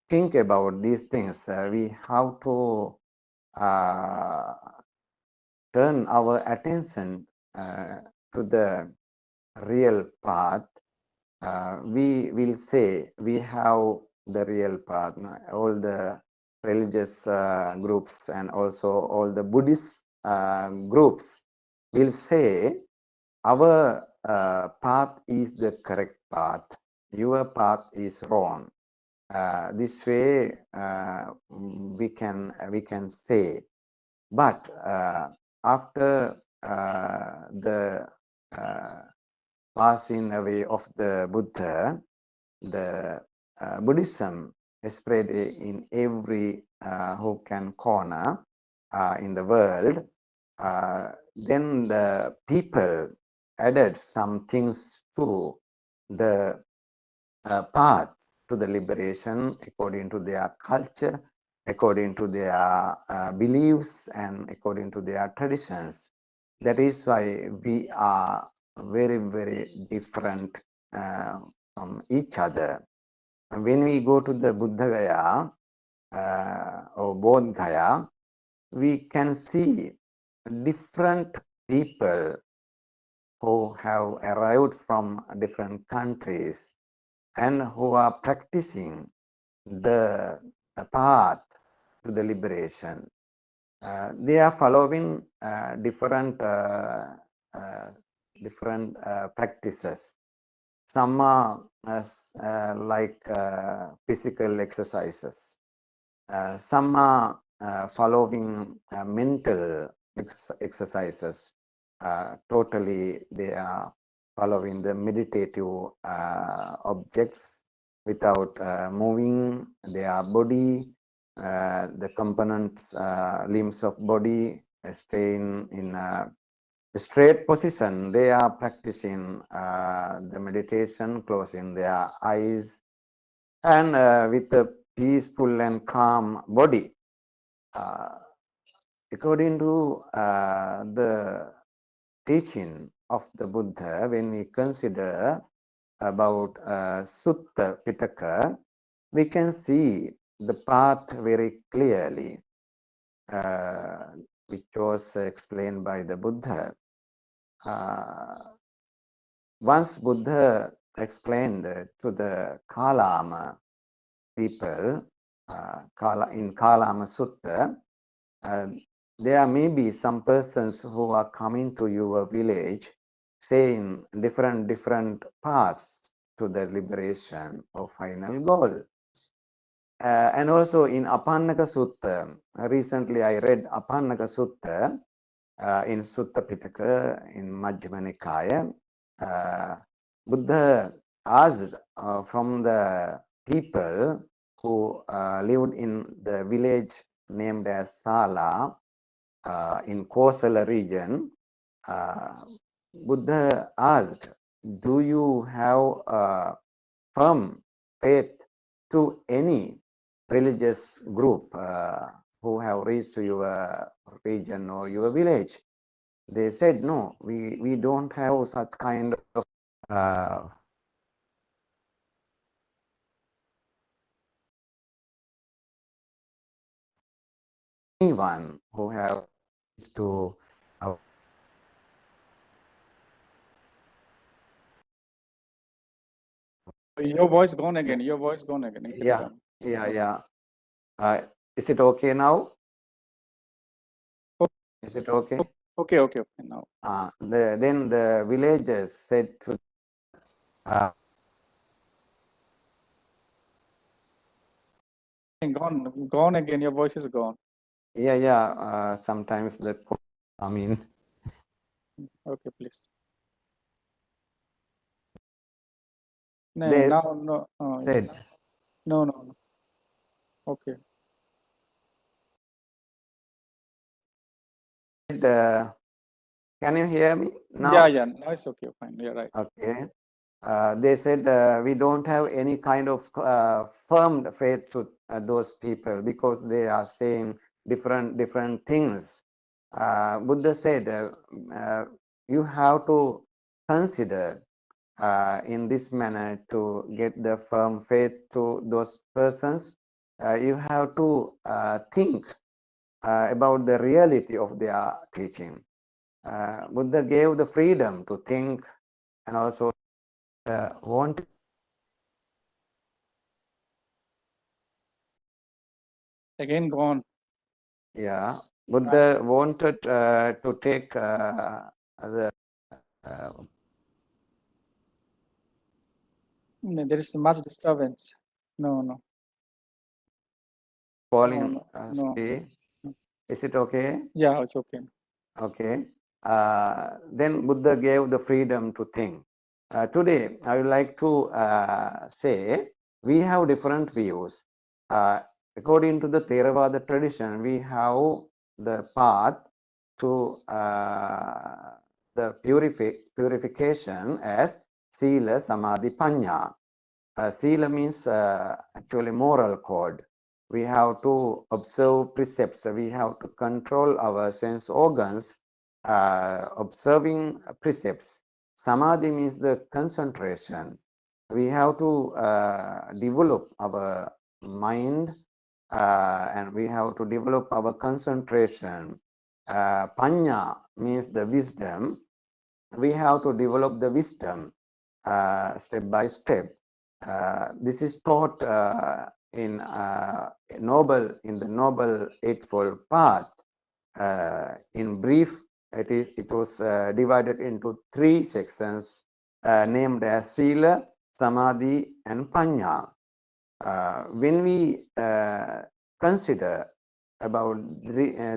think about these things, we have to turn our attention to the real path. We will say we have the real path. All the religious groups and also all the Buddhist groups will say our path is the correct path. Your path is wrong. This way we can say, but after the passing away of the Buddha, the Buddhism is spread in every hook and corner in the world. Then the people added some things to the path to the liberation according to their culture, according to their beliefs, and according to their traditions. That is why we are very, very different from each other. And when we go to the Buddha Gaya or Bodh Gaya, we can see different people who have arrived from different countries and who are practicing the path to the liberation. They are following different practices. Some are like physical exercises. Some are following mental exercises. Totally, they are following the meditative objects without moving their body, the components, limbs of body, staying in a straight position. They are practicing the meditation, closing their eyes, and with a peaceful and calm body. According to the teaching of the Buddha, when we consider about Sutta Pitaka, we can see the path very clearly, which was explained by the Buddha. Once Buddha explained to the Kalama people, in Kalama Sutta, there may be some persons who are coming to your village saying different paths to the liberation or final goal. And also in Apannaka Sutta, recently I read Apannaka Sutta in Sutta Pitaka in Majjhima Nikaya. Buddha asked from the people who lived in the village named as Sala in Kosala region. Buddha asked, do you have a firm faith to any religious group who have reached to your region or your village? They said, no, we don't have such kind of anyone who have to Your voice gone again. Your voice gone again. Yeah. Is it okay now? Is it okay? Okay. Now. Then the villagers said to Gone again. Your voice is gone. Sometimes the Okay, please. They No. said No. Okay. Can you hear me now? Yeah. Now it's okay. Fine. You're right. Okay. They said we don't have any kind of firm faith to those people because they are saying different things. Buddha said you have to consider in this manner to get the firm faith to those persons. You have to think about the reality of their teaching. Buddha gave the freedom to think and also want. Again gone. Yeah, Buddha wanted to take the There is much disturbance. No. falling No. stay. Is it okay? Yeah, it's okay. Okay. Then Buddha gave the freedom to think. Today, I would like to say we have different views. According to the Theravada tradition, we have the path to the purification as Sila, Samadhi, Panya. Sila means actually moral code. We have to observe precepts. We have to control our sense organs, observing precepts. Samadhi means the concentration. We have to develop our mind and we have to develop our concentration. Panya means the wisdom. We have to develop the wisdom step by step. This is taught in the Noble Eightfold Path. in brief, it was divided into 3 sections named as Sila, Samadhi, and Panya. When we consider about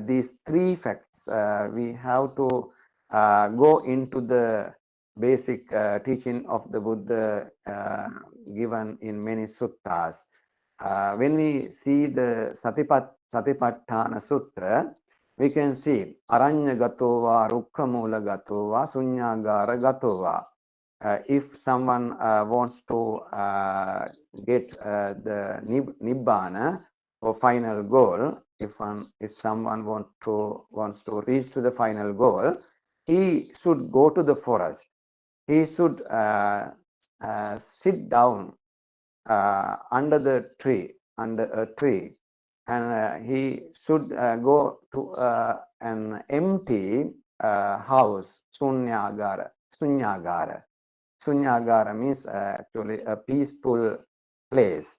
these 3 facts, we have to go into the basic teaching of the Buddha given in many suttas. When we see the Satipatthana Sutra, we can see Aranya Gatova, Rukkha Mula Gatova, Sunyagara Gatova. If someone wants to get the Nibbāna or final goal, if someone wants to reach to the final goal, he should go to the forest. He should sit down under a tree, and he should go to an empty house, Sunyagara. Sunyagara means actually a peaceful place.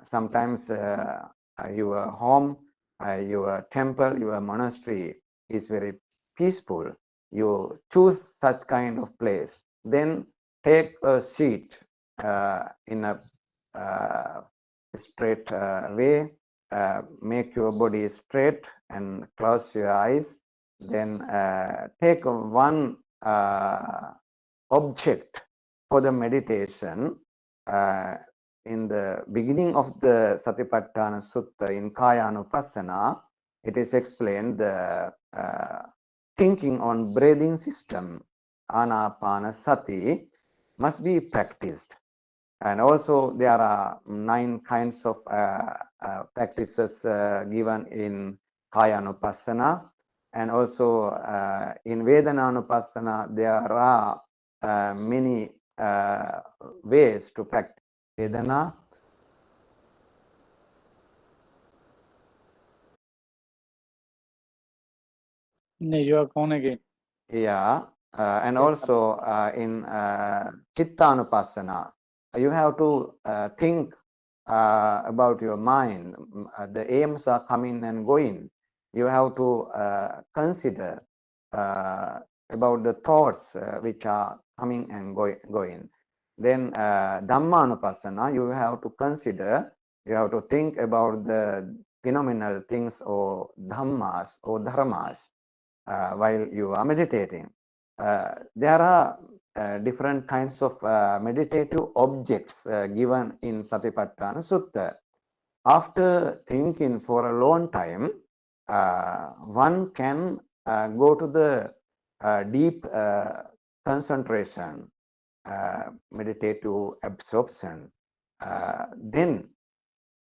Sometimes your home, your temple, your monastery is very peaceful. You choose such kind of place. Then take a seat in a straight way. Make your body straight and close your eyes. Then take one object for the meditation. In the beginning of the Satipatthana Sutta in Kayanupassana, it is explained the thinking on breathing system, Anapanasati, must be practiced. And also there are 9 kinds of practices given in Kayanupassana, and also in Vedananupassana there are many ways to practice Vedana. No, you are gone again. Yeah, and also in Chittanupassana, you have to think about your mind. The aims are coming and going. You have to consider about the thoughts which are coming and going. Then Dhammanupassana, you have to consider, you have to think about the phenomenal things or dhammas or dharmas while you are meditating. There are different kinds of meditative objects given in Satipatthana Sutta. After thinking for a long time, one can go to the deep concentration, meditative absorption. Then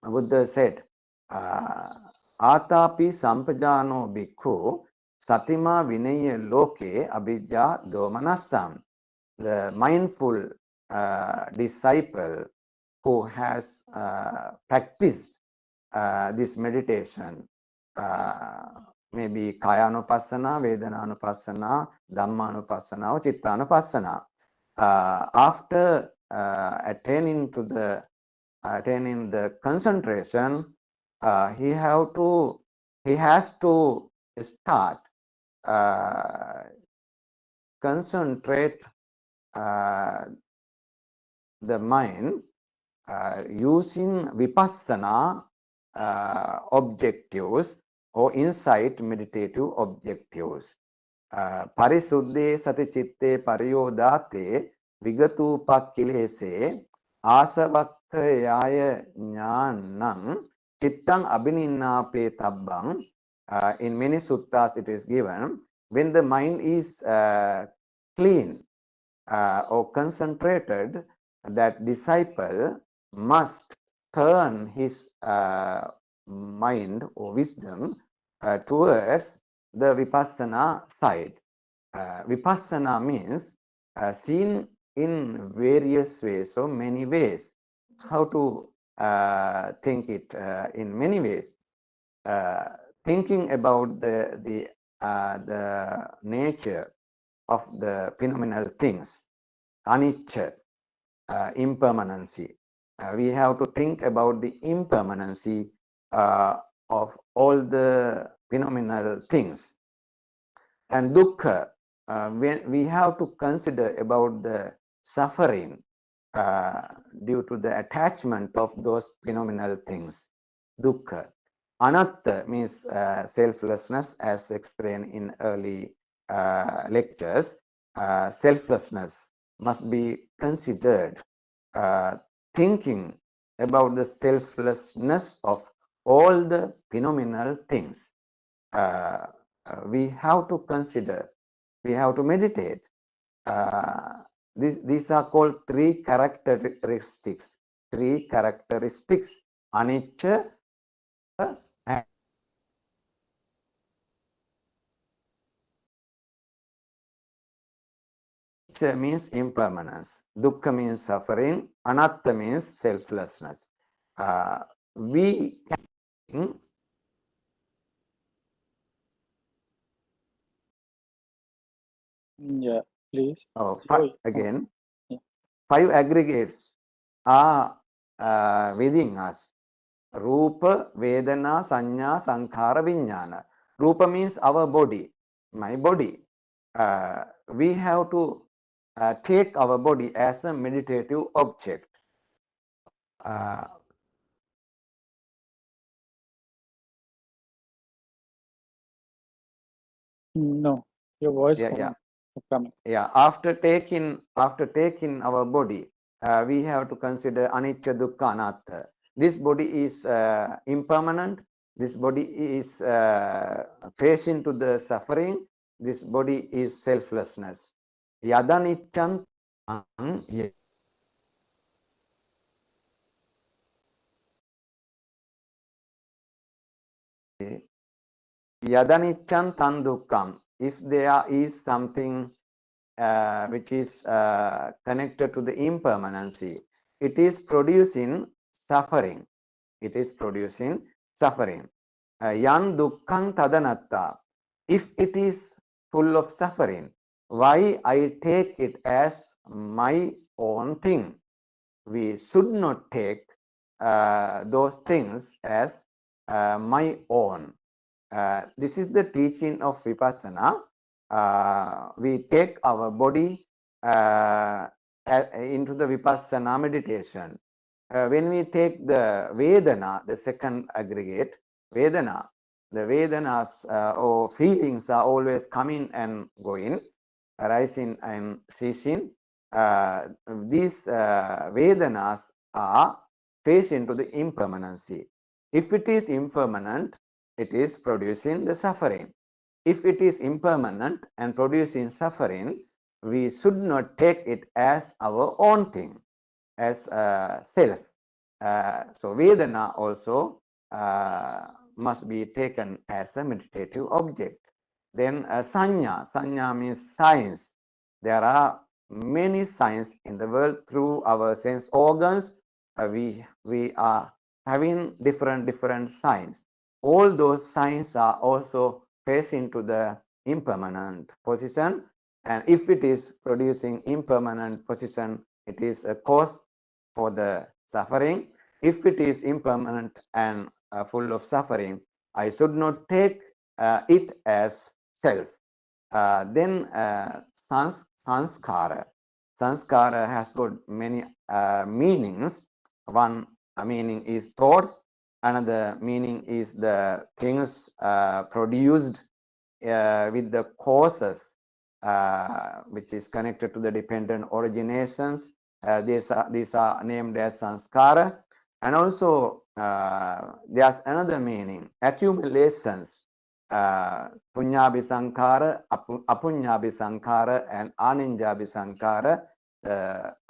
Buddha said, Atapi sampajano bhikkhu satima vinaya loke abhijja domanasam. The mindful disciple who has practiced this meditation, maybe Kayanupassana, Vedananupassana, Dhammanupassana, or Chittanupassana, after attaining the concentration, he has to start concentrate the mind using vipassana objectives or insight meditative objectives. Parisuddhe sati chitte pariyodate vigatu pakkilese asavakkayaya jnanam chittang abhininnape tabbang. In many suttas it is given, when the mind is clean or concentrated, that disciple must turn his mind or wisdom towards the vipassana side. Vipassana means seen in various ways or many ways. How to think it in many ways? Thinking about the nature of the phenomenal things, anicca, impermanency. We have to think about the impermanency of all the phenomenal things. And dukkha, when we have to consider about the suffering due to the attachment of those phenomenal things. Dukkha. Anatta means selflessness, as explained in early lectures. Selflessness must be considered. Thinking about the selflessness of all the phenomenal things. We have to consider, we have to meditate. These are called three characteristics. Three characteristics. Anicca, and anicca means impermanence. Dukkha means suffering. Anatta means selflessness. We can Yeah, please. again, Yeah. 5 aggregates are within us. Rupa, Vedana, Sanya, Sankhara, Vijnana. Rupa means our body, my body. We have to take our body as a meditative object. No, your voice coming. Yeah, after taking our body, we have to consider anicca, dukkha, anatta. This body is impermanent. This body is facing to the suffering. This body is selflessness. Yadaniccan Yadaniccan tan dukkam. If there is something which is connected to the impermanency, it is producing suffering. It is producing suffering. Yan dukkhang tadanatta. If it is full of suffering, why I take it as my own thing? We should not take those things as my own. This is the teaching of Vipassana. We take our body into the Vipassana meditation. When we take the Vedana, the second aggregate, Vedana, the Vedanas or feelings are always coming and going, arising and ceasing. These Vedanas are facing to the impermanency. If it is impermanent, it is producing the suffering. If it is impermanent and producing suffering, we should not take it as our own thing, as self. So Vedana also must be taken as a meditative object. Then Sanya. Sanya means signs. There are many signs in the world through our sense organs. We are having different signs. All those signs are also facing to the impermanent position, and if it is producing impermanent position, it is a cause for the suffering. If it is impermanent and full of suffering, I should not take it as self. Then sanskara. Sanskara has got many meanings. One meaning is thoughts. Another meaning is the things produced with the causes which is connected to the dependent originations. These are named as sanskara. And also there's another meaning, accumulations. Punyabhi sankhara, apunyabhi sankhara, and aninjabhi sankhara.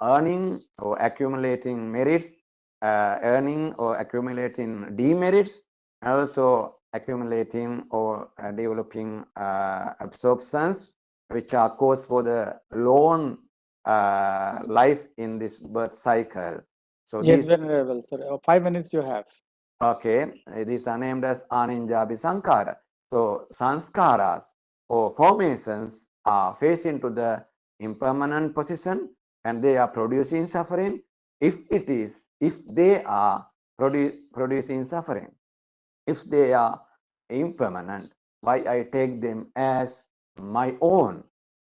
Earning or accumulating merits, earning or accumulating demerits, and also accumulating or developing absorptions, which are cause for the lone life in this birth cycle. So yes, these, Venerable sir. 5 minutes you have. Okay, these are named as aninjabhi sankhara. So sanskaras or formations are facing to the impermanent position, and they are producing suffering. If they are producing suffering, if they are impermanent, why I take them as my own.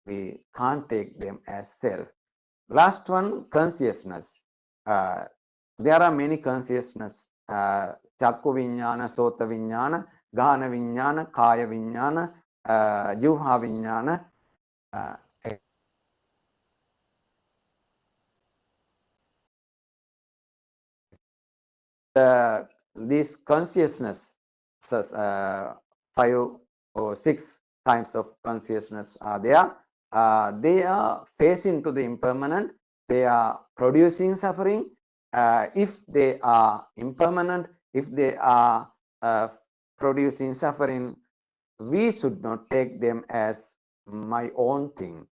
We can't take them as self. Last one, consciousness. There are many consciousness. Chakku viññāna, sota viññāna, gāna viññāna, kāya viññāna, jivha viññāna. These consciousness, 5 or 6 kinds of consciousness are there. They are facing to the impermanent. They are producing suffering. If they are impermanent, if they are producing suffering, we should not take them as my own thing.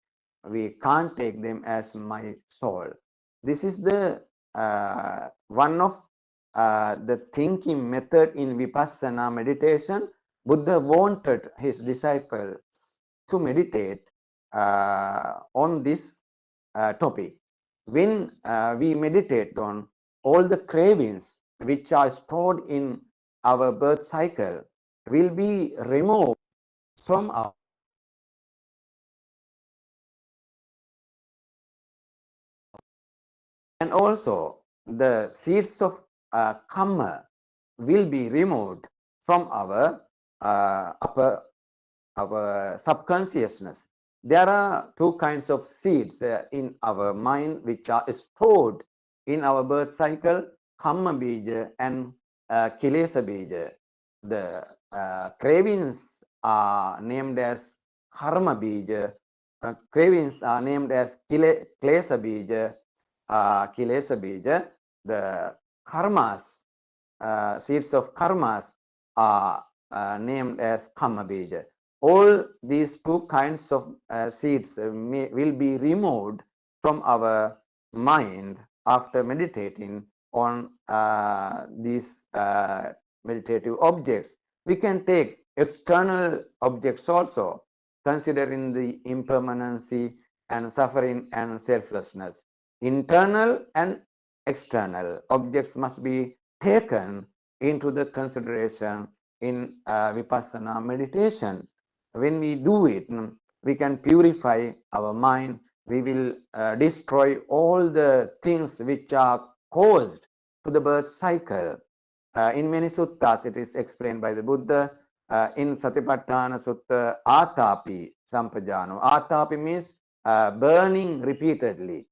We can't take them as my soul. This is the one of the thinking method in Vipassana meditation. Buddha wanted his disciples to meditate on this topic. When we meditate on all the cravings which are stored in our birth cycle will be removed from our and also the seeds of karma will be removed from our our subconsciousness. There are 2 kinds of seeds in our mind which are stored in our birth cycle, karma bija and kilesa bija. The cravings are named as karma bija, cravings are named as kilesa bija, kilesa bija. The karmas, seeds of karmas are named as karma bija. All these 2 kinds of seeds will be removed from our mind after meditating on these meditative objects. We can take external objects also, considering the impermanency and suffering and selflessness. Internal and external objects must be taken into the consideration in Vipassana meditation. When we do it, we can purify our mind. We will destroy all the things which are caused to the birth cycle. In many suttas, it is explained by the Buddha. In Satipatthana Sutta, Atapi Sampajano. Atapi means burning repeatedly.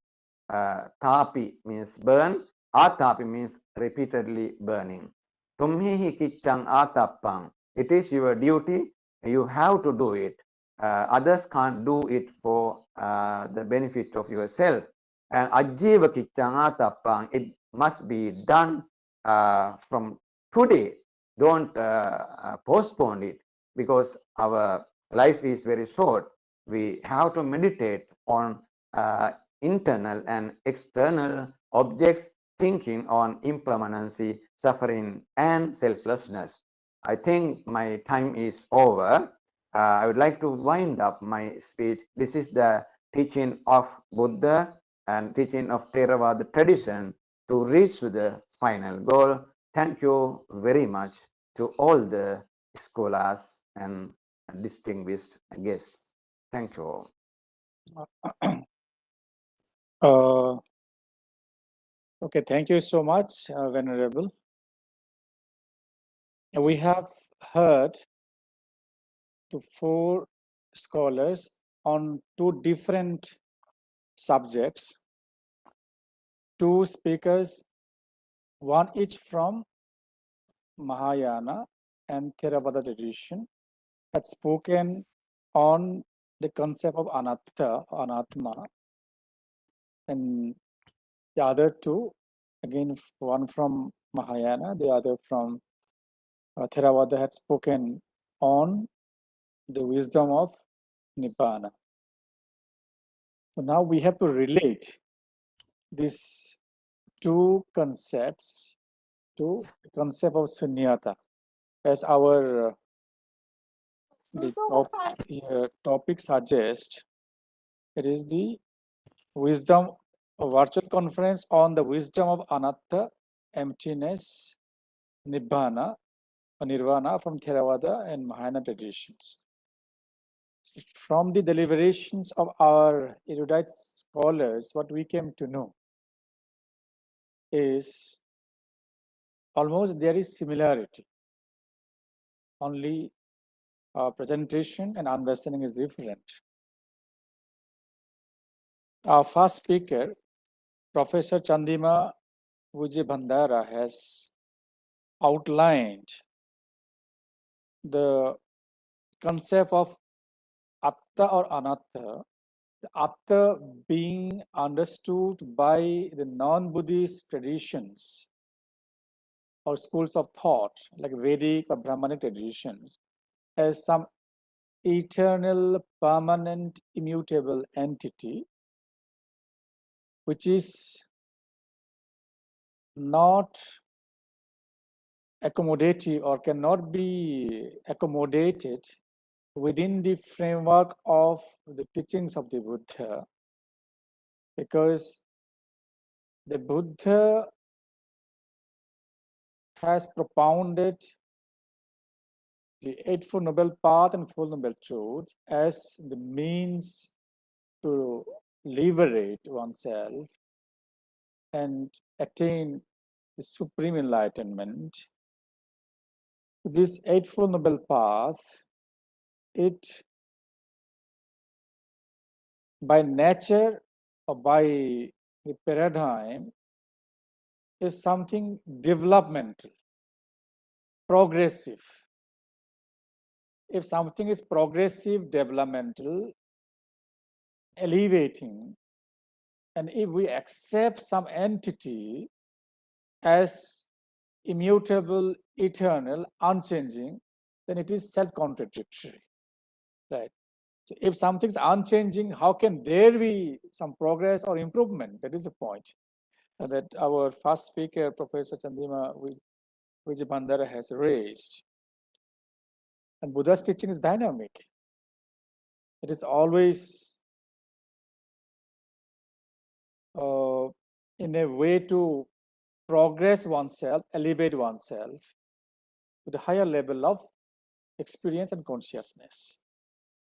Tapi means burn. Atapi means repeatedly burning. Tumhihi kiccang atappang. It is your duty. You have to do it. Others can't do it for the benefit of yourself. And ajjiva kiccang atappang. It must be done from today. Don't postpone it, because our life is very short. We have to meditate on internal and external objects, thinking on impermanency, suffering, and selflessness. I think my time is over. I would like to wind up my speech. This is the teaching of Buddha and teaching of Theravada tradition to reach to the final goal. Thank you very much to all the scholars and distinguished guests. Thank you. Okay, thank you so much, Venerable. We have heard to 4 scholars on 2 different subjects, 2 speakers, one each from Mahayana and Theravada tradition, had spoken on the concept of Anatta, Anatma, and the other 2, again, one from Mahayana, the other from Theravada, had spoken on the wisdom of Nibbāna. So now we have to relate these 2 concepts to the concept of sunyata, as our topic suggests. It is the wisdom, a virtual conference on the wisdom of Anatta, emptiness, Nibbāna, or Nirvana from Theravada and Mahayana traditions. So from the deliberations of our erudite scholars, what we came to know is almost there is similarity. Only presentation and understanding is different. Our first speaker, Professor Chandima Vijayabandara, has outlined the concept of Atta or Anatta, the Atta being understood by the non-Buddhist traditions or schools of thought, like Vedic or Brahmanic traditions, as some eternal, permanent, immutable entity, which is not accommodative or cannot be accommodated within the framework of the teachings of the Buddha, because the Buddha has propounded the Eightfold Noble Path and Four Noble Truths as the means to liberate oneself and attain the supreme enlightenment. This Eightfold Noble Path, it by nature or by the paradigm is something developmental, progressive. If something is progressive, developmental, elevating, and if we accept some entity as immutable, eternal, unchanging, then it is self-contradictory, right? So if something's unchanging, how can there be some progress or improvement? That is the point that our first speaker, Professor Chandima Vijayabandara, has raised. And Buddha's teaching is dynamic. It is always in a way to progress oneself, elevate oneself to the higher level of experience and consciousness.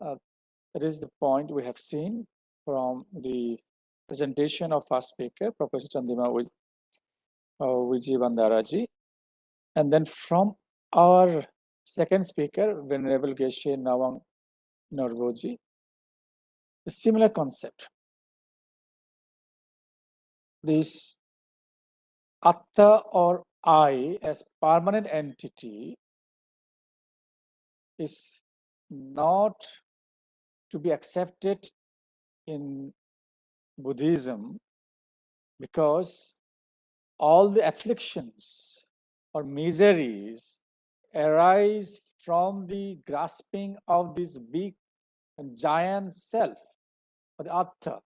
That is the point we have seen from the presentation of first speaker, Professor Chandima Vijayabandaraji. And then from our second speaker, Venerable Geshe Nawang Norgoji, a similar concept. This Atta or I as permanent entity is not to be accepted in Buddhism, because all the afflictions or miseries arise from the grasping of this big and giant self, or the Atta.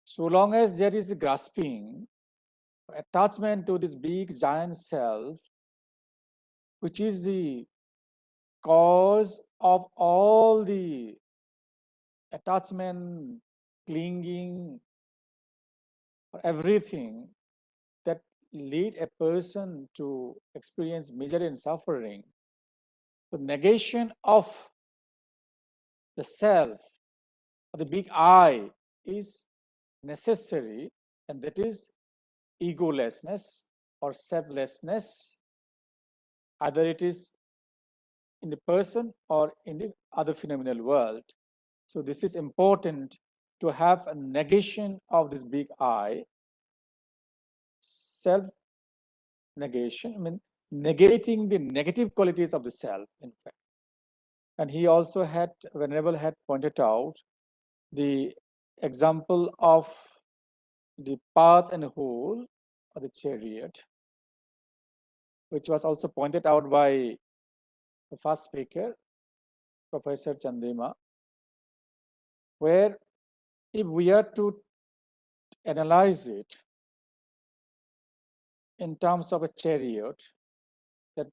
So long as there is grasping, attachment to this big giant self, which is the cause of all the attachment, clinging, everything that lead a person to experience misery and suffering, the negation of the self, the big I, is necessary, and that is egolessness or selflessness. Either it is in the person or in the other phenomenal world. So this is important to have a negation of this big I, self-negation, I mean, negating the negative qualities of the self, in fact. And he also had, Venerable had pointed out the example of the path and whole of the chariot, which was also pointed out by the first speaker, Professor Chandima, where if we are to analyze it in terms of a chariot, that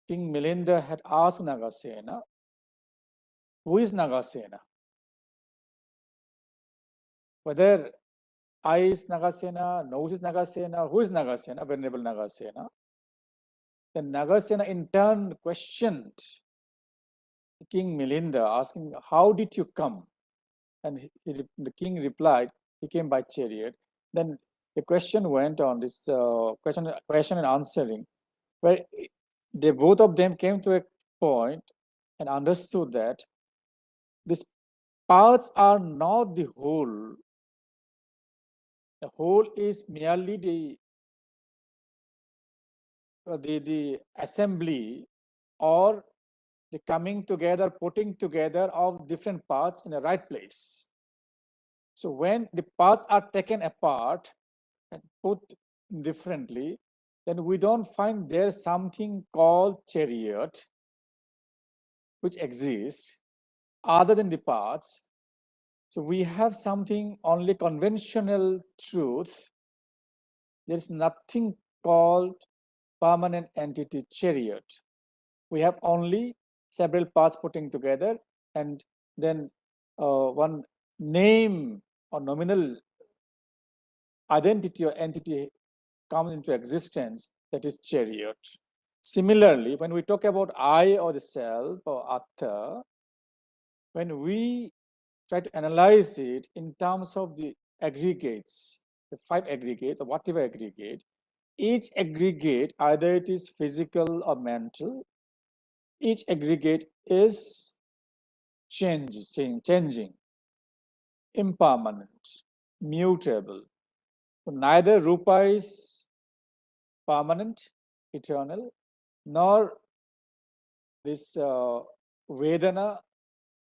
King Milinda had asked Nagasena, who is Nagasena? Whether I is Nagasena, nose is Nagasena, who is Nagasena, Venerable Nagasena? Then Nagasena in turn questioned King Milinda, asking, how did you come? And the king replied, he came by chariot. Then the question went on, this question and answering, where they both of them came to a point and understood that these parts are not the whole. The whole is merely the assembly or the coming together, putting together of different parts in the right place. So when the parts are taken apart and put differently, then we don't find there's something called chariot which exists other than the parts. So we have something only conventional truth. There's nothing called permanent entity chariot. We have only several parts putting together, and then one name or nominal identity or entity comes into existence, that is chariot. Similarly, when we talk about I or the self or Atta, when we try to analyze it in terms of the aggregates, the 5 aggregates or whatever aggregate, each aggregate, either it is physical or mental, each aggregate is changing, impermanent, mutable. So neither Rupa is permanent, eternal, nor this Vedana,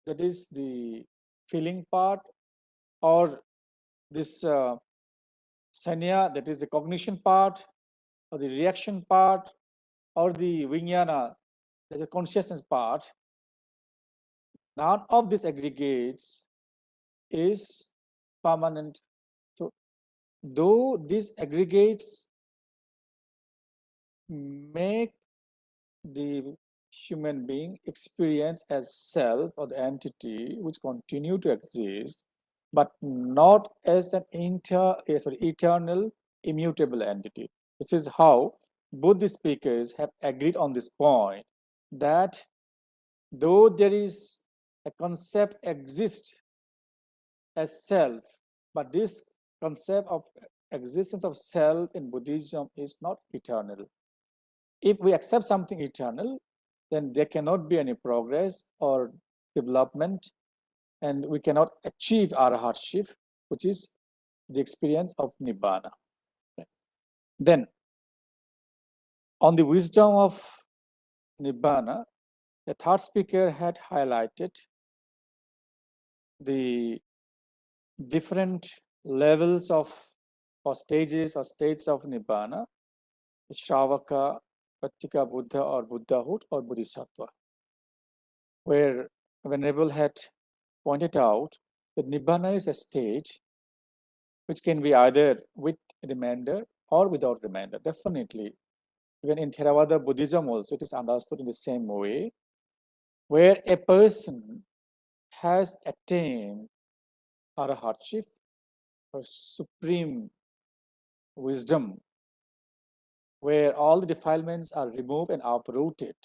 that is the feeling part, or this Sanya, that is the cognition part, or the reaction part, or the Vijnana, that is the consciousness part. None of these aggregates is permanent. So, though these aggregates make the human being experience as self or the entity which continue to exist, but not as an eternal, immutable entity. This is how both the speakers have agreed on this point, that though there is a concept exists as self, but this concept of existence of self in Buddhism is not eternal. If we accept something eternal, then there cannot be any progress or development, and we cannot achieve arahatship, which is the experience of Nibbāna. Then, on the wisdom of Nibbāna, the third speaker had highlighted the different levels of or stages or states of Nibbāna, Shravaka, Pratika Buddha or Buddhahood or Bodhisattva, where Venerable had pointed out that Nibbāna is a state which can be either with remainder or without remainder. Definitely, even in Theravada Buddhism also, it is understood in the same way, where a person has attained arahatship or supreme wisdom, where all the defilements are removed and uprooted.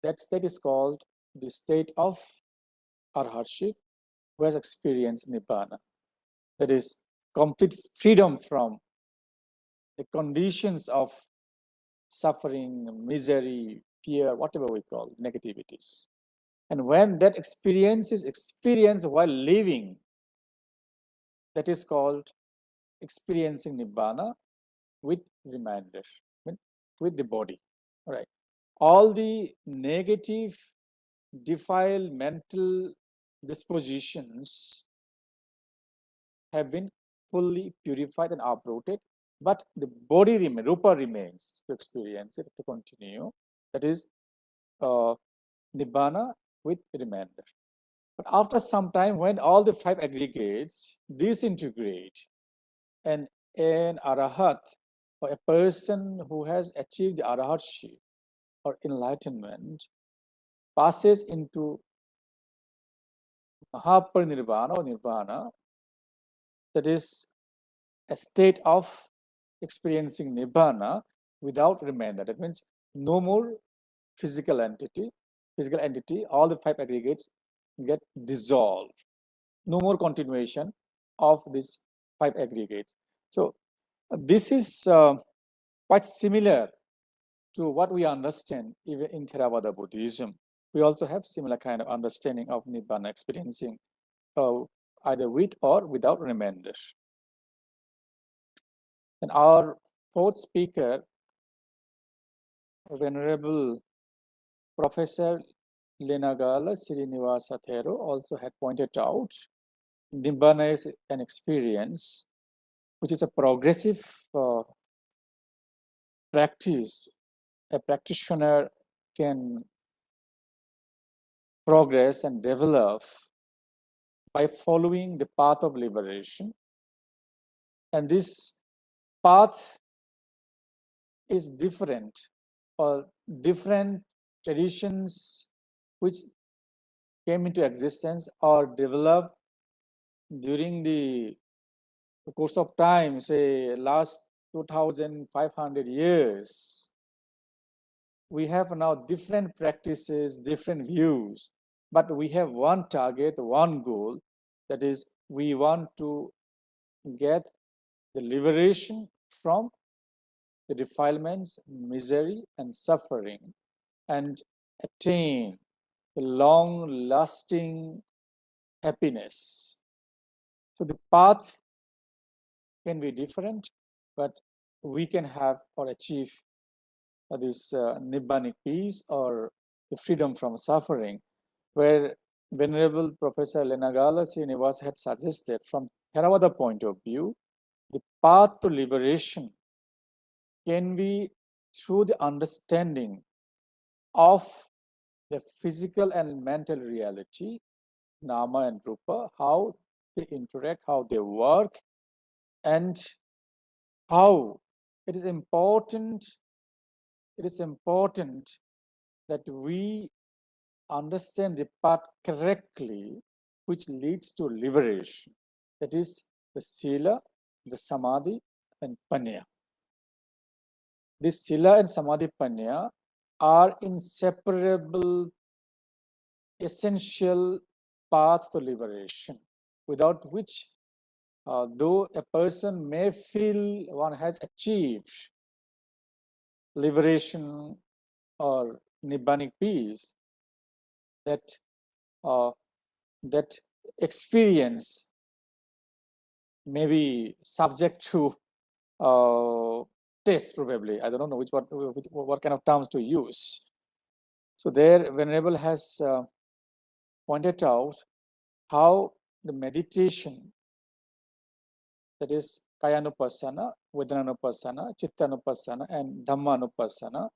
That state is called the state of arahatship, who has experienced Nibbāna. That is complete freedom from the conditions of suffering, misery, fear, whatever we call negativities. And when that experience is experienced while living, that is called experiencing Nibbāna with reminder, with the body. All right. All the negative, defiled mental dispositions have been fully purified and uprooted, but the body remains, Rupa remains to experience it, to continue. That is Nibbāna with remainder. But after some time, when all the 5 aggregates disintegrate, and an arahat, or a person who has achieved the arahatship or enlightenment, passes into Mahaparinirvana or Nirvana, that is a state of experiencing Nibbāna, without remainder. That means no more physical entity, all the 5 aggregates get dissolved. No more continuation of these 5 aggregates. So this is quite similar to what we understand even in Theravada Buddhism. We also have similar kind of understanding of Nibbana experiencing either with or without remainder. And our 4th speaker, Venerable Professor Lenagala Srinivasa Thero, also had pointed out Nibbana is an experience which is a progressive practice. A practitioner can progress and develop by following the path of liberation. And this path is different, or different traditions which came into existence or developed during the course of time, say last 2,500 years. We have now different practices, different views, but we have one target, one goal, that is we want to get the liberation from the defilements, misery, and suffering, and attain the long-lasting happiness. So the path can be different, but we can have or achieve this Nibbanic peace or the freedom from suffering, where Venerable Professor Lenagala Srinivas had suggested from Theravada point of view, the path to liberation can be through the understanding of the physical and mental reality, Nama and Rupa, how they interact, how they work, and how it is important that we understand the path correctly, which leads to liberation. That is the Sila, the Samadhi, and Panya. This Sila and Samadhi Panya are inseparable, essential path to liberation, without which, though a person may feel one has achieved liberation or Nibbanic peace, that experience may be subject to test, probably. I don't know what kind of terms to use. So there, Venerable has pointed out how the meditation, that is Kayanupassana, Vedananupassana, Chittanupassana, and Dhammanupassana,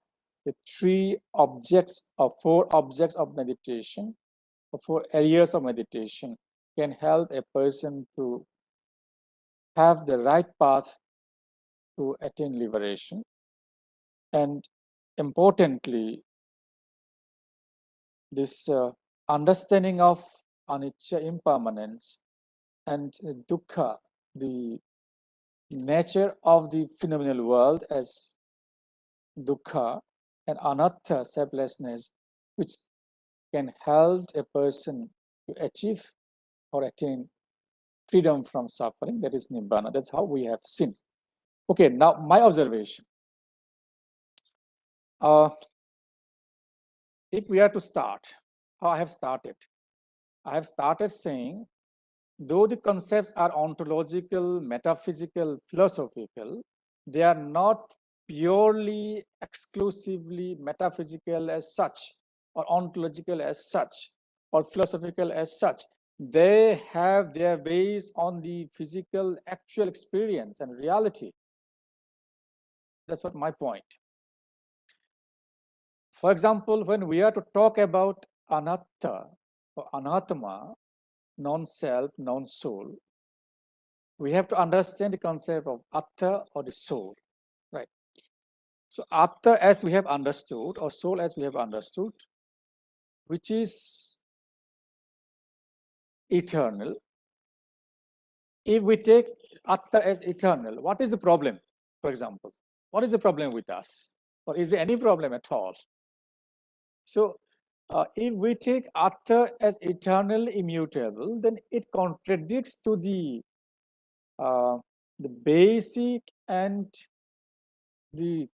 the 3 objects or 4 objects of meditation, or 4 areas of meditation, can help a person to have the right path to attain liberation. And importantly, this understanding of anicca, impermanence, and dukkha, the nature of the phenomenal world as dukkha, and anatta, selflessness, which can help a person to achieve or attain freedom from suffering, that is Nibbana. That's how we have seen. Okay, now my observation. If we are to start, how I have started saying, though the concepts are ontological, metaphysical, philosophical, they are not purely, exclusively metaphysical as such, or ontological as such, or philosophical as such. They have their base on the physical, actual experience and reality. That's what my point. For example, when we are to talk about anatta or anatma, non-self, non-soul, we have to understand the concept of atta or the soul, right? So atta as we have understood, or soul as we have understood, which is eternal. If we take atta as eternal, what is the problem, for example? What is the problem with us? Or is there any problem at all? So if we take Atta as eternal, immutable, then it contradicts to the basic and the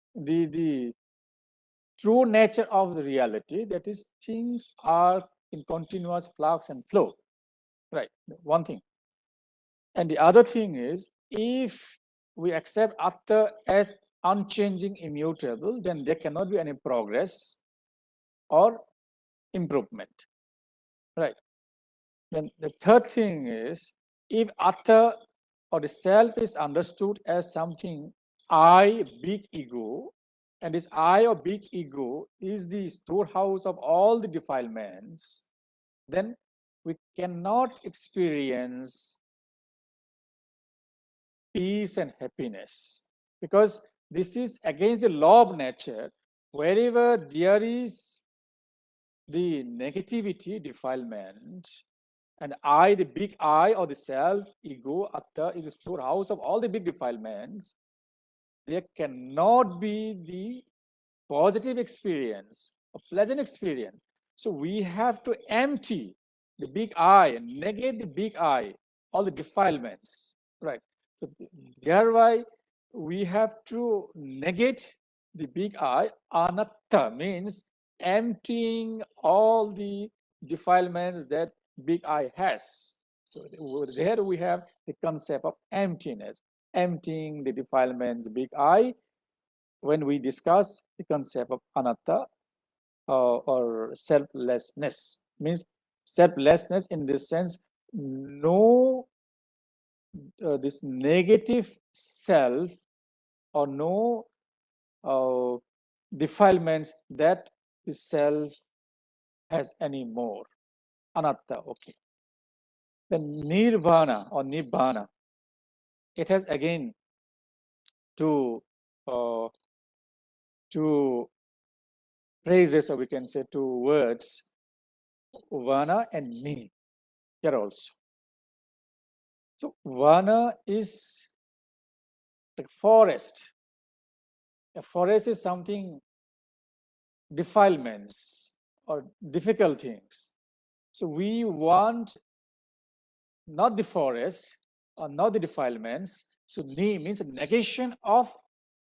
true nature of the reality, that is, things are in continuous flux and flow, right? One thing. And the other thing is, if we accept Atta as unchanging, immutable, then there cannot be any progress or improvement, right? Then the third thing is, if Atta or the self is understood as something I, big ego, and this I or big ego is the storehouse of all the defilements, then we cannot experience peace and happiness, because this is against the law of nature. Wherever there is the negativity, defilement, and I, the big I or the self, ego, Atta, is the storehouse of all the big defilements, there cannot be the positive experience, a pleasant experience. So we have to empty the big I, negate the big I, all the defilements, right? So thereby we have to negate the big I. Anatta means emptying all the defilements that big I has. So there we have the concept of emptiness, emptying the defilements, big I. When we discuss the concept of anatta or selflessness, means selflessness in this sense, no this negative self or no defilements that the self has anymore. Anatta, okay. Then Nirvana or Nibbāna, it has again two phrases, or we can say two words, Vana and Ni, here also. So Vana is the forest. A forest is something, defilements or difficult things. So we want not the forest or not the defilements. So Ni means a negation of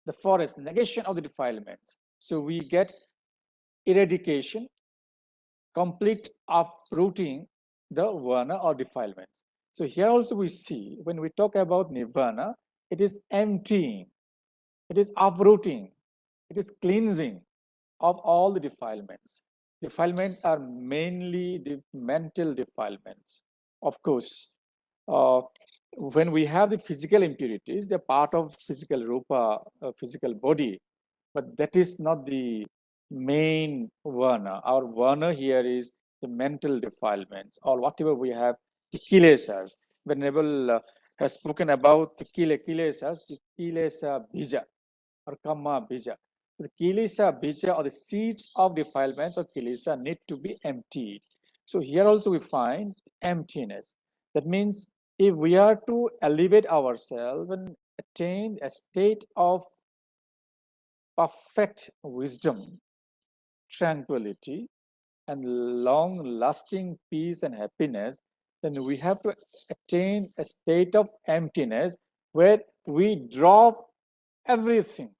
the forest, negation of the defilements. So we get eradication, complete uprooting the Vana or defilements. So here also we see, when we talk about Nirvana, it is emptying, it is uprooting, it is cleansing of all the defilements. Defilements are mainly the mental defilements. Of course, when we have the physical impurities, they're part of physical rupa, physical body, but that is not the main Vana. Our Vana here is the mental defilements, or whatever we have, the kilesas. Venerable has spoken about the kilesas, the kilesa bija or kamma bija. The kilesa bija, or the seeds of defilements or kilesa, need to be emptied. So here also we find emptiness. That means if we are to elevate ourselves and attain a state of perfect wisdom, tranquility, and long-lasting peace and happiness, then we have to attain a state of emptiness where we drop everything.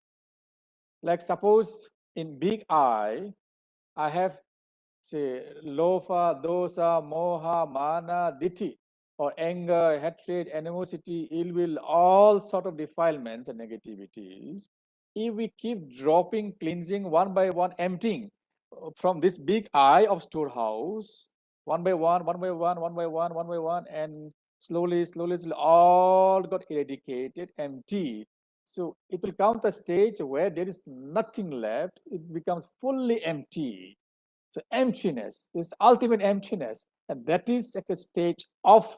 Like suppose in big I have, say, lofa, dosa, moha, mana, ditthi, or anger, hatred, animosity, ill will, all sort of defilements and negativities. If we keep dropping, cleansing one by one, emptying from this big I of storehouse, one by one, one by one, one by one, one by one, and slowly, all got eradicated, empty. So it will come to a stage where there is nothing left. It becomes fully empty. So emptiness, this ultimate emptiness, and that is at a stage of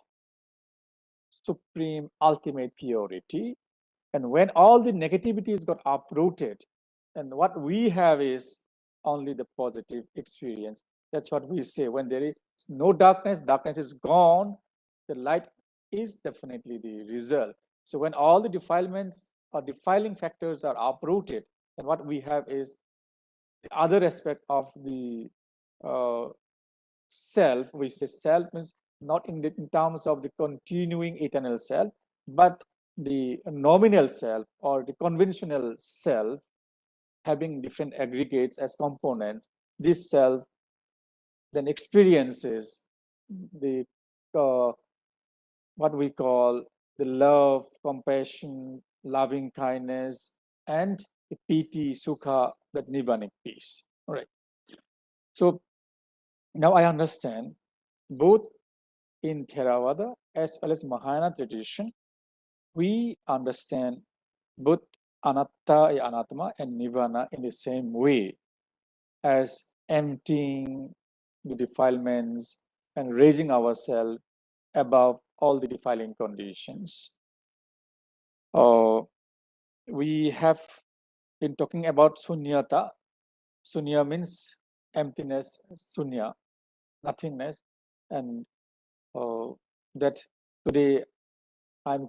supreme ultimate purity. And when all the negativities got uprooted, and what we have is only the positive experience. That's what we say. When there is no darkness, darkness is gone, the light is definitely the result. So when all the defilements or defiling factors are uprooted, and what we have is the other aspect of the self, which is self means not in terms of the continuing eternal self, but the nominal self or the conventional self having different aggregates as components. This self then experiences the what we call the love, compassion, loving kindness, and the piti, sukha, that nibbanic peace. All right. So now I understand both in Theravada as well as Mahayana tradition, we understand both Anatta, Anatma, and Nirvana in the same way as emptying the defilements and raising ourselves above all the defiling conditions. We have been talking about sunyata. Sunya means emptiness, sunya, nothingness, and that today I'm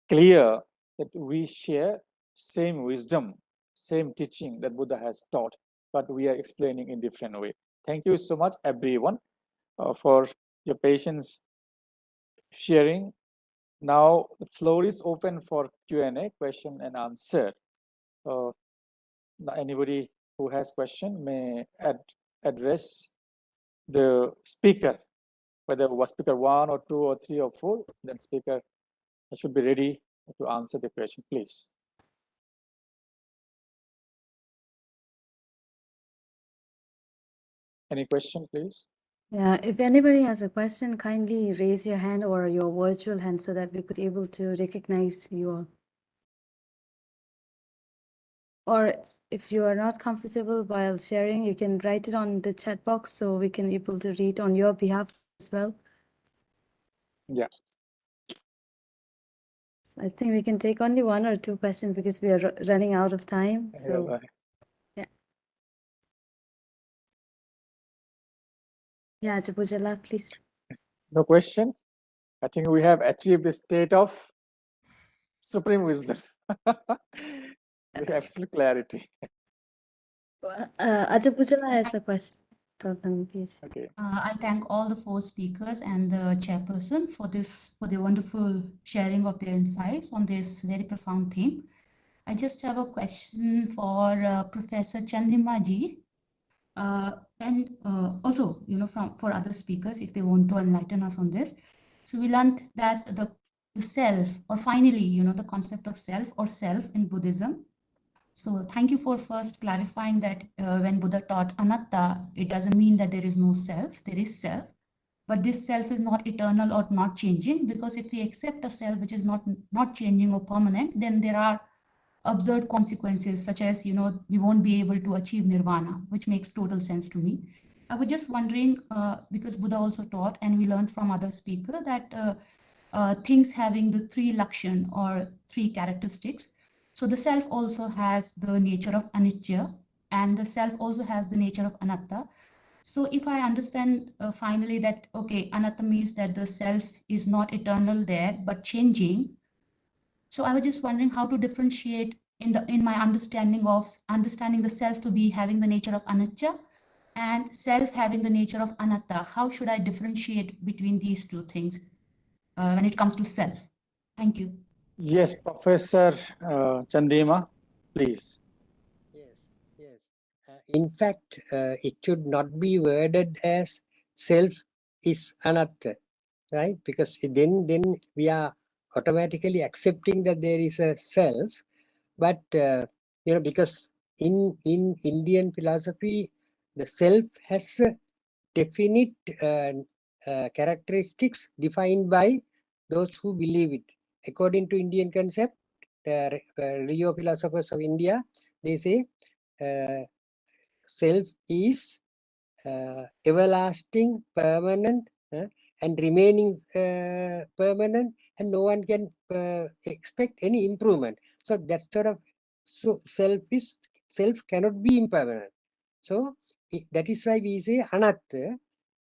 clear that we share same wisdom, same teaching that Buddha has taught, but we are explaining in different way. Thank you so much, everyone, for your patience sharing. Now the floor is open for Q&A, question and answer. Anybody who has question may address the speaker, whether it was speaker 1 or 2 or 3 or 4, then speaker should be ready to answer the question, please. Any question, please? Yeah, if anybody has a question, kindly raise your hand or your virtual hand so that we could able to recognize you all. Or if you are not comfortable while sharing, you can write it on the chat box so we can able to read on your behalf as well. Yeah. So I think we can take only 1 or 2 questions because we are running out of time. So yeah, Ajapujala, please. No question. I think we have achieved the state of supreme wisdom. With absolute clarity. Ajapujala has a question. Please. Okay. I thank all the 4 speakers and the chairperson for the wonderful sharing of their insights on this very profound theme. I just have a question for Professor Chandima ji, and also, for other speakers if they want to enlighten us on this. So we learned that the self, or finally, the concept of self or self in Buddhism. So thank you for first clarifying that when Buddha taught Anatta, it doesn't mean that there is no self, there is self, but this self is not eternal or not changing, because if we accept a self which is not changing or permanent, then there are absurd consequences such as, we won't be able to achieve nirvana, which makes total sense to me. I was just wondering, because Buddha also taught, and we learned from other speaker that things having the 3 lakshan or 3 characteristics. So the self also has the nature of anicca, and the self also has the nature of anatta. So if I understand finally that, okay, anatta means that the self is not eternal there, but changing. So I was just wondering how to differentiate in my understanding the self to be having the nature of anicca and self having the nature of anatta. How should I differentiate between these 2 things when it comes to self? Thank you. Yes, Professor Chandima, please. Yes, yes. In fact, it should not be worded as self is anatta, right? Because then we are automatically accepting that there is a self. But because in Indian philosophy, the self has definite characteristics defined by those who believe it. According to Indian concept, the Rio philosophers of India, they say self is everlasting, permanent, and remaining permanent, and no one can expect any improvement. So that sort of self cannot be impermanent. So that is why we say anatta.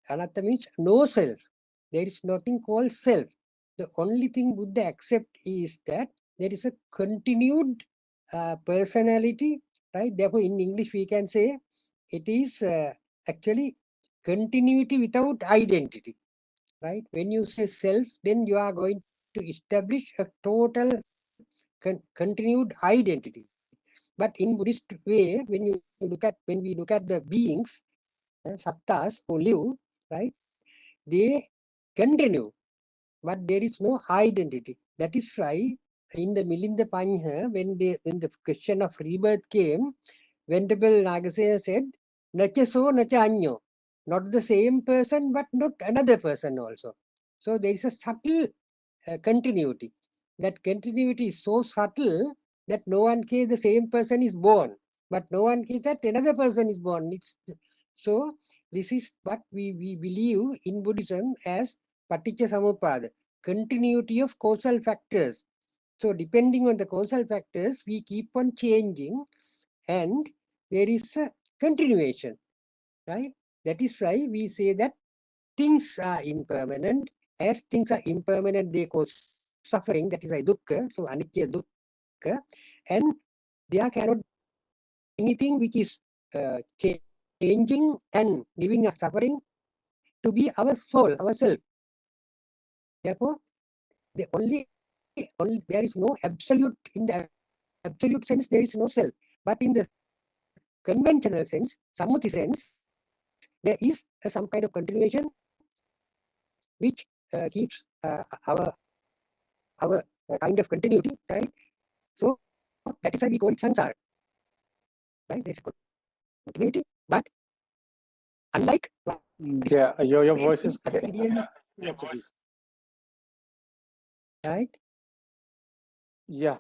Anatta means no self. There is nothing called self. The only thing Buddha accept is that there is a continued personality, right? Therefore, in English, we can say it is actually continuity without identity, right? When you say self, then you are going to establish a total continued identity. But in Buddhist way, when we look at the beings, sattas who live, right? They continue, but there is no identity. That is why in the Milinda Panha, when the question of rebirth came, Venerable Nagasena said, "Nacha so, nacha anyo," not the same person, but not another person also. So there is a subtle continuity. That continuity is so subtle that no one cares the same person is born, but no one cares that another person is born. So this is what we believe in Buddhism as Paticca Samuppada, continuity of causal factors. So depending on the causal factors, we keep on changing and there is a continuation, right? That is why we say that things are impermanent. As things are impermanent, they cause suffering. That is why dukkha, so anicca dukkha. And there cannot be anything which is changing and giving us suffering to be our soul, ourself. Therefore, there is no absolute, in the absolute sense, there is no self. But in the conventional sense, samuti sense, there is some kind of continuation which keeps our kind of continuity, right? So that is why we call it sansara, right? There's continuity, but unlike Yeah, your voice is right? Yeah.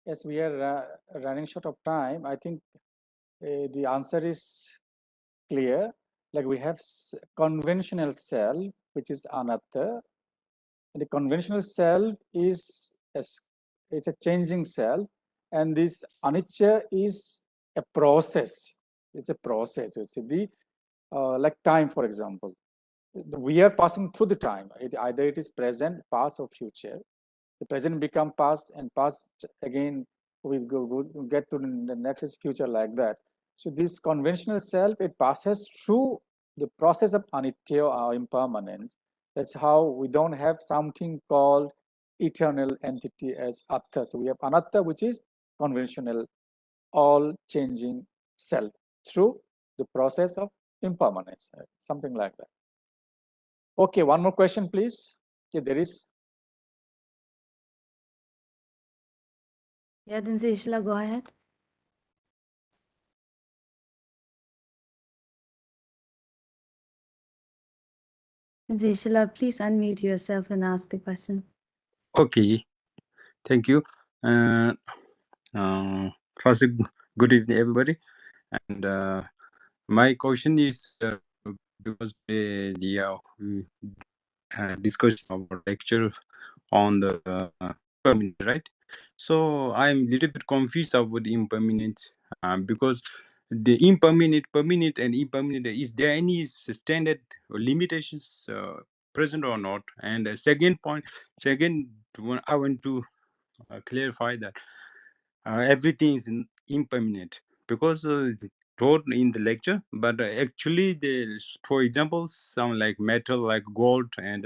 As we are running short of time, I think the answer is clear. Like we have conventional self, which is anatta. And the conventional self is a changing self, and this anicca is a process. It's a process. You see, like time, for example, we are passing through the time. Either it is present, past, or future. The present become past, and past again we get to the next is future, like that. So this conventional self, it passes through the process of anitya or impermanence. That's how we don't have something called eternal entity as atta. So we have anatta, which is conventional, all changing self through the process of impermanence, something like that. Okay, one more question, please. If there is. Yeah, then Ishla, go ahead. Ishla, please unmute yourself and ask the question. Okay, thank you. First, good evening, everybody. And my question is because the discussion of our lecture on the impermanent, right? So I'm a little bit confused about the impermanent because the impermanent, permanent, and impermanent, is there any standard or limitations present or not? And second point, I want to clarify that everything is impermanent because taught in the lecture, but actually for example, some like metal like gold and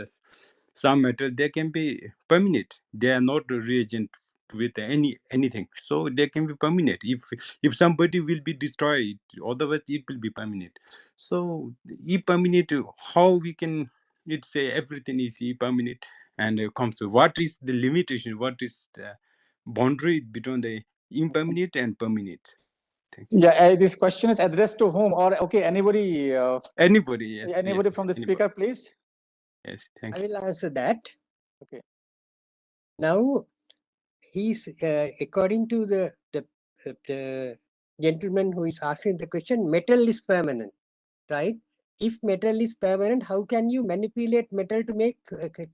some metal, they can be permanent. They are not a reagent with anything, so they can be permanent. If somebody will be destroyed, otherwise it will be permanent. So impermanent, how we can it say everything is impermanent, and comes to what is the limitation, what is the boundary between the impermanent and permanent? Thank you. Yeah, this question is addressed to whom? Or okay, anybody? Anybody, yes. Anybody yes, from the anybody. speaker, please? Yes, thank I you. will answer that. Okay. Now, he's according to the gentleman who is asking the question, metal is permanent, right? If metal is permanent, how can you manipulate metal to make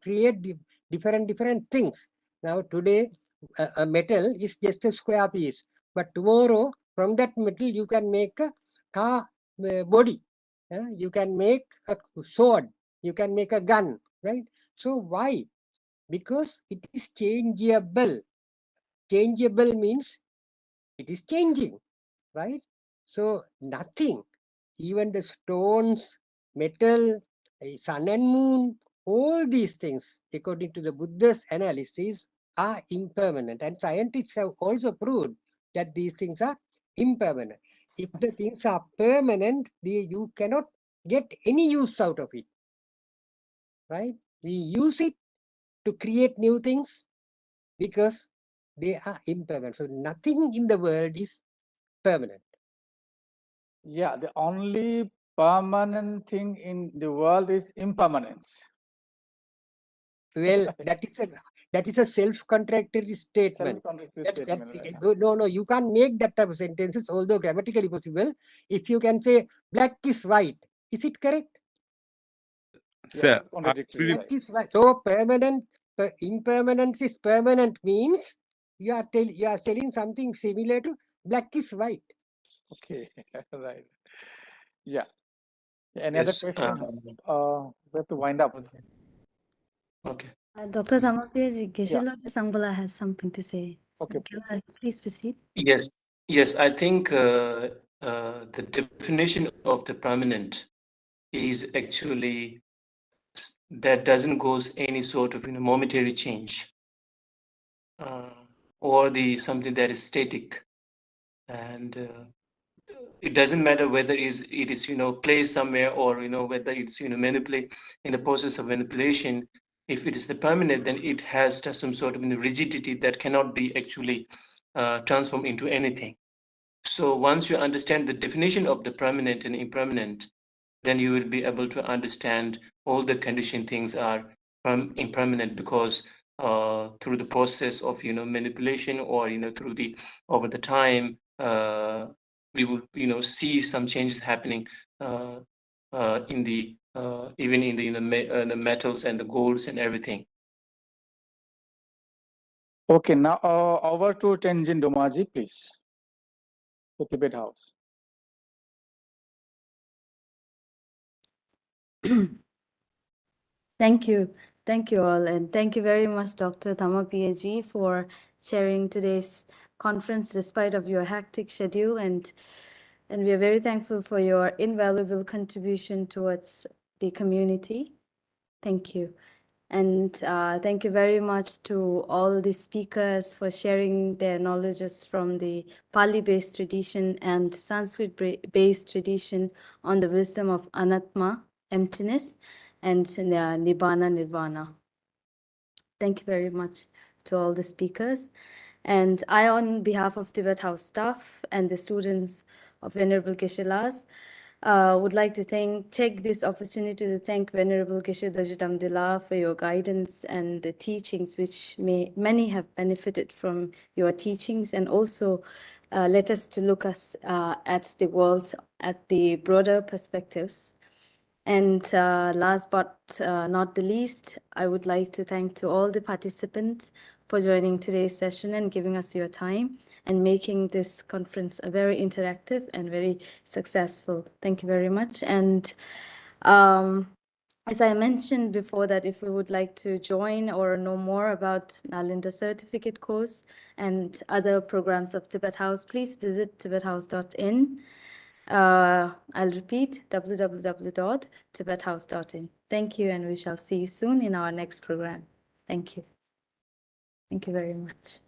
create different things? Now today, a metal is just a square piece, but tomorrow from that metal you can make a car body. You can make a sword. You can make a gun, right? So why? because it is changeable. Changeable means it is changing, right? So nothing, even the stones, metal, sun and moon, all these things, according to the Buddha's analysis, are impermanent. And scientists have also proved that these things are impermanent. If the things are permanent, you cannot get any use out of it, right? We use it to create new things because they are impermanent. So nothing in the world is permanent. Yeah, the only permanent thing in the world is impermanence. Well, that is a self-contradictory statement. Self-contradictory That's statement. Right? no, you can't make that type of sentences, although grammatically possible. If you can say black is white, is it correct? Yeah, Sir, self-contradictory. actually, Black is white. So impermanence is permanent means you are telling something similar to black is white. Okay, right. Yeah. Any Yes. other question? We have to wind up. Okay. Dr. Tamapiaji, Yeah. Geshe Sangbala has something to say. Okay, Can I please proceed? Yes. Yes. I think the definition of the permanent is actually that doesn't goes any sort of momentary change or the something that is static, and it doesn't matter whether it is placed somewhere or whether it's manipulate in the process of manipulation. If it is the permanent, then it has some sort of rigidity that cannot be actually transformed into anything. So once you understand the definition of the permanent and impermanent, then you will be able to understand all the conditioned things are impermanent, because through the process of manipulation or through the over the time, we will see some changes happening in the even in the metals and the golds and everything. Okay, now over to Tenzin Domaji, please. The Tibet House. Thank you. Thank you all. And thank you very much, Dr. Tamapiaji, for sharing today's conference despite of your hectic schedule. And we are very thankful for your invaluable contribution towards the community. Thank you. And thank you very much to all the speakers for sharing their knowledges from the Pali-based tradition and Sanskrit-based tradition on the wisdom of Anatma, emptiness, and Nibbāna, Nirvana. Thank you very much to all the speakers. And I, on behalf of Tibet House staff and the students of Venerable Geshe Lhas, would like to take this opportunity to thank Venerable Geshe Damdul for your guidance and the teachings, which many have benefited from your teachings, and also let us to look at the world at the broader perspectives. And last but not the least, I would like to thank to all the participants for joining today's session and giving us your time and making this conference a very interactive and very successful. Thank you very much. And as I mentioned before, that if you would like to join or know more about Nalinda certificate course and other programs of Tibet House, please visit tibethouse.in. I'll repeat, www.tibethouse.in. Thank you, and we shall see you soon in our next program. Thank you. Thank you very much.